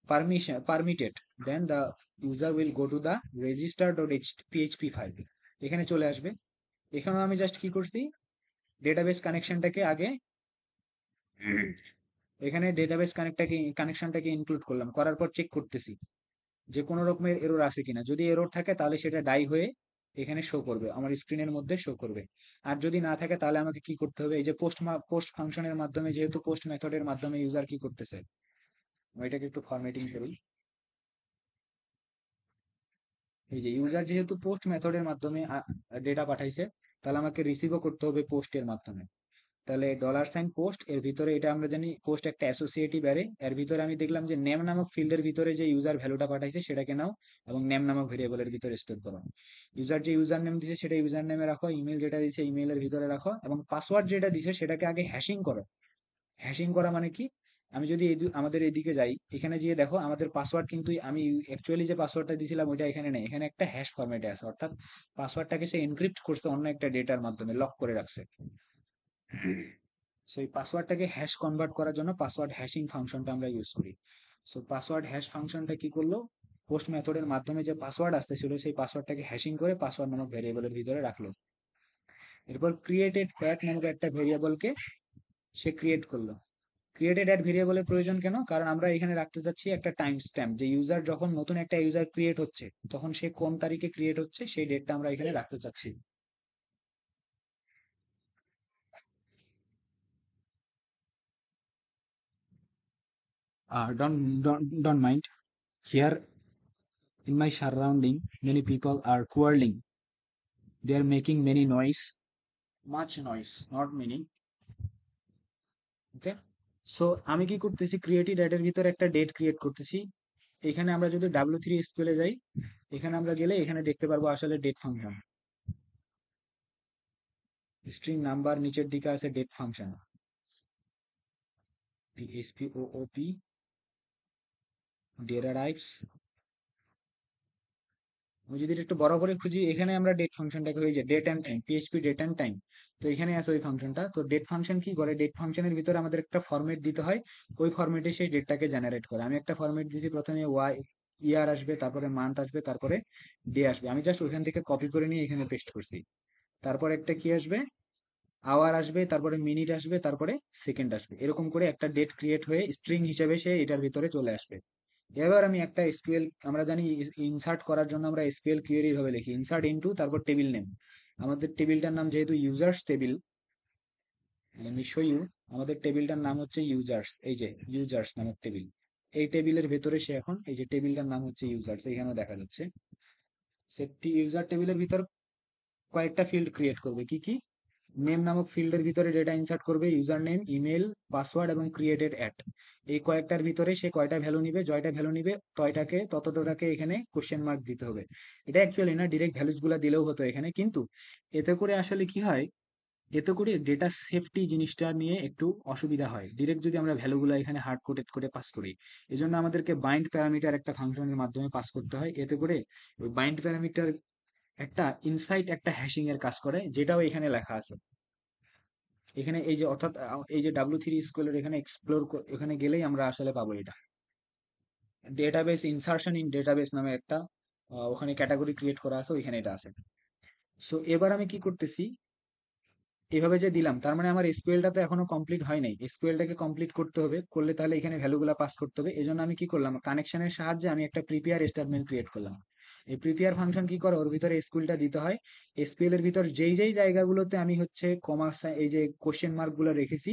permitted, then the user will go to the register.php file, এখানে চলে আসবে। এখানে আমি জাস্ট কি করছি, ডেটাবেস কানেকশনটাকে আগে এখানে ডেটাবেস কানেকশনটাকে ইনক্লুড করলাম, করার পর চেক করতেছি যে কোনো রকমের এরর আছে কিনা। যদি এরর থাকে তাহলে সেটা ডাই হয়ে এখানে শো করবে, আমার স্ক্রিনের মধ্যে শো করবে। আর যদি না থাকে তাহলে আমাকে কি করতে হবে, এই যে পোস্ট ফাংশনের মাধ্যমে, যেহেতু পোস্ট মেথডের মাধ্যমে ইউজার কি করতেছে, আমি এটাকে একটু ফরম্যাটিং করি। এই যে ইউজার যেহেতু পোস্ট মেথডের মাধ্যমে ডেটা পাঠাইছে, তাহলে আমাকে রিসিভও করতে হবে পোস্টের মাধ্যমে। তাহলে $সাইন পোস্ট এর ভিতরে, এটা আমরা জানি পোস্ট একটা অ্যাসোসিয়েটিভ অ্যারে, এর ভিতরে আমি দেখলাম যে নেম নামক ফিল্ডের ভিতরে যে ইউজার ভ্যালুটা পাঠাইছে সেটাকে নাও, এবং নেম নামক ভেরিয়েবলের ভিতরে স্টোর করো। ইউজার যে ইউজার নেম দিছে সেটা ইউজার নেমে রাখো, ইমেল যেটা দিছে ইমেলের ভিতরে রাখো, এবং পাসওয়ার্ড যেটা দিছে সেটাকে আগে হ্যাশিং করো। হ্যাশিং করা মানে কি, আমি যদি আমাদের এদিকে যাই, এখানে গিয়ে দেখো আমাদের পাসওয়ার্ড কিন্তু আমি অ্যাকচুয়ালি যে পাসওয়ার্ডটা দিয়েছিলাম ওইটা এখানে নেই, এখানে একটা হ্যাশ ফরম্যাটে আছে, অর্থাৎ পাসওয়ার্ডটাকে সে এনক্রিপ্ট করছে অন্য একটা ডেটার মাধ্যমে, লক করে রাখছে। সো এই পাসওয়ার্ডটাকে হ্যাশ কনভার্ট করার জন্য পাসওয়ার্ড হ্যাশিং ফাংশনটা আমরা ইউজ করি। সো পাসওয়ার্ড হ্যাশ ফাংশনটা কি করলো, পোস্ট মেথডের মাধ্যমে যে পাসওয়ার্ড আসতেছিল সেই পাসওয়ার্ডটাকে হ্যাশিং করে পাসওয়ার্ড নামক ভেরিয়েবলের ভিতরে রাখলো। এরপর ক্রিয়েটেড অ্যাট নামক একটা ভেরিয়েবলকে সে ক্রিয়েট করলো। ক্রিয়েটেড অ্যাড ভেরিয়েবলের প্রয়োজন কেন, কারণ আমরা এখানে রাখতে চাচ্ছি একটা টাইম স্ট্যাম্প, যে ইউজার যখন নতুন একটা ইউজার ক্রিয়েট হচ্ছে তখন সে কোন তারিখে ক্রিয়েট হচ্ছে সেই ডেটটা আমরা এখানে রাখতে চাচ্ছি। Don't mind. Here in my surrounding, many people are quarreling. They are making many noise, much noise, not many. Okay. So আমি কি করতেছি, ক্রিয়েটেড অ্যাড এর ভিতরে একটা ডেট ক্রিয়েট করতেছি। এখানে আমরা যদি W3 SQL এ যাই, এখানে আমরা গেলে এখানে দেখতে পারবো আসলে ডেট ফাংশন, স্ট্রিং নাম্বার, নিচের দিকে আছে date function, PHPOOP data types. আমি যদি এটা একটু বড় করে খুঁজি, এখানে আমরা ডেট ফাংশনটাকে, ওই যে date and time, PHP date and time, তো এখানে আছে ওই ফাংশনটা। তো ডেট ফাংশন কি করে, ডেট ফাংশনের ভিতরে আমাদের একটা ফরম্যাট দিতে হয়, ওই ফরম্যাটে সেই ডেটটাকে জেনারেট করে। আমি একটা ফরম্যাট দিয়েছি, প্রথমে ইয়ার আসবে, তারপরে মান্থ আসবে, তারপরে ডে আসবে। আমি জাস্ট ওইখান থেকে কপি করে নিয়ে এখানে পেস্ট করছি। তারপর একটা কি আসবে, আওয়ার আসবে, তারপরে মিনিট আসবে, তারপরে সেকেন্ড আসবে, এরকম করে একটা ডেট ক্রিয়েট হয়ে স্ট্রিং হিসেবে সে এটার ভিতরে চলে আসবে। এবার আমি একটা এসকিউএল, আমরা জানি ইনসার্ট করার জন্য আমরা এসকিউএল কোয়েরি ভাবে লিখি, ইনসার্ট ইনটু তারপর টেবিল নেম। আমাদের টেবিলটার নাম যেহেতু ইউজার্স টেবিল, আমি শো ইউ, আমাদের টেবিলটার নাম হচ্ছে ইউজার্স, এই যে ইউজার্স নামক টেবিল। এই টেবিলের ভেতরে সে এখন, এই যে টেবিলটার নাম হচ্ছে ইউজার্স, এখানে দেখা যাচ্ছে। সেটি ইউজার টেবিলের ভিতর কয়েকটা ফিল্ড ক্রিয়েট করবে, কি কি, নেম নামক ফিল্ডের ভিতরে ডেটা ইনসার্ট করবে, ইউজার নেম, ইমেল, পাসওয়ার্ড এবং ক্রিয়েটেড অ্যাট। এই কয়েকটার ভিতরে সে কয়টা ভ্যালু নিবে, জয়টা ভ্যালু নিবে ততটাকে এখানে কোশ্চেন মার্ক দিতে হবে। এটা অ্যাকচুয়ালি না, ডিরেক্ট ভ্যালুস গুলা দিলেও হতো এখানে, কিন্তু এতে করে আসলে কি হয়, এতে করে ডেটা সেফটি জিনিসটা নিয়ে একটু অসুবিধা হয়, ডিরেক্ট যদি আমরা ভ্যালুগুলো এখানে হার্ড কোডেড করে পাস করি। এই জন্য আমাদেরকে বাইন্ড প্যারামিটার একটা ফাংশনের মাধ্যমে পাস করতে হয়। এতে করে ওই বাইন্ড প্যারামিটার একটা ইনসাইট একটা হ্যাশিং এর কাজ করে, যেটাও এখানে লেখা আছে। এখানে এই যে অর্থাৎ এই যে W3 SQL এখানে এখানে গেলেই আমরা আসলে পাবো এটা। ডেটাবেস ইনসার্শন ইন ডেটাবেস নামে একটা ওখানে ক্যাটাগরি ক্রিয়েট করা আছে, ওইখানে এটা আছে। সো এবার আমি কি করতেছি, এভাবে যে দিলাম, তার মানে আমার এসকিউএলটা তো এখনো কমপ্লিট হয় নাই, এসকিউএলটাকে কমপ্লিট করতে হবে, করলে তাহলে এখানে ভ্যালুগুলো পাস করতে হবে। এই জন্য আমি কি করলাম, কানেকশনের সাহায্যে আমি একটা প্রিপেয়ার স্টেটমেন্ট ক্রিয়েট করলাম। এই প্রিপেয়ার ফাংশন কি করে, ওর ভিতরে এসকিউএলটা দিতে হয়। এসকিউএল এর ভিতর যেই যেই জায়গাগুলোতে আমি হচ্ছে কমা, এই যে কোশ্চেন মার্ক গুলো রেখেছি,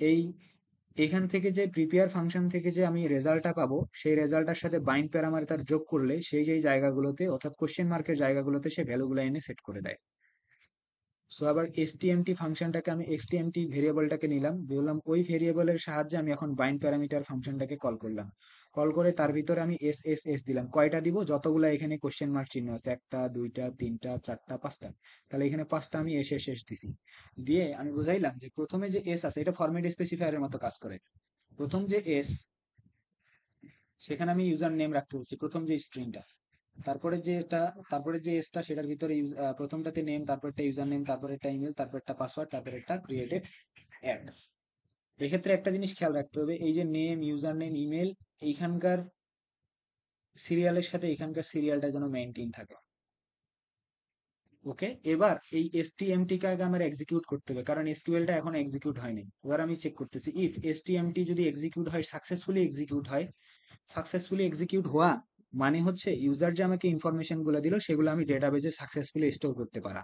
এই এখান থেকে যে প্রিপেয়ার ফাংশন থেকে যে আমি রেজাল্টটা পাবো, সেই রেজাল্টটার সাথে বাইন্ড প্যারামিটার যোগ করলে সেই যেই জায়গাগুলোতে অর্থাৎ কোশ্চেন মার্কের জায়গাগুলোতে সে ভ্যালুগুলো এনে সেট করে দেয়। সো আবার এসটিএমটি ফাংশনটাকে আমি এসটিএমটি ভেরিয়েবলটাকে নিলাম, বললাম ওই ভেরিয়েবলের সাহায্যে আমি এখন বাইন্ড প্যারামিটার ফাংশনটাকে কল করলাম। কল করে তার ভিতরে আমি এস এস এস দিলাম। কয়টা দিব? যতগুলা এখানে কোশ্চেন মার্ক চিহ্ন আছে, একটা দুইটা তিনটা চারটা পাঁচটা, তাহলে এখানে পাঁচটা আমি এস এস এস দিছি। দিয়ে আমি বুঝাইলাম যে প্রথমে যে এস আছে এটা ফরম্যাট স্পেসিফায়ারের মতো কাজ করে। প্রথম যে এস, সেখানে আমি ইউজার নেম রাখতে হচ্ছে, প্রথম যে স্ট্রিংটা। তারপরে যে এটা, তারপরে যে এসটা সেটার ভিতরে প্রথমটাতে নেম, তারপরটা ইউজার নেম, তারপরে একটা ইমেল, তারপর একটা পাসওয়ার্ড, তারপরে একটা ক্রিয়েটেড অ্যাড। এক্ষেত্রে একটা জিনিস খেয়াল রাখতে হবে, এই যে নেম ইউজার নেম ইমেল, এইখানকার সিরিয়ালের সাথে এখানকার সিরিয়ালটা যেন মেনটেন থাকে। ওকে, এবার এই এসটিএমটি কে আগে আমার এক্সিকিউট করতে হবে, কারণ এসকিউএলটা এখন এক্সিকিউট হয়নি। এবার আমি চেক করতেছি ইফ এসটিএমটি যদি এক্সিকিউট হয়, সাকসেসফুলি এক্সিকিউট হয়। সাকসেসফুলি এক্সিকিউট হওয়া মানে হচ্ছে ইউজার যে আমাকে ইনফরমেশন গুলো দিল সেগুলো আমি ডেটাবেজে সাকসেসফুলি স্টোর করতে পারা।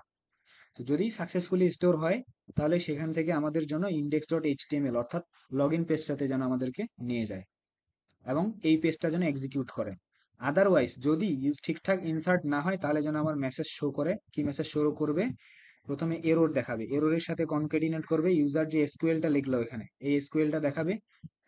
তো যদি সাকসেসফুলি স্টোর হয়, তাহলে সেখান থেকে আমাদের জন্য ইন্ডেক্স ডট এইচটিএমএল অর্থাৎ লগ ইন পেজটাতে যেন আমাদেরকে নিয়ে যায় এবং এই পেজটা যেন এক্সিকিউট করে। আদারওয়াইজ যদি ঠিকঠাক ইনসার্ট না হয়, তাহলে যেন আমার মেসেজ শো করে। কি মেসেজ শো করবে? প্রথমে এরর দেখাবে, এররের সাথে কনকেটিনেট করবে ইউজার যে এসকিউএলটা লিখলো এখানে, এই এসকিউএলটা দেখাবে।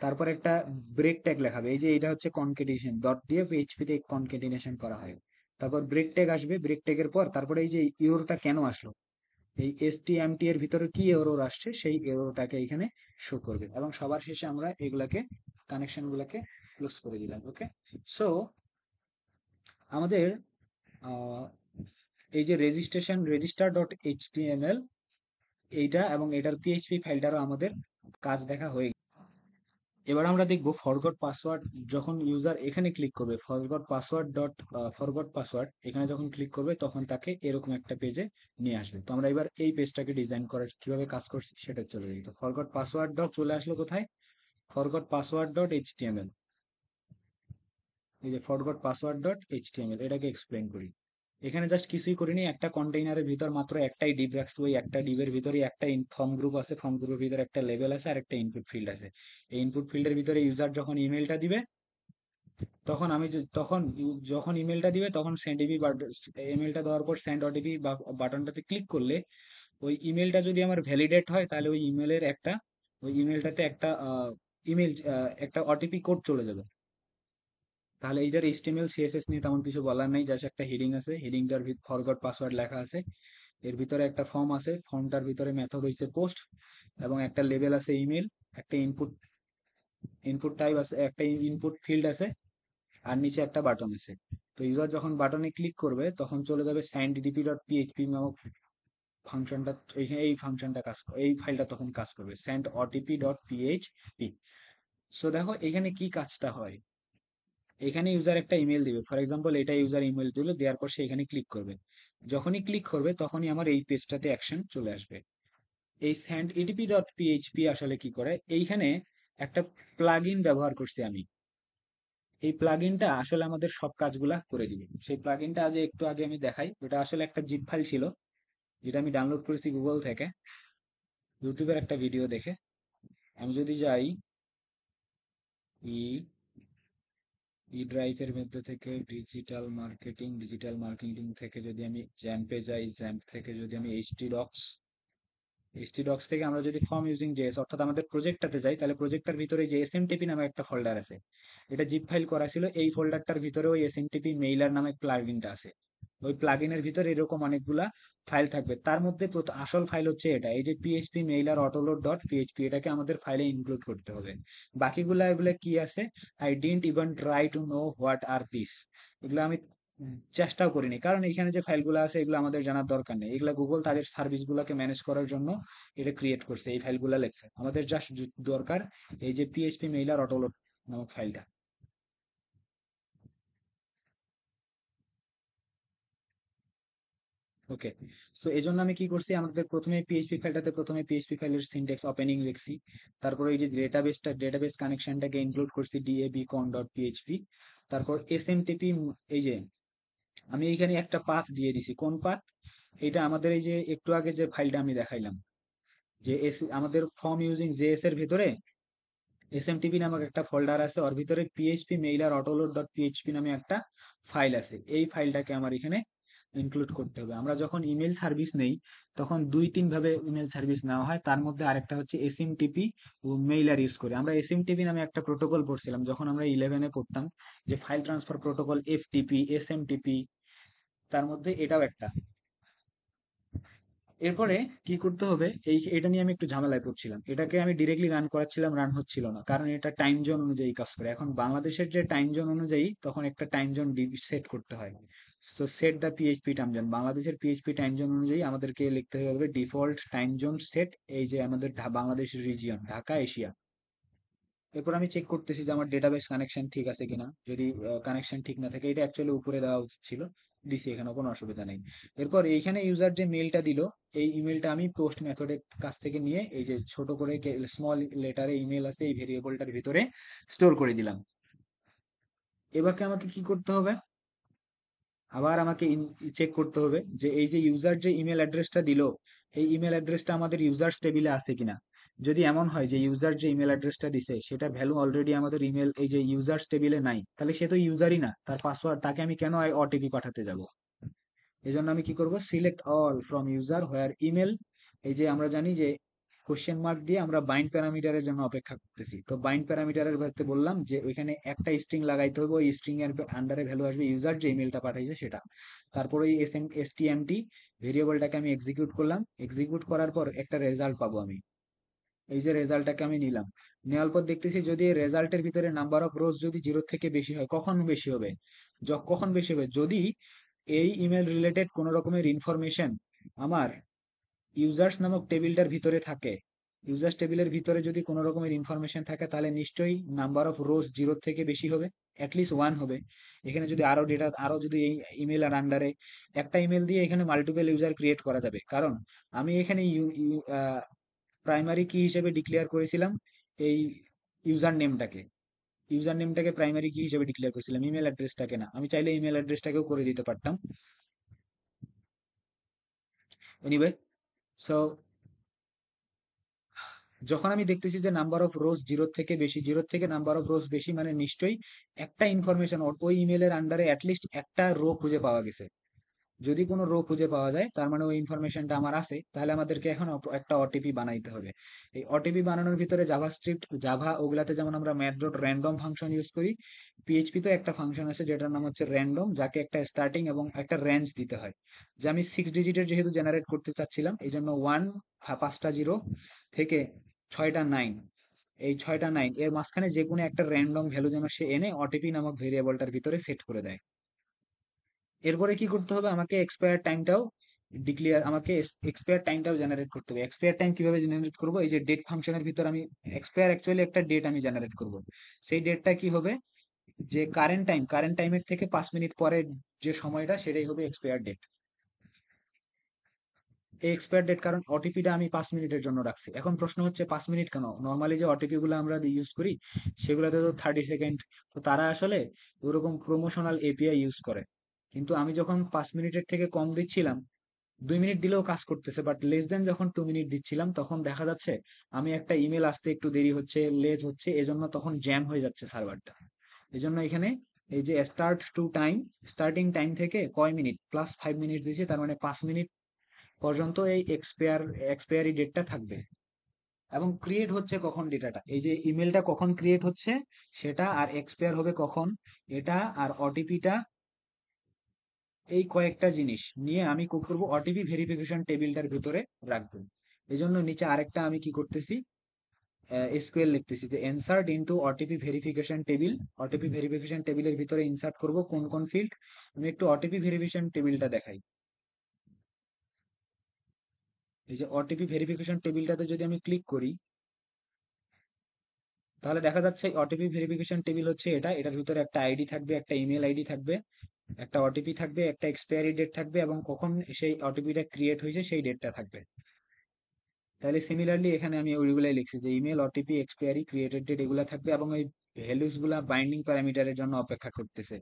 তারপর একটা ব্রেক ট্যাগ লেখাবে, এই যে এটা হচ্ছে কনকেটিনেশন ডট দিয়ে পিএইচপি তে কনকেটিনেশন করা হয়। তারপর ব্রেক ট্যাগ আসবে, ব্রেক ট্যাগের পর তারপরে এই যে এররটা কেন আসলো, এই এসটিএমটি এর ভিতরে কি এরর আসছে সেই এররটাকে এখানে শো করবে। এবং সবার শেষে আমরা এগুলাকে কানেকশন গুলাকে ক্লোজ করে দিলাম। ওকে, সো আমাদের আহ, এই যে রেজিস্ট্রেশন রেজিস্টার ডট এইচটিএমএল এইটা এবং এটার পিএইচপি ফাইলটারও আমাদের কাজ দেখা হয়ে গেছে। এবার আমরা দেখবো ফরগট পাসওয়ার্ড। যখন ইউজার এখানে ক্লিক করবে forgot password dot forgot password, এখানে যখন ক্লিক করবে তখন তাকে এরকম একটা পেজে নিয়ে আসবে। তো আমরা এবার এই পেজটাকে ডিজাইন করার কিভাবে কাজ করছি সেটা চলে যাই। তো ফরগট পাসওয়ার্ড ডট চলে আসলো কোথায়? Forgot password dot HTML. এই যে ফরগট পাসওয়ার্ড ডট এইচটিএমএল, এটাকে এক্সপ্লেন করি। এখানে জাস্ট কিছুই করিনি, একটা কন্টেইনারের ভিতর মাত্র একটাই ডিভ রাখছি। ওই একটা ডিভের ভিতরে একটা ফর্ম গ্রুপ আছে, ফর্ম গ্রুপের ভিতরে একটা লেভেল আছে আর একটা ইনপুট ফিল্ড আছে। এই ইনপুট ফিল্ডের ভিতরে ইউজার যখন ইমেলটা দিবে, তখন আমি তখন যখন ইমেলটা দিবে তখন সেন্ড ইবি, ইমেলটা দেওয়ার পর সেন্ড ওটিপি বা বাটনটাতে ক্লিক করলে ওই ইমেলটা যদি আমার ভ্যালিডেট হয়, তাহলে ওই ইমেলের একটা, ওই ইমেলটাতে একটা ইমেল একটা ওটিপি কোড চলে যাবে। তাহলে এইটার এইচটিএমএল সিএসএস নিয়ে তেমন কিছু বলার নেই, জাস্ট একটা হেডিং আছে, হেডিংটার ফরগট পাসওয়ার্ড লেখা আছে। এর ভিতরে একটা ফর্ম আছে, ফর্মটার ভিতরে মেথড হচ্ছে পোস্ট, এবং একটা লেভেল আছে ইমেল, একটা ইনপুট ইনপুট টাইপ আছে, একটা ইনপুট ফিল্ড আছে, আর নিচে একটা বাটন আছে। তো ইউজার যখন বাটনে ক্লিক করবে তখন চলে যাবে sandDP ডট পিএইচপি নামক ফাংশনটা। এই ফাংশনটা এই ফাইলটা তখন কাজ করবে send otp dot PHP. So দেখো এখানে কি কাজটা হয়। এখানে ইউজার একটা ইমেল দিবে, ফর এক্সাম্পল এটা ইউজার ইমেল দিল, দেওয়ার পর সে এখানে ক্লিক করবে। যখনই ক্লিক করবে তখনই আমার এই পেজটাতে অ্যাকশন চলে আসবে। এই স্যান্ড এডিপি ডট পিএইচপি আসলে কি করে, এইখানে একটা প্লাগইন ব্যবহার করছি আমি। এই প্লাগইনটা আসলে আমাদের সব কাজগুলা করে দিবে। সেই প্লাগইনটা আজ একটু আগে আমি দেখাই, ওটা আসলে একটা জিপ ফাইল ছিল, যেটা আমি ডাউনলোড করেছি গুগল থেকে, ইউটিউবের একটা ভিডিও দেখে। আমি যদি যাই ই ই ড্রাইভের মধ্যে থেকে ডিজিটাল মার্কেটিং থেকে যদি আমি জ্যাম্পে যাই, জ্যাম্প থেকে যদি আমি এইচটি ডক্স থেকে আমরা যদি ফর্ম ইউজিং জেএস অর্থাৎ আমাদের প্রজেক্টটাতে যাই, তাহলে প্রজেক্টটার ভিতরে যে এসএমটিপি নামে একটা ফোল্ডার আছে, এটা জিপ ফাইল করা ছিল। এই ফোল্ডারটার ভিতরে ওই এসএমটিপি মেইলার নামে প্লাগইনটা আছে। ওই প্লাগইনের ভিতরে এরকম অনেকগুলা ফাইল থাকবে, তার মধ্যে আসল ফাইল হচ্ছে এটা, এই যে PHP mailer autoload dot PHP, এটাকে আমাদের ফাইলে ইনক্লুড করতে হবে। বাকিগুলা এগুলা কি আছে, I didn't even try to know what are this, এগুলো আমি চেষ্টাও করিনি, কারণ এখানে যে ফাইলগুলো আছে এগুলো আমাদের জানার দরকার নেই। এগুলা গুগল তাদের সার্ভিসগুলোকে ম্যানেজ করার জন্য এটা ক্রিয়েট করছে, এই ফাইলগুলো লেখছে। আমাদের জাস্ট দরকার এই যে পিএইচপি মেইলার অটোলোড নামক ফাইলটা। ওকে, সো এই জন্য আমি কি করছি, আমাদের প্রথমে পিএইচপি ফাইলটাতে প্রথমে পিএইচপি ফাইলের সিনট্যাক্স ওপেনিং লিখছি। তারপরে এই যে ডেটাবেস কানেকশনটাকে ইনক্লুড করছি ডিএবি কন ডট পিএইচপি। তারপর এসএমটিপি, এই যে আমি এইখানে একটা পাথ দিয়ে দিছি। কোন পাথ? এটা আমাদের এই যে একটু আগে যে ফাইলটা আমি দেখাইলাম, যে আমাদের ফর্ম ইউজিং জেএস এর ভিতরে এসএমটিপি নামক একটা ফোল্ডার আছে, ওর ভিতরে PHP mailer autoload dot PHP নামে একটা ফাইল আছে। এই ফাইলটাকে আমার এখানে ইনক্লুড করতে হবে। আমরা যখন ইমেল সার্ভিস নেই তখন দুই তিন ভাবে ইমেল সার্ভিস নেওয়া হয়, তার মধ্যে আরেকটা হচ্ছে এসএমটিপি ও মেইলার ইউজ করে। আমরা এসএমটিপি নামে একটা প্রোটোকল পড়ছিলাম যখন আমরা 11-এ পড়তাম, যে file transfer protocol, FTP, SMTP, তার মধ্যে এটাও একটা। এরপরে কি করতে হবে, এটা নিয়ে আমি একটু ঝামেলায় পড়ছিলাম। এটাকে আমি ডিরেক্টলি রান করাচ্ছিলাম, রান হচ্ছিল না, কারণ এটা টাইম জোন অনুযায়ী কাজ করে। এখন বাংলাদেশের যে টাইম জোন অনুযায়ী তখন একটা টাইম জোন সেট করতে হয়। So set the PHP time zone, বাংলাদেশের পিএইচপি টাইম জোন অনুযায়ী আমাদেরকে লিখতে হবে ডিফল্ট টাইম জোন সেট, এই যে আমাদের বাংলাদেশের রিজিয়ন ঢাকা এশিয়া। এরপর আমি চেক করতেছি যে আমার ডেটাবেস কানেকশন ঠিক আছে কিনা। যদি কানেকশন ঠিক না থাকে, এটা অ্যাকচুয়ালি উপরে দেওয়া উচিত ছিল, দিছি, এখানে কোনো অসুবিধা নেই। এরপর এইখানে ইউজার যে মেলটা দিল, এই ইমেলটা আমি পোস্ট মেথডের কাছ থেকে নিয়ে এই যে ছোট করে স্মল লেটারে ইমেল আছে এই ভেরিয়েবলটার ভিতরে স্টোর করে দিলাম। এবারে আমাকে কি করতে হবে, আবার আমাকে চেক করতে হবে যে এই যে ইউজার যে ইমেল অ্যাড্রেসটা দিল, এই ইমেল অ্যাড্রেসটা আমাদের ইউজার্স টেবিলে আছে কিনা। যদি এমন হয় যে ইউজার যে ইমেল অ্যাড্রেসটা দিছে সেটা ভ্যালু অলরেডি আমাদের ইমেল এই যে ইউজার্স টেবিলে নাই, তাহলে সে তো ইউজারই না, তার পাসওয়ার্ড, তাকে আমি কেন ওটিপি পাঠাতে যাব। এই জন্য আমি কি করব, select all from user where email, এই যে আমরা জানি যে কোশ্চেন মার্ক দিয়ে আমরা বাইন্ড প্যারামিটারের জন্য অপেক্ষা করতেছি। তো বাইন্ড প্যারামিটারের ক্ষেত্রে বললাম যে ওইখানে একটা স্ট্রিং লাগাইতে হবে, ওই স্ট্রিং এর আন্ডারে ভ্যালু আসবে ইউজার যে ইমেলটা পাঠাইছে সেটা। তারপর ওই এসটিএমটি ভেরিয়েবলটাকে আমি এক্সিকিউট করলাম, এক্সিকিউট করার পর একটা রেজাল্ট পাবো আমি। এই যে রেজাল্টটাকে আমি নিলাম, নেওয়ার পর দেখতেছি যদি এই রেজাল্টের ভিতরে নাম্বার অফ রোজ যদি 0 থেকে বেশি হয়, কখন বেশি হবে, কখন বেশি হবে, যদি এই ইমেল রিলেটেড কোনো রকমের ইনফরমেশন আমার ইউজার্স নামক টেবিলটার ভিতরে থাকে। ইউজার্স টেবিলের ভিতরে যদি কোনো রকমের ইনফরমেশন থাকে তাহলে নিশ্চয়ই নাম্বার অফ রোজ 0 থেকে বেশি হবে, অ্যাটলিস্ট 1 হবে। এখানে যদি আরো ডেটা, আরো যদি এই ইমেল আর আন্ডারে একটা ইমেল দিয়ে এখানে মাল্টিপল ইউজার ক্রিয়েট করা যাবে, কারণ আমি এখানে প্রাইমারি কি হিসেবে ডিক্লেয়ার করেছিলাম এই ইউজার নেমটাকে, ইউজার নেমটাকে প্রাইমারি কি হিসেবে ডিক্লেয়ার করেছিলাম, ইমেল অ্যাড্রেসটাকে না। আমি চাইলে ইমেল অ্যাড্রেসটাকেও করে দিতে পারতাম। এনিওয়ে, সো যখন আমি দেখতেছি যে নাম্বার অফ রোজ 0 থেকে বেশি, 0 থেকে নাম্বার অফ রোজ বেশি, মানে নিশ্চয়ই একটা ইনফরমেশন ওই ইমেলের আন্ডারে অ্যাটলিস্ট একটা রো খুঁজে পাওয়া গেছে। যদি কোনো রো খুঁজে পাওয়া যায় তার মানে ওই ইনফরমেশনটা আমার আছে, তাহলে আমাদেরকে এখন একটা ওটিপি বানাইতে হবে। এই ওটিপি বানানোর ভিতরে জাভাস্ক্রিপ্ট, জাভা ওগুলাতে যেমন আমরা math dot random function use করি, পিএইচপি তো একটা ফাংশন আছে যেটার নাম হচ্ছে র্যান্ডম, যাকে একটা স্টার্টিং এবং একটা রেঞ্জ দিতে হয়। যে আমি 6 ডিজিটের যেহেতু জেনারেট করতে চাচ্ছিলাম, এই জন্য 5টা জিরো থেকে 6টা 9, এই 6টা 9 এর মাঝখানে যে কোনো একটা র্যান্ডম ভ্যালু যেন সে এনে ওটিপি নামক ভেরিয়েবলটার ভিতরে সেট করে দেয়। এরপরে কি করতে হবে, আমাকে এক্সপায়ার টাইমটাও ডিক্লেয়ার, আমাকে এক্সপায়ার টাইমটাও জেনারেট করতে হবে। এক্সপায়ার টাইম কিভাবে জেনারেট করব, এই যে ডেট ফাংশনের ভিতর আমি এক্সপায়ার, অ্যাকচুয়ালি একটা ডেট আমি জেনারেট করব। সেই ডেটটা কি হবে, যে কারেন্ট টাইমের থেকে 5 মিনিট পরে যে সময়টা, সেটাই হবে এক্সপায়ার ডেট। এই এক্সপায়ার ডেট, কারণ ওটিপিটা আমি 5 মিনিটের জন্য রাখছি। এখন প্রশ্ন হচ্ছে 5 মিনিট কেন, নর্মালি যে ওটিপি গুলো আমরা ইউজ করি সেগুলোতে তো 30 সেকেন্ড। তো তারা আসলে ওরকম প্রমোশনাল এপিআই ইউজ করে, কিন্তু আমি যখন 5 মিনিটের থেকে কম দিচ্ছিলাম, 2 মিনিট দিলেও কাজ করতেছে, বাট লেস দেন যখন 2 মিনিট দিচ্ছিলাম তখন দেখা যাচ্ছে আমি একটা ইমেল আসতে একটু দেরি হচ্ছে, লেজ হচ্ছে, এজন্য তখন জ্যাম হয়ে যাচ্ছে সার্ভারটা। এজন্য এখানে এই যে start to time, starting time থেকে কয় মিনিট প্লাস 5 মিনিট দিয়েছে, তার মানে 5 মিনিট পর্যন্ত এই এক্সপায়ারি ডেটটা থাকবে। এবং ক্রিয়েট হচ্ছে কখন ডেটাটা, এই যে ইমেলটা কখন ক্রিয়েট হচ্ছে সেটা, আর এক্সপায়ার হবে কখন এটা, আর ওটিপিটা, এই কয়েকটা জিনিস নিয়ে আমি কি করবো, ওটিপি ভেরিফিকেশন টেবিলটার ভিতরে রাখবো। এই জন্য নিচে আরেকটা আমি কি করতেছি, এসকিউএল লিখতেছি যে insert into OTP verification table. OTP verification টেবিলের ভিতরে ইনসার্ট করব কোন কোন ফিল্ড। আমি একটু ওটিপি ভেরিফিকেশন টেবিলটা দেখাই। এই যে ওটিপি ভেরিফিকেশন টেবিলটাতে যদি আমি ক্লিক করি, তাহলে দেখা যাচ্ছে ওটিপি ভেরিফিকেশন টেবিল হচ্ছে এটা, এটার ভিতরে একটা আইডি থাকবে, একটা ইমেল আইডি থাকবে, একটা ওটিপি থাকবে, একটা এক্সপায়ারি ডেট থাকবে, এবং কখন সেই ওটিপিটা ক্রিয়েট হয়েছে সেই ডেটটা থাকবে। তাহলে সিমিলারলি এখানে আমি ওইগুলাই লিখছি যে email, OTP, expiry, created date এগুলা থাকবে, এবং এই ভ্যালুস গুলা বাইন্ডিং প্যারামিটারের জন্য অপেক্ষা করতেছে।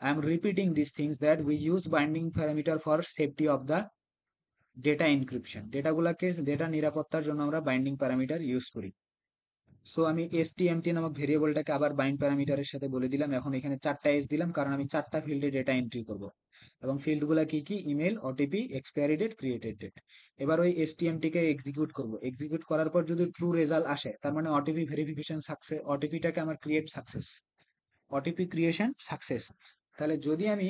I am repeating this things that we use binding parameter for safety of the data encryption. ডেটাগুলাকে, ডেটা নিরাপত্তার জন্য আমরা বাইন্ডিং প্যারামিটার ইউজ করি। সো আমি stmt নামক ভেরিয়েবলটাকে আবার বাইন্ড প্যারামিটারের সাথে বলে দিলাম। এখন এখানে 4টা এস দিলাম, কারণ আমি 4টা ফিল্ডে ডেটা এন্ট্রি করব। এবং ফিল্ডগুলো কি কি? Email, OTP, expiry date, created date. এবার ওই stmt কে এক্সিকিউট করব। এক্সিকিউট করার পর যদি ট্রু রেজাল্ট আসে, তার মানে ওটিপি ভেরিফিকেশন সাকসেস, ওটিপিটাকে আমার create success, OTP creation success. তাহলে যদি আমি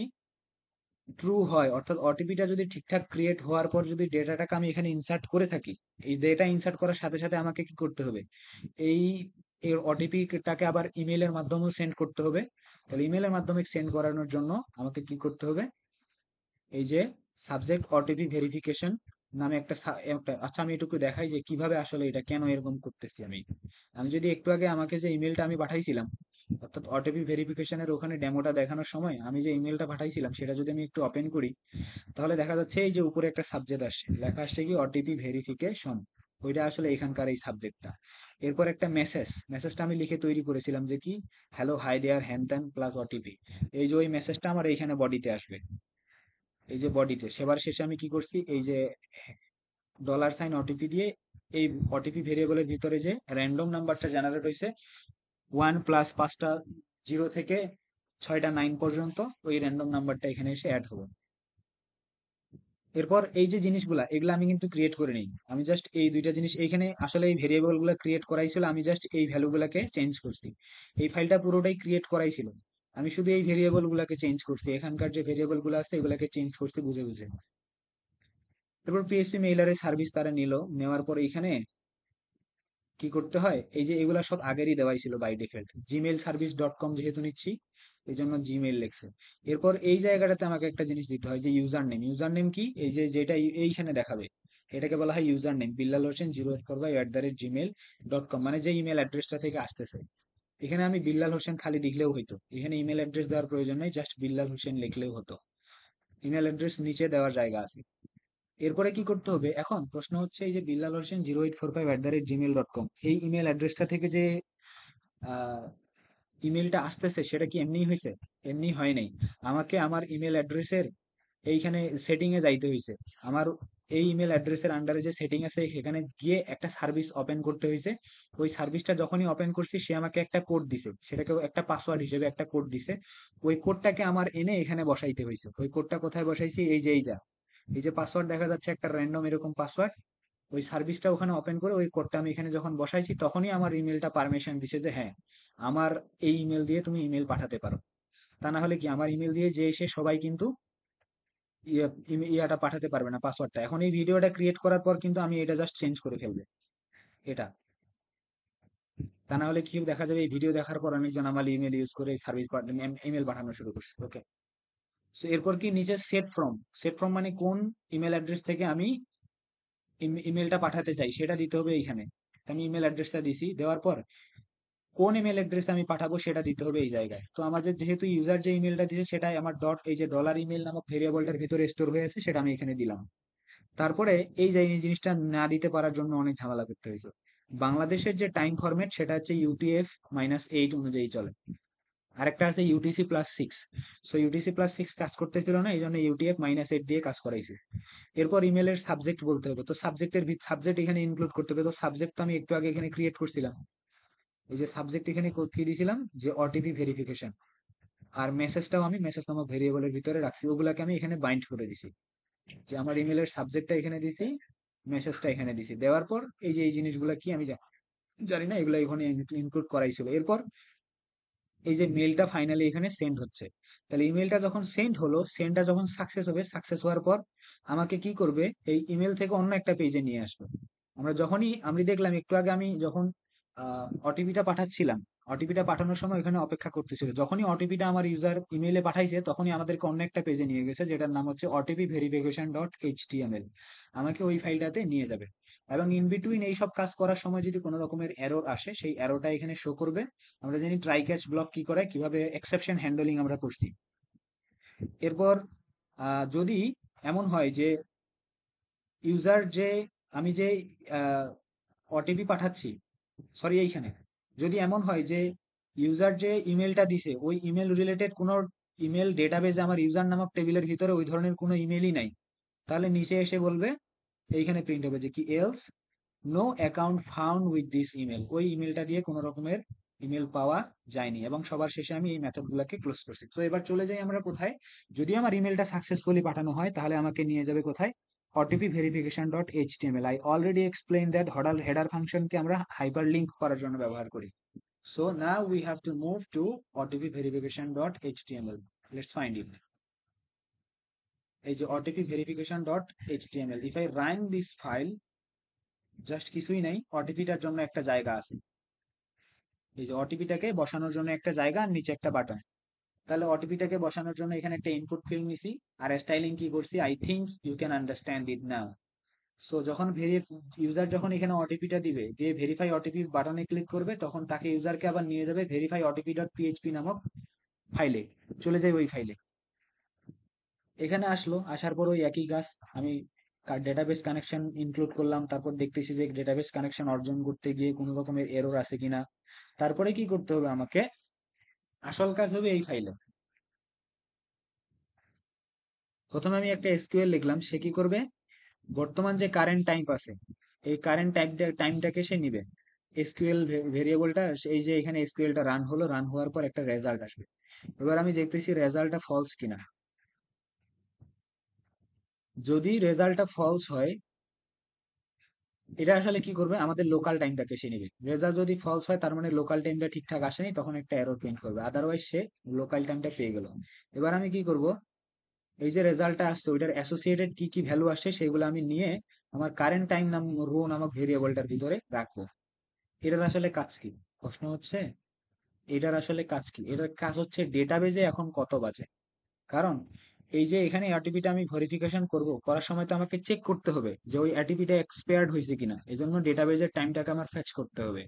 ট্রু হয়, অর্থাৎ ওটিপিটা যদি ঠিকঠাক ক্রিয়েট হওয়ার পর যদি ডেটাটাকে আমি এখানে ইনসার্ট করে থাকি, এই ডেটা ইনসার্ট করার সাথে সাথে আমাকে কি করতে হবে? এই এর ওটিপিটাকে আবার ইমেলের মাধ্যমেও সেন্ড করতে হবে। তাহলে ইমেলের মাধ্যমে সেন্ড করানোর জন্য আমাকে কি করতে হবে? এই যে সাবজেক্ট ওটিপি ভেরিফিকেশন নামে আচ্ছা, আমি এটুকু দেখাই যে কিভাবে আসলে এটা কেন এরকম করতেছি আমি। আমি যদি একটু আগে আমাকে যে ইমেলটা আমি পাঠাইছিলাম, অর্থাৎ ওটিপি ভেরিফিকেশনের ওখানে ডেমোটা দেখানোর সময় আমি যে ইমেলটা পাঠাইছিলাম সেটা যদি আমি একটু ওপেন করি, তাহলে দেখা যাচ্ছে এই যে উপরে একটা সাবজেক্ট আসছে, লেখা আসছে কি ওটিপি ভেরিফিকেশন। ওইটা আসলে এখানকার এই সাবজেক্টটা। এরপর একটা মেসেজটা আমি লিখে তৈরি করেছিলাম যে কি, হ্যালো হাই দেয়ার হ্যান ত্যান প্লাস ওটিপি। এই যে ওই মেসেজটা আমার এইখানে বডিতে আসবে। এই যে বডিতে সেবার শেষে আমি কি করছি, এই যে $সাইন ওটিপি দিয়ে এই ওটিপি ভেরিয়েবলের ভিতরে যে র্যান্ডম নাম্বারটা জেনারেট হয়েছে, 1 প্লাস 5টা জিরো থেকে 6টা 9 পর্যন্ত, ওই র্যান্ডম নাম্বারটা এখানে এসে অ্যাড হবে। এরপর এই যে জিনিসগুলা, এগুলো আমি কিন্তু ক্রিয়েট করে নিই। আমি জাস্ট এই দুইটা জিনিস এইখানে আসলে এই ভেরিয়েবল গুলা ক্রিয়েট করাই ছিল, আমি জাস্ট এই ভ্যালু গুলাকে চেঞ্জ করছি। এই ফাইলটা পুরোটাই ক্রিয়েট করাই ছিল, আমি শুধু এই ভেরিয়েবল গুলাকে চেঞ্জ করছি, এখানকার যে ভেরিয়েবল গুলো আছে এগুলাকে চেঞ্জ করছি বুঝে বুঝে। এরপর পিএইচপি মেইলারের সার্ভিস তারা নিল, নেওয়ার পর এখানে কি করতে হয়, এই যে এগুলা সব আগেরই দেওয়াই ছিল বাই ডিফল্ট। gmail-service.com যেহেতু নিচ্ছি, এই জন্য জিমেইল লেখছে। এরপর এই জায়গাটাতে আমাকে একটা জিনিস দিতে হয় যে ইউজার নেম কি, এই যে যেটা এইখানে দেখাবে, এটাকে বলা হয় user name. Billal Hossain 084@gmail.com, মানে যে ইমেল অ্যাড্রেসটা থেকে আসতেছে। এখানে আমি বিল্লাল হোসেন খালি লিখলেও হইতো, এখানে ইমেল অ্যাড্রেস দেওয়ার প্রয়োজন নেই, জাস্ট বিল্লাল হোসেন লিখলেও হতো। ইমেল অ্যাড্রেস নিচে দেওয়ার জায়গা আছে। এরপরে কি করতে হবে? এখন প্রশ্ন হচ্ছে, এই যে বিল্লাল হোসেন 0845@gmail.com, এই ইমেল অ্যাড্রেসটা থেকে যে ইমেলটা আসতেছে সেটা কি এমনিই হয়েছে? এমনি হয় নাই। আমাকে আমার ইমেল অ্যাড্রেসের এইখানে সেটিং এ যাইতে হয়েছে। আমার এই ইমেল অ্যাড্রেসের আন্ডারে যে সেটিং আছে সেখানে গিয়ে একটা সার্ভিস ওপেন করতে হয়েছে। ওই সার্ভিসটা যখনই ওপেন করছি, সে আমাকে একটা কোড দিছে, সেটাকে একটা পাসওয়ার্ড হিসেবে একটা কোড দিছে। ওই কোডটাকে আমার এনে এখানে বসাইতে হয়েছে। ওই কোডটা কোথায় বসাইছি? এই যে পাসওয়ার্ড দেখা যাচ্ছে একটা র্যান্ডম এরকম পাসওয়ার্ড, ওই সার্ভিসটা ওখানে ওপেন করে ওই কোডটা আমি এখানে যখন বসাইছি, তখনই আমার ইমেলটা পারমিশন দিছে যে হ্যাঁ, আমার এই ইমেল দিয়ে তুমি ইমেল পাঠাতে পারো। তা না হলে কি, আমার ইমেল দিয়ে যে এসে সবাই কিন্তু ইয়াটা পাঠাতে পারবে না, পাসওয়ার্ডটা। এখন এই ভিডিওটা ক্রিয়েট করার পর কিন্তু আমি এটা জাস্ট চেঞ্জ করে ফেলবে এটা। তা না হলে কি দেখা যাবে, এই ভিডিও দেখার পর অনেকজন আমার ইমেল ইউজ করে সার্ভিস ইমেল পাঠানো শুরু করছে। ওকে, সো এরপর কি, নিচে সেট ফ্রম মানে কোন ইমেল অ্যাড্রেস থেকে আমি ইমেলটা পাঠাতে চাই সেটা দিতে হবে এইখানে। তো আমি ইমেল অ্যাড্রেসটা দিছি, দেওয়ার পর কোন ইমেল অ্যাড্রেস আমি পাঠাবো সেটা দিতে হবে এই জায়গায়। তো আমাদের যেহেতু ইউজার যে ইমেলটা দিছে সেটাই আমার এই যে $ইমেল নামক ভেরিয়েবলটার ভিতরে স্টোর হয়ে আছে, সেটা আমি এখানে দিলাম। তারপরে এই যে এই জিনিসটা না দিতে পারার জন্য অনেক ঝামেলা করতে হয়েছে। বাংলাদেশের যে টাইম ফরম্যাট সেটা হচ্ছে UTF-8 অনুযায়ী চলে। আরেকটা আছে UTC+6। সো UTC+6 কাজ করতেছিল না, এই জন্য UTF-8 দিয়ে কাজ করাইছে। এরপর ইমেলের সাবজেক্ট বলতে হবে, তো সাবজেক্ট এখানে ইনক্লুড করতে হবে। তো সাবজেক্ট তো আমি একটু আগে এখানে ক্রিয়েট করছিলাম। এই যে সাবজেক্ট এখানে কি দিয়েছিলাম, যে ওটিপি ভেরিফিকেশন। আর মেসেজটাও আমি মেসেজ নামক ভেরিয়েবলের ভিতরে রাখছি, ওগুলাকে আমি এখানে বাইন্ড করে দিছি। যে আমার ইমেলের সাবজেক্টটা এখানে দিছি, মেসেজটা এখানে দিছি, দেওয়ার পর এই যে এই জিনিসগুলো কি আমি জানি না, এগুলো এখানে ইনক্লুড করাই ছিল। এরপর এই যে মেলটা ফাইনালি এখানে সেন্ড হচ্ছে। তাহলে ইমেলটা যখন সেন্ড হলো, সেন্ডটা যখন সাকসেস হবে, সাকসেস হওয়ার পর আমাকে কি করবে, এই ইমেল থেকে অন্য একটা পেজে নিয়ে আসবে। আমি দেখলাম একটু আগে আমি যখন ওটিপিটা পাঠাচ্ছিলাম, ওটিপিটা পাঠানোর সময় এখানে অপেক্ষা করতেছিল, যখনই ওটিপিটা আমার ইউজার ইমেইলে পাঠাইছে তখনই আমাদেরকে অন্য একটা পেজে নিয়ে গেছে, যেটার নাম হচ্ছে OTP verification.html। আমাকে ওই ফাইলটাতে নিয়ে যাবে। এবং ইন বিটুইন এই সব কাজ করার সময় যদি কোনো রকমের এরর আসে, সেই এররটা এখানে শো করবে। আমরা জানি ট্রাই ক্যাচ ব্লক কি করে, কিভাবে এক্সেপশন হ্যান্ডলিং আমরা করছি। এরপর যদি এমন হয় যে ইউজার যে আমি যে ওটিপি পাঠাচ্ছি, সরি এইখানে, যদি এমন হয় যে ইউজার যে ইমেলটা দিছে ওই ইমেল রিলেটেড কোনো ইমেল ডেটাবেজে আমার ইউজার নামক টেবিলের ভিতরে ওই ধরনের কোনো ইমেলই নাই, তাহলে নিচে এসে বলবে, এইখানে প্রিন্ট হবে যে কি else no account found with this email, ওই ইমেলটা দিয়ে কোনো রকমের ইমেল পাওয়া যায়নি, এবং সবার শেষে আমি এই মেথডগুলোকে ক্লোজ করছি। তো এবার চলে যাই আমরা কোথায়, যদি আমার ইমেলটা সাকসেসফুলি পাঠানো হয় তাহলে আমাকে নিয়ে যাবে কোথায়, OTP verification dot HTML. I already explain that header ফাংশনকে আমরা হাইপার লিঙ্ক করার জন্য ব্যবহার করি। So now we have to move to OTP verification dot HTML. Let's find it. এই যে OTP verification dot HTML, if I run this file, just কিছুই নাই, ওটিপিটার জন্য একটা জায়গা আছে, এই যে ওটিপিটাকে বসানোর জন্য একটা জায়গা আর নিচে একটা বাটন। তাহলে ওটিপিটাকে বসানোর জন্য এখানে একটা ইনপুট ফিল্ড নিছি, আর স্টাইলিং কি করছি, I think you can understand it now. So যখন ইউজার যখন এখানে ওটিপিটা দিবে, দিয়ে ভেরিফাই ওটিপি বাটনে ক্লিক করবে, তখন তাকে ইউজারকে আবার নিয়ে যাবে ভেরিফাই ওটিপি ডট পিএইচপি নামক ফাইলে, চলে যায় ওই ফাইলে। এখানে আসলো, আসার পর ওই একই কাজ, আমি ডেটাবেস কানেকশন ইনক্লুড করলাম, তারপর দেখতেছি যে ডেটাবেস কানেকশন অর্জন করতে গিয়ে কোনো রকমের এরর আছে কিনা। তারপরে কি করতে হবে আমাকে, আসল কাজ হবে এই ফাইলে। প্রথমে আমি একটা এসকিউএল লিখলাম, সে কি করবে, বর্তমান যে কারেন্ট টাইম আছে, এই কারেন্ট টাইমটাকে সে নিবে। এসকিউএল ভেরিয়েবলটা, এই যে এখানে এসকিউএলটা রান হলো, রান হওয়ার পর একটা রেজাল্ট আসবে। এবার আমি দেখতেছি রেজাল্টটা ফলস কিনা। যদি রেজাল্টটা ফলস হয়, এটা আসলে কি করবে, আমাদের লোকাল টাইমটাকে সে নিবে। রেজাল্ট যদি ফলস হয়, তার মানে লোকাল টাইমটা ঠিকঠাক আসেনি, তখন একটা এরর প্রিন্ট করবে, আদারওয়াইজ সে লোকাল টাইমটা পেয়ে গেল। এবার আমি কি করব, এই যে রেজাল্টটা আসছে ওইটার অ্যাসোসিয়েটেড কি কি ভ্যালু আসছে সেগুলো আমি নিয়ে আমার কারেন্ট টাইম নাম রো নামক ভেরিয়েবলটার ভিতরে রাখবো। এটার আসলে কাজ কি, প্রশ্ন হচ্ছে, এটার আসলে কাজ কি, এটার কাজ হচ্ছে ডেটাবেজে এখন কত বাজে। কারণ এই যে এখানে ওটিপিটা আমি ভেরিফিকেশন করব, করার সময় তো আমাকে চেক করতে হবে যে ওই ওটিপিটা এক্সপায়ার্ড হয়েছে কিনা, এজন্য ডেটাবেজের টাইমটাকে আমার ফেচ করতে হবে।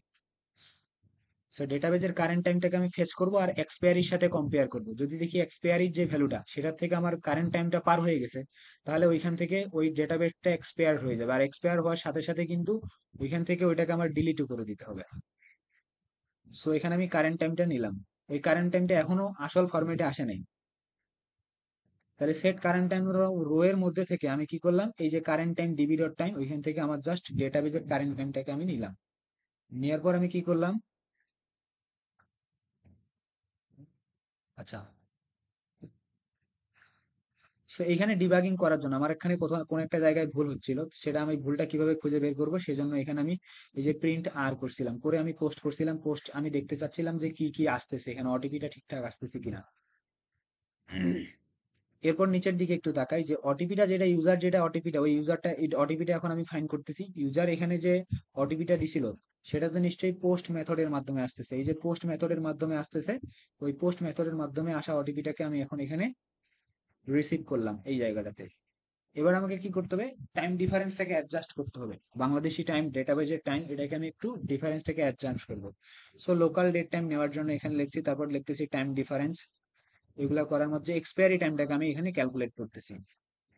সো ডেটাবেজের কারেন্ট টাইমটাকে আমি ফেচ করব আর এক্সপায়ারির সাথে কম্পেয়ার করব, যদি দেখি এক্সপায়ারির যে ভ্যালুটা সেটার থেকে আমার কারেন্ট টাইমটা পার হয়ে গেছে, তাহলে ওইখান থেকে ওই ডেটাবেজটা এক্সপায়ার হয়ে যাবে, আর এক্সপায়ার হওয়ার সাথে সাথে কিন্তু ওইখান থেকে ওইটাকে আমার ডিলিটও করে দিতে হবে। সো এখানে আমি কারেন্ট টাইমটা নিলাম, এই কারেন্ট টাইমটা এখনো আসল ফরম্যাটে আসে নাই। তাহলে সেট কারেন্ট টাইম রো এর মধ্যে থেকে আমি কি করলাম, এই যে current time DB dot time, ওইখান থেকে আমার জাস্ট ডেটাবেজের কারেন্ট টাইমটাকে আমি নিলাম। নেওয়ার পর আমি কি করলাম, আচ্ছা, সো এখানে ডিবাগিং করার জন্য আমার এখানে কোথাও কোন একটা জায়গায় ভুল হচ্ছিল, সেটা আমি ভুলটা কিভাবে খুঁজে বের করবো, সেজন্য এখানে আমি এই যে প্রিন্ট আর করছিলাম, করে আমি পোস্ট করছিলাম, পোস্ট আমি দেখতে চাচ্ছিলাম যে কি কি আসতেছে, এখানে ওটিপিটা ঠিকঠাক আসতেছে কিনা। এরপর নিচের দিকে একটু তাকাই যে ওটিপিটা যেটা ইউজার, যেটা ওটিপিটা, ওই ইউজারটা, এই ওটিপিটা এখন আমি ফাইন্ড করতেছি। ইউজার এখানে যে ওটিপিটা দিছিল সেটা তো নিশ্চয়ই পোস্ট মেথডের মাধ্যমে আসতেছে, এই যে পোস্ট মেথডের মাধ্যমে আসতেছে, ওই পোস্ট মেথডের মাধ্যমে আসা ওটিপিটাকে আমি এখন এখানে রিসিভ করলাম এই জায়গাটাতে। এবার আমাকে কি করতে হবে, টাইম ডিফারেন্সটাকে অ্যাডজাস্ট করতে হবে, বাংলাদেশি টাইম, ডেটাবেজের টাইম, এটাকে আমি একটু ডিফারেন্সটাকে অ্যাডজাস্ট করবো। সো লোকাল ডেট টাইম নেওয়ার জন্য এখানে লিখছি, তারপর লিখতেছি টাইম ডিফারেন্স। এগুলা করার মধ্যে এক্সপায়ারি টাইমটাকে আমি এখানে ক্যালকুলেট করতেছি,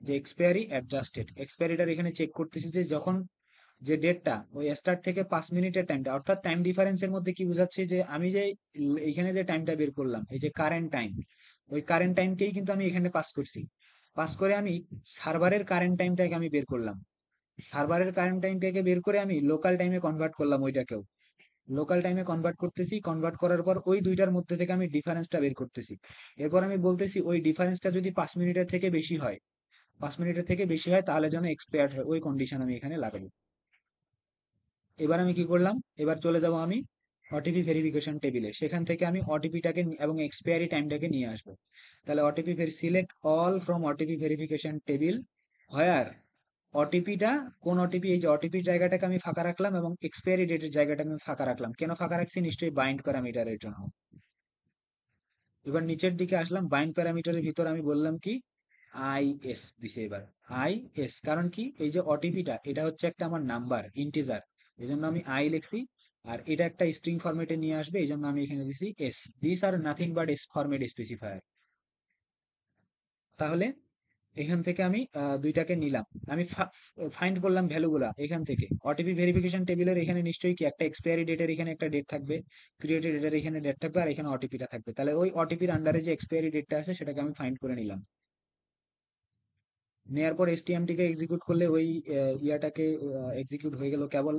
যে এক্সপায়ারি অ্যাডজাস্টেড, এক্সপায়ারিটার এখানে চেক করতেছি যে যখন যে ডেটটা ওই স্টার্ট থেকে 5 মিনিটের টাইমটা, অর্থাৎ টাইম ডিফারেন্সের মধ্যে কি বোঝাচ্ছে, যে আমি যে এখানে যে টাইমটা বের করলাম, এই যে কারেন্ট টাইম, ওই কারেন্ট টাইমকেই কিন্তু আমি এখানে পাস করছি। পাস করে আমি সার্ভারের কারেন্ট টাইমটাকে আমি বের করলাম, সার্ভারের কারেন্ট টাইমটাকে বের করে আমি লোকাল টাইমে কনভার্ট করলাম, ওইটাকেও লোকাল টাইমে কনভার্ট করতেছি। কনভার্ট করার পর ওই দুইটার মধ্যে থেকে আমি ডিফারেন্সটা বের করতেছি। এরপর আমি বলতেছি ওই ডিফারেন্সটা যদি 5 মিনিটের থেকে বেশি হয়, 5 মিনিটের থেকে বেশি হয় তাহলে যেন এক্সপায়ার্ড হয়, ওই কন্ডিশন আমি এখানে লাগাবো। এবার আমি কি করলাম, এবার চলে যাব আমি ওটিপি ভেরিফিকেশন টেবিলে, সেখান থেকে আমি ওটিপিটাকে এবং এক্সপায়ারি টাইমটাকে নিয়ে আসবো। তাহলে OTP select all from OTP verification table, where ওটিপিটা, কোন ওটিপি, এই যে ওটিপির জায়গাটাকে আমি ফাঁকা রাখলাম এবং এক্সপায়ারি ডেটের জায়গাটাকে আমি ফাঁকা রাখলাম, কেন ফাঁকা রাখছি, নিশ্চয়ই বাইন্ড প্যারামিটারের জন্য। এবার নিচের দিকে আসলাম, বাইন্ড প্যারামিটারের ভিতর আমি বললাম কি, আই এস দিছে। এবার আই এস, কারণ কি, এই যে ওটিপিটা এটা হচ্ছে একটা আমার নাম্বার ইন্টিজার, এই জন্য আমি আই লিখছি। আর এটা একটা স্ট্রিং ফরম্যাটে নিয়ে আসবে, এই জন্য আমি এখানে দিছি s. This are nothing but s format specifier. তাহলে এখান থেকে আমি দুইটাকে নিলাম, আমি ফাইন্ড করলাম ভ্যালুগুলা এখান থেকে। ওটিপি ভেরিফিকেশন টেবিলের এখানে নিশ্চয়ই কি একটা এক্সপায়ারি ডেটের এখানে একটা ডেট থাকবে, ক্রিয়েটেড ডেটের এখানে ডেট থাকবে, আর এখানে ওটিপিটা থাকবে। তাহলে ওই ওটিপির আন্ডারে যে এক্সপায়ারি ডেটটা আছে সেটাকে আমি ফাইন্ড করে নিলাম। নেয়ার পর এসটিএমটি কে এক্সিকিউট করলে ওই ইয়াটাকে এক্সিকিউট হয়ে গেল কেবল।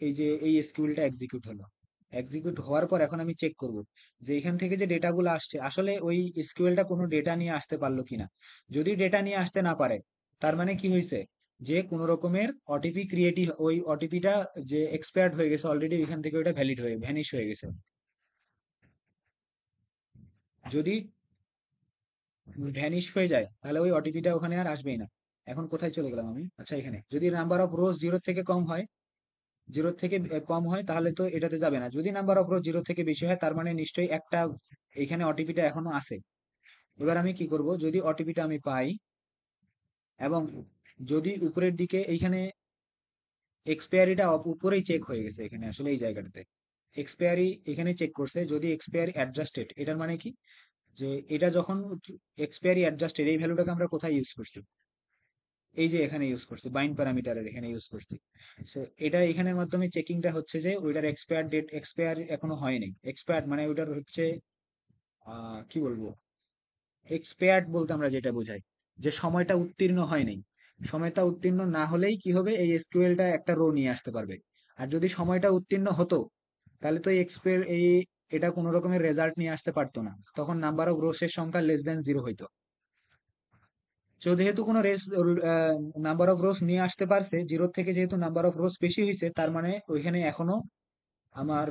এই যে এই এসকিউএলটা এক্সিকিউট হলো। এক্সিকিউট হওয়ার পর এখন আমি চেক করব যে এখান থেকে যে ডেটাগুলো আসছে আসলে ওই এসকিউএলটা কোনো ডেটা নিয়ে আসতে পারলো কিনা। যদি ডেটা নিয়ে আসতে না পারে, তার মানে কি হয়েছে, যে কোনো রকমের ওটিপি ক্রিয়েটই, ওই ওটিপিটা যে এক্সপায়ার্ড হয়ে গেছে অলরেডি, এখান থেকে ওটা ভ্যালিড হয়ে ভ্যানিশ হয়ে গেছে। যদি ভ্যানিশ হয়ে যায় তাহলে ওই ওটিপিটা ওখানে আর আসবেই না। এখন কোথায় চলে গেলাম আমি, আচ্ছা এখানে। যদি নাম্বার অফ রোজ জিরো থেকে কম হয়, জিরো থেকে কম হয় তাহলে তো এটাতে যাবে না। যদি নাম্বার অফ রো জিরো থেকে বেশি হয় তার মানে নিশ্চয়ই একটা এখানে ওটিপিটা এখনো আছে। এবার আমি কি করব, যদি ওটিপিটা আমি পাই এবং যদি উপরের দিকে এইখানে এক্সপায়ারিটা উপরেই চেক হয়ে গেছে, এখানে আসলে এই জায়গাটাতে এক্সপায়ারি এখানে চেক করছে, যদি এক্সপায়ারি অ্যাডজাস্টেড, এটার মানে কি, যে এটা যখন এক্সপায়ারি অ্যাডজাস্টেড, এই ভ্যালুটাকে আমরা কোথায় ইউজ করছি, এই যে এখানে ইউজ করছি বাইন্ড প্যারামিটারের এখানে ইউজ করছি। সো এটা এখানের মাধ্যমে চেকিংটা হচ্ছে যে ওইটার এক্সপায়ার ডেট এক্সপায়ার এখনো হয়নি। এক্সপায়ার্ড মানে ওইটার হচ্ছে কি বলবো, এক্সপায়ার্ড বলতে আমরা যেটা বোঝাই যে সময়টা উত্তীর্ণ হয়নি। সময়টা উত্তীর্ণ না হলেই কি হবে, এই এসকিউএলটা একটা রো নিয়ে আসতে পারবে। আর যদি সময়টা উত্তীর্ণ হতো তাহলে তো এই এক্সপায়ার এই এটা কোনো রকমের রেজাল্ট নিয়ে আসতে পারতো না, তখন নাম্বার অফ রোসের সংখ্যা লেস দেন জিরো হইতো। তো যেহেতু কোনো রেস নাম্বার অফ রোস নিয়ে আসতে পারছে জিরো থেকে, যেহেতু নাম্বার অফ রোস বেশি হয়েছে, তার মানে ওইখানে এখনো আমার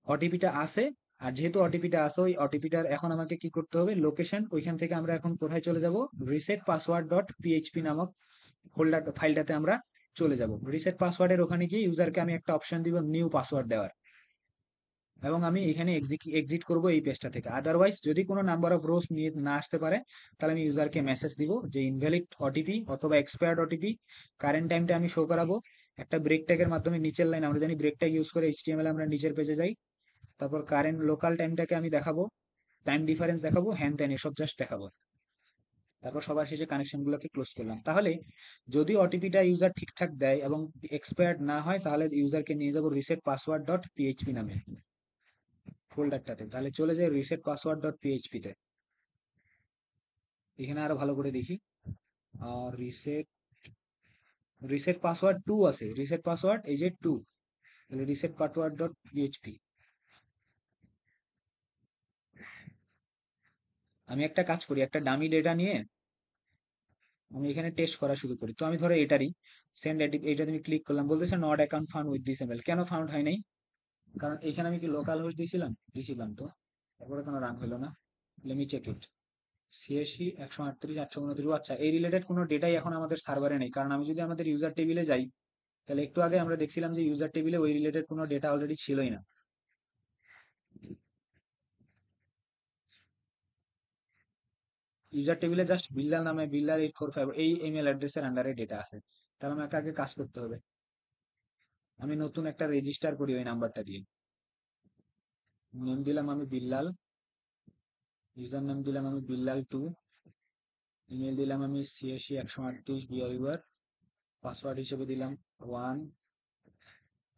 ওটিপিটা আছে। আর যেহেতু ওটিপিটা আছে, ওই ওটিপিটার এখন আমাকে কি করতে হবে, লোকেশন, ওইখান থেকে আমরা এখন কোথায় চলে যাব, রিসেট পাসওয়ার্ড ডট পিএইচপি নামক ফোল্ডার ফাইলটাতে আমরা চলে যাব। রিসেট পাসওয়ার্ডের ওখানে গিয়ে ইউজারকে আমি একটা অপশন দিব নিউ পাসওয়ার্ড দেওয়ার, এবং আমি এখানে এক্সিট করব এই পেজটা থেকে। আদারওয়াইজ যদি কোনো নাম্বার অফ রোস নিয়ে না আসতে পারে, তাহলে আমি ইউজারকে মেসেজ দিব যে ইনভ্যালিড ওটিপি অথবা এক্সপায়ার্ড ওটিপি। কারেন্ট টাইমটা আমি শো করাবো একটা ব্রেক ট্যাগের মাধ্যমে, নিচের লাইন আমরা জানি ব্রেক ট্যাগ ইউজ করে এইচটিএমএল আমরা নিচের পেজে যাই। তারপর কারেন্ট লোকাল টাইমটাকে আমি দেখাবো, টাইম ডিফারেন্স দেখাবো, হ্যান ত্যান এসব জাস্ট দেখাবো। তারপর সবার শেষে কানেকশন গুলোকে ক্লোজ করলাম। তাহলে যদি ওটিপিটা ইউজার ঠিকঠাক দেয় এবং এক্সপায়ার্ড না হয়, তাহলে ইউজারকে নিয়ে যাবো রিসেট পাসওয়ার্ড ডট পিএইচপি নামে ফোল্ডারটাতে। তাহলে চলে যায় রিসেট পাসওয়ার্ড ডট পিএইচপি তে। এখানে আরো ভালো করে দেখি, আর রিসেট রিসেট পাসওয়ার্ড টু আছে, রিসেট পাসওয়ার্ড এই যে টু, তাহলে রিসেট পাসওয়ার্ড ডট পিএইচপি। আমি একটা কাজ করি, একটা ডামি ডেটা নিয়ে আমি এখানে টেস্ট করা শুরু করি। তো আমি ধরো এটারই সেন্ড, এটা তুমি ক্লিক করলাম, বলতেছে not account found with this email. কেন ফাউন্ড হয় নাই, কারণ এখানে আমি কি লোকাল হোস্ট দিয়েছিলাম, দিয়েছিলাম তো, তারপরে কোনো রান হলো না। Let me check it. 86 138 829, আচ্ছা এই রিলেটেড কোনো ডেটাই এখন আমাদের সার্ভারে নেই, কারণ আমি যদি আমাদের ইউজার টেবিলে যাই, তাহলে একটু আগে আমরা দেখছিলাম যে ইউজার টেবিলে ওই রিলেটেড কোনো ডেটা অলরেডি ছিলই না। ইউজার টেবিলে জাস্ট বিল্লাল নামে, বিল্লাল 845 এই ইমেল অ্যাড্রেসের আন্ডারে ডেটা আছে। তাহলে আমাকে আগে কাজ করতে হবে, আমি নতুন একটা রেজিস্টার করি ওই নাম্বারটা দিয়ে। নেম দিলাম আমি বিল্লাল, ইউজার নেম দিলাম আমি বিল্লাল 2, ইমেল দিলাম আমি 86 138 পাসওয়ার্ড হিসেবে দিলাম 1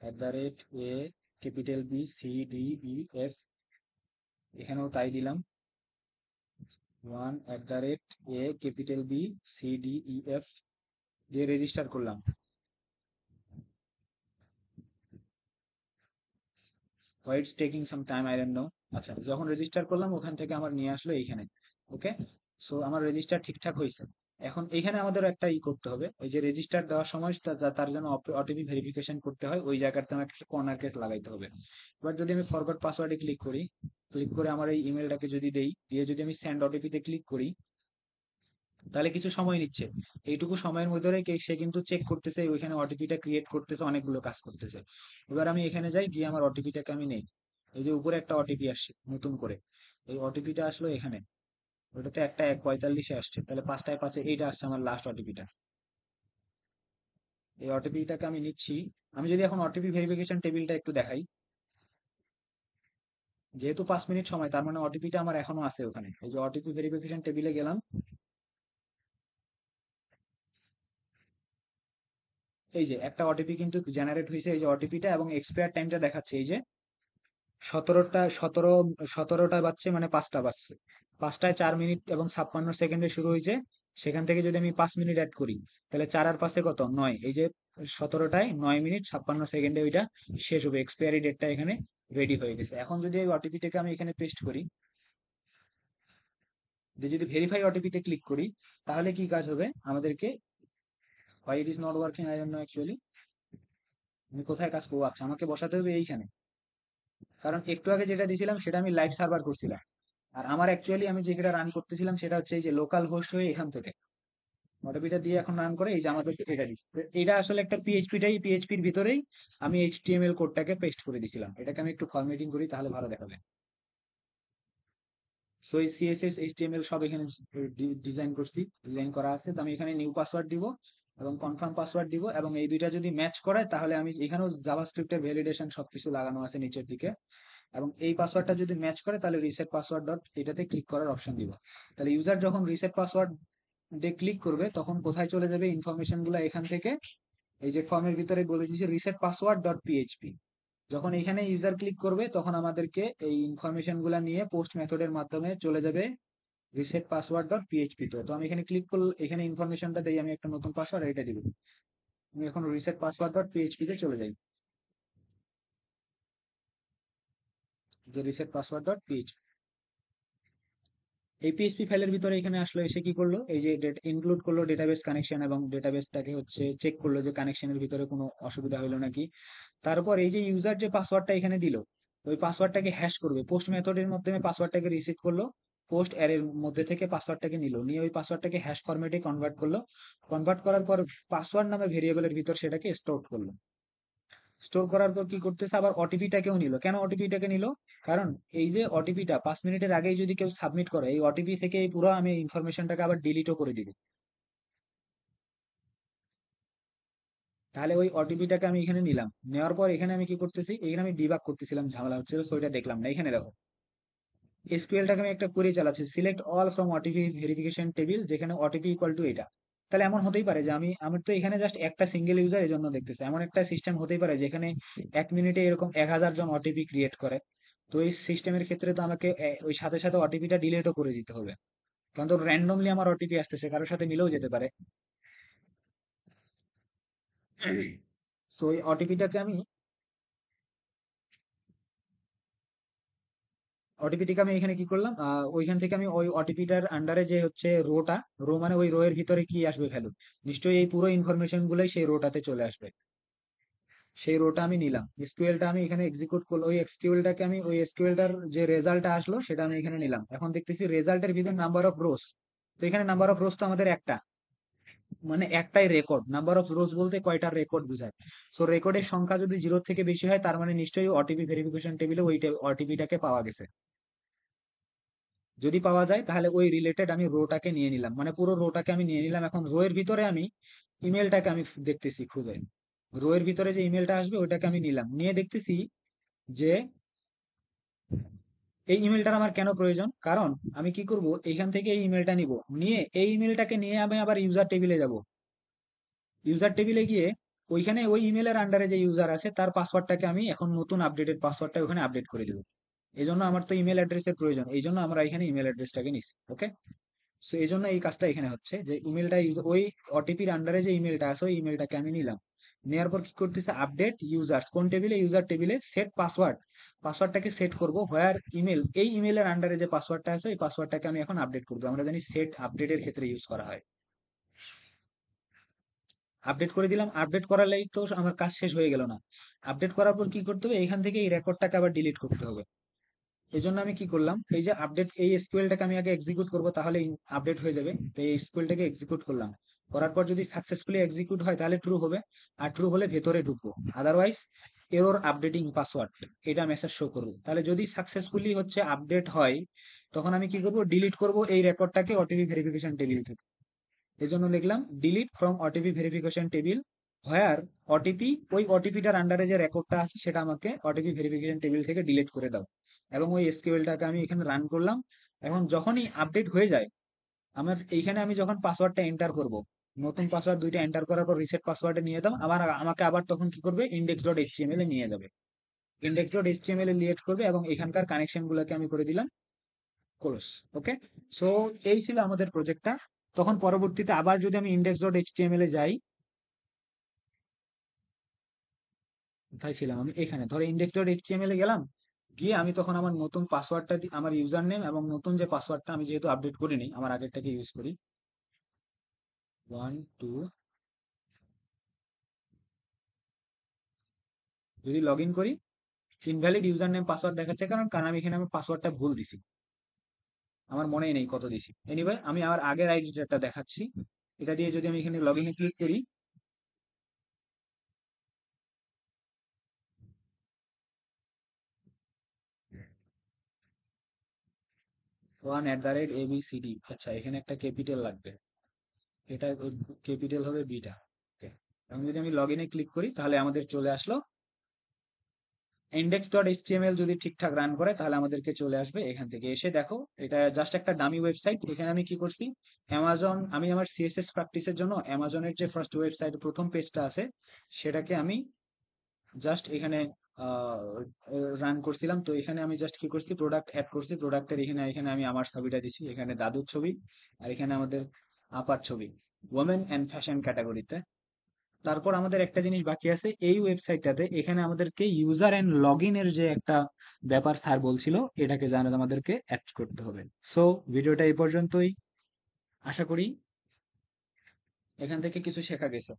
@ capital B C D E F, এখানেও তাই দিলাম 1 @ capital B C D E F, দিয়ে রেজিস্টার করলাম। Why it's taking some time, I don't know. আচ্ছা যখন রেজিস্টার করলাম ওখান থেকে আমার নিয়ে আসলো এইখানে। ওকে, সো আমার রেজিস্টার ঠিকঠাক হয়েছে। এখন এইখানে আমাদের একটা করতে হবে, ওই যে রেজিস্টার দেওয়ার সময় তার জন্য ওটিপি ভেরিফিকেশন করতে হয়, ওই জায়গাতে আমার একটা কর্নার কেস লাগাইতে হবে। এবার যদি আমি ফরগট পাসওয়ার্ডে ক্লিক করি, ক্লিক করে আমার এই ইমেলটাকে যদি দেই, দিয়ে যদি আমি সেন্ড ওটিপিতে ক্লিক করি, তাহলে কিছু সময় নিচ্ছে। এইটুকু সময়ের মধ্যে সে কিন্তু চেক করতেছে, ওইখানে ওটিপিটা ক্রিয়েট করতেছে, অনেকগুলো কাজ করতেছে। এবার আমি এখানে যাই, গিয়ে আমার ওটিপিটাকে আমি নেই। এই যে উপরে একটা ওটিপি আসছে নতুন করে, এই ওটিপিটা আসলো এখানে, ওটাতে একটা 1:45 আসছে, তাহলে 5টায় 5-এ এইটা আসছে আমার লাস্ট ওটিপিটা। এই ওটিপিটাকে আমি নিচ্ছি। আমি যদি এখন ওটিপি ভেরিফিকেশন টেবিলটা একটু দেখাই, যেহেতু 5 মিনিট সময়, তার মানে ওটিপিটা আমার এখনো আছে ওখানে। এই যে ওটিপি ভেরিফিকেশন টেবিলে গেলাম, এই যে একটা ওটিপি কিন্তু জেনারেট হয়েছে, এই যে ওটিপিটা, এবং এক্সপায়ার টাইমটা দেখাচ্ছে এই যে 17টা বাজছে, মানে 5টা বাজছে, 5টায় 4 মিনিট এবং 56 সেকেন্ডে শুরু হয়েছে, সেখান থেকে যদি আমি 5 মিনিট অ্যাড করি, তাহলে 4 আর 5-এ কত, 9, এই যে 17টায় 9 মিনিট 56 সেকেন্ডে ওইটা শেষ হবে, এক্সপায়ারি ডেটটা এখানে রেডি হয়ে গেছে। এখন যদি এই ওটিপিটাকে আমি এখানে পেস্ট করি, দিয়ে যদি ভেরিফাই ওটিপিতে ক্লিক করি, তাহলে কি কাজ হবে আমাদেরকে, why it is not working I don't no actually, আমি কোথায় কাজ করবো, আচ্ছা আমাকে বসাতে হবে এইখানে, কারণ একটু আগে যেটা দিয়েছিলাম সেটা আমি লাইভ সার্ভার করছিলাম, আর আমার অ্যাকচুয়ালি আমি যেটা রান করতেছিলাম সেটা হচ্ছে এই যে লোকাল হোস্ট হয়ে এখান থেকে ওটিপিটা দিয়ে এখন রান করে, এই যে আমাদের এটা দিচ্ছে। তো এটা আসলে একটা পিএইচপির ভিতরেই আমি এইচটিএমএল কোডটাকে পেস্ট করে দিয়েছিলাম, এটাকে আমি একটু ফরম্যাটিং করি তাহলে ভালো দেখাবে। সো এই সিএসএস এইচটিএমএল সব এখানে ডিজাইন করা আছে। তো আমি এখানে নিউ পাসওয়ার্ড দিব এবং কনফার্ম পাসওয়ার্ড দিব, এবং এই দুইটা যদি ম্যাচ করে তাহলে আমি এখানেও জাভাস্ক্রিপ্টের ভ্যালিডেশন সবকিছু লাগানো আছে নিচের দিকে, এবং এই পাসওয়ার্ডটা যদি ম্যাচ করে তাহলে রিসেট পাসওয়ার্ড ডট এটাতে ক্লিক করার অপশন দিব। তাহলে ইউজার যখন রিসেট পাসওয়ার্ড দিয়ে ক্লিক করবে তখন কোথায় চলে যাবে ইনফরমেশন গুলো, এখান থেকে এই যে ফর্মের ভিতরে বলে দিয়েছে রিসেট পাসওয়ার্ড ডট পিএইচপি, যখন এখানে ইউজার ক্লিক করবে তখন আমাদেরকে এই ইনফরমেশন গুলা নিয়ে পোস্ট মেথডের মাধ্যমে চলে যাবে রিসেট পাসওয়ার্ড ডট পিএইচপি। তো আমি এখানে ক্লিক করলে এখানে ইনফরমেশনটা দেই, আমি একটা নতুন পাসওয়ার্ড এটা দিব, আমি এখন রিসেট পাসওয়ার্ড ডট পিএইচপি তে চলে যাই, যে রিসেট পাসওয়ার্ড ডট পিএইচপি, এই পিএইচপি ফাইলের ভিতরে এখানে আসলো, এসে কি করলো, এই যে ইনক্লুড করলো ডেটাবেস কানেকশন, এবং ডেটাবেসটাকে হচ্ছে চেক করলো যে কানেকশনের ভিতরে কোনো অসুবিধা হলো নাকি। তারপর এই যে ইউজার যে পাসওয়ার্ডটা এখানে দিল, ওই পাসওয়ার্ডটাকে হ্যাশ করবে, পোস্ট মেথডের মাধ্যমে পাসওয়ার্ডটাকে রিসিভ করলো, পোস্ট অ্যারের মধ্যে থেকে পাসওয়ার্ডটাকে নিল, নিয়ে ওই পাসওয়ার্ডটাকে হ্যাশ ফরম্যাটে কনভার্ট করলো, কনভার্ট করার পর পাসওয়ার্ড নামে ভেরিয়েবলের ভিতর সেটাকে স্টোর করলো। স্টোর করার পর কি করতেছে, আবার ওটিপিটাকেও নিল। কেন ওটিপিটাকে নিল, কারণ এই যে ওটিপিটা 5 মিনিটের আগেই যদি কেউ সাবমিট করে, এই ওটিপি থেকে এই পুরো আমি ইনফরমেশনটাকে আবার ডিলিটও করে দিব। তাহলে ওই ওটিপিটাকে আমি এখানে নিলাম, নেওয়ার পর এখানে আমি কি করতেছি, এখানে আমি ডিবাগ করতেছিলাম, ঝামেলা হচ্ছিল, সো এটা দেখলাম না। এখানে দেখো এসকিউএলটাকে আমি একটা কোয়েরি চালাচ্ছি, select all from OTP verification table, যেখানে ওটিপি ইকুয়াল টু এটা। তাহলে এমন হতেই পারে যে আমার তো এখানে জাস্ট একটা সিঙ্গেল ইউজার এই জন্য দেখতেছে, এমন একটা সিস্টেম হতেই পারে যেখানে 1 মিনিটে এরকম 1000 জন ওটিপি ক্রিয়েট করে। তো এই সিস্টেমের ক্ষেত্রে তো আমাকে ওই সাথে সাথে ওটিপিটা ডিলিটও করে দিতে হবে, কারণ তো র্যান্ডমলি আমার ওটিপি আসতেছে, কারোর সাথে মিলেও যেতে পারে। সো এই ওটিপিটাকে আমি ওটিপিটিকে আমি এখানে কি করলাম, ওইখান থেকে আমি ওই ওটিপিটার আন্ডারে যে হচ্ছে রোটা, রো মানে ওই রো এর ভিতরে কি আসবে ভ্যালু, নিশ্চয়ই এই পুরো ইনফরমেশন গুলোই সেই রোটাতে চলে আসবে, সেই রোটা আমি নিলাম। এসকিউএলটা আমি এখানে এক্সিকিউট করলো, ওই এসকিউএলটাকে আমি ওই এসকিউএলটার যে রেজাল্টটা আসলো সেটা আমি এখানে নিলাম। এখন দেখতেছি রেজাল্টের ভিতরে নাম্বার অফ রোস, তো এখানে নাম্বার অফ রোস তো আমাদের একটা, মানে একটাই রেকর্ড, নাম্বার অফ রোজ বলতে কয়টা রেকর্ড বোঝায়। সো রেকর্ডের সংখ্যা যদি 0 থেকে বেশি হয় তার মানে নিশ্চয়ই ওটিপি ভেরিফিকেশন টেবিলে ওই ওটিপিটাকে পাওয়া গেছে। যদি পাওয়া যায় তাহলে ওই রিলেটেড আমি রোটাকে নিয়ে নিলাম, মানে পুরো রোটাকে আমি নিয়ে নিলাম। এখন রো এর ভিতরে আমি ইমেলটাকে আমি দেখতেছি খুঁজে, রো এর ভিতরে যে ইমেলটা আসবে ওইটাকে আমি নিলাম, নিয়ে দেখতেছি যে এই ইমেলটার আমার কেন প্রয়োজন, কারণ আমি কি করব, এইখান থেকে এই ইমেলটা নিব, নিয়ে এই ইমেলটাকে নিয়ে আমি আবার ইউজার টেবিলে যাব, ইউজার টেবিলে গিয়ে ওইখানে ওই ইমেলের আন্ডারে যে ইউজার আছে তার পাসওয়ার্ডটাকে আমি এখন নতুন আপডেটেড পাসওয়ার্ডটা ওখানে আপডেট করে দেবো। এই জন্য আমার তো ইমেল অ্যাড্রেসের প্রয়োজন, এই জন্য আমরা এখানে ইমেল অ্যাড্রেসটাকে নিছি। ওকে, সো এই জন্য এই কাজটা এখানে হচ্ছে যে ইমেলটা ওই ওটিপির আন্ডারে যে ইমেলটা আছে ওই ইমেলটাকে আমি নিলাম, নেওয়ার পর কি করতেছে, আপডেট ইউজার্স, কোন টেবিলে, ইউজার টেবিলে সেট পাসওয়ার্ড, পাসওয়ার্ডটাকে সেট করব হোয়ার ইমেল, এই ইমেলের আন্ডারে যে পাসওয়ার্ডটা আছে ওই পাসওয়ার্ডটাকে আমি এখন আপডেট করবো, আমরা জানি সেট আপডেটের ক্ষেত্রে ইউজ করা হয়। আপডেট করে দিলাম, আপডেট করালেই তো আমার কাজ শেষ হয়ে গেল না, আপডেট করার পর কি করতে হবে, এখান থেকে এই রেকর্ডটাকে আবার ডিলিট করতে হবে। এই জন্য আমি কি করলাম, এই যে আপডেট এই এসকিউএলটাকে আমি আগে এক্সিকিউট করব, তাহলে আপডেট হয়ে যাবে। তো এই এসকিউএলটাকে এক্সিকিউট করলাম, করার পর যদি সাকসেসফুলি এক্সিকিউট হয় তাহলে ট্রু হবে, আর ট্রু হলে ভেতরে ঢুকবো, আদারওয়াইজ এরর আপডেটিং পাসওয়ার্ড এটা মেসেজ শো করবো। তাহলে যদি সাকসেসফুলি হচ্ছে আপডেট হয় তখন আমি কি করব, ডিলিট করব এই রেকর্ডটাকে ওটিপি ভেরিফিকেশন টেবিল থেকে। এই জন্য লিখলাম delete from OTP verification table, where OTP, ওই ওটিপিটার আন্ডারে যে রেকর্ডটা আছে সেটা আমাকে ওটিপি ভেরিফিকেশন টেবিল থেকে ডিলিট করে দাও। এবং ওই এসকিউএলটাকে আমি এখানে রান করলাম। এখন যখনই আপডেট হয়ে যায়, আমার এইখানে আমি যখন পাসওয়ার্ডটা এন্টার করব, নতুন পাসওয়ার্ড দুইটা এন্টার করার পর রিসেট পাসওয়ার্ডে নিয়ে দাও, আমাকে আবার তখন কি করবে, ইন্ডেক্স ডট এইচটিএমএল এ নিয়ে যাবে, ইন্ডেক্স ডট এইচটিএমএল এ লিয়েট করবে, এবং এখানকার কানেকশন গুলোকে আমি করে দিলাম ক্লোজ। ওকে, সো এই ছিল আমাদের প্রজেক্টটা। তখন পরবর্তীতে আবার যদি আমি index.html এ যাই, কোথায় ছিলাম আমি, এখানে ধরো index.html এ গেলাম, গিয়ে আমি তখন আমার নতুন পাসওয়ার্ডটা আমার ইউজার নেম এবং নতুন যে পাসওয়ার্ডটা আমি যেহেতু আপডেট করিনি, আমার আগেরটাকে ইউজ করি, 1 2, যদি লগ ইন করি, ইনভ্যালিড ইউজার নেম পাসওয়ার্ড দেখাচ্ছে, কারণ কারণ আমি এখানে আমার পাসওয়ার্ডটা ভুল দিছি, আমার মনেই নেই কত দিছি। এনিওয়ে আমি আমার আগের আইডিটা দেখাচ্ছি, এটা দিয়ে যদি আমি এখানে লগ ইনে ক্লিক করি, 1@abcd, আচ্ছা এখানে একটা ক্যাপিটাল লাগবে, এটা ক্যাপিটাল হবে বিটা। ওকে, এখন যদি আমি লগ ইনে ক্লিক করি তাহলে আমাদের চলে আসলো index.html, যদি ঠিকঠাক রান করে তাহলে আমাদেরকে চলে আসবে এখান থেকে। এসে দেখো এটা জাস্ট একটা ডামি ওয়েবসাইট। এখানে আমি কি করছি, অ্যামাজন, আমি আমার সিএসএস প্র্যাকটিসের জন্য অ্যামাজনের যে ফার্স্ট ওয়েবসাইট প্রথম পেজটা আছে সেটাকে আমি জাস্ট এখানে রান করছিলাম। তো এখানে আমি জাস্ট কি করছি, প্রোডাক্ট অ্যাড করছি, প্রোডাক্টের এখানে এখানে আমি আমার ছবিটা দিছি, এখানে দাদুর ছবি, আর এখানে আমাদের আপার ছবি, ওমেন অ্যান্ড ফ্যাশন ক্যাটাগরিতে। তারপর আমাদের একটা জিনিস বাকি আছে এই ওয়েবসাইটটাতে, এখানে আমাদেরকে ইউজার এন্ড লগ এর যে একটা ব্যাপার স্যার বলছিল, এটাকে জানা আমাদেরকে অ্যাড করতে হবে। সো ভিডিওটা এই পর্যন্তই, আশা করি এখান থেকে কিছু শেখা গেছে।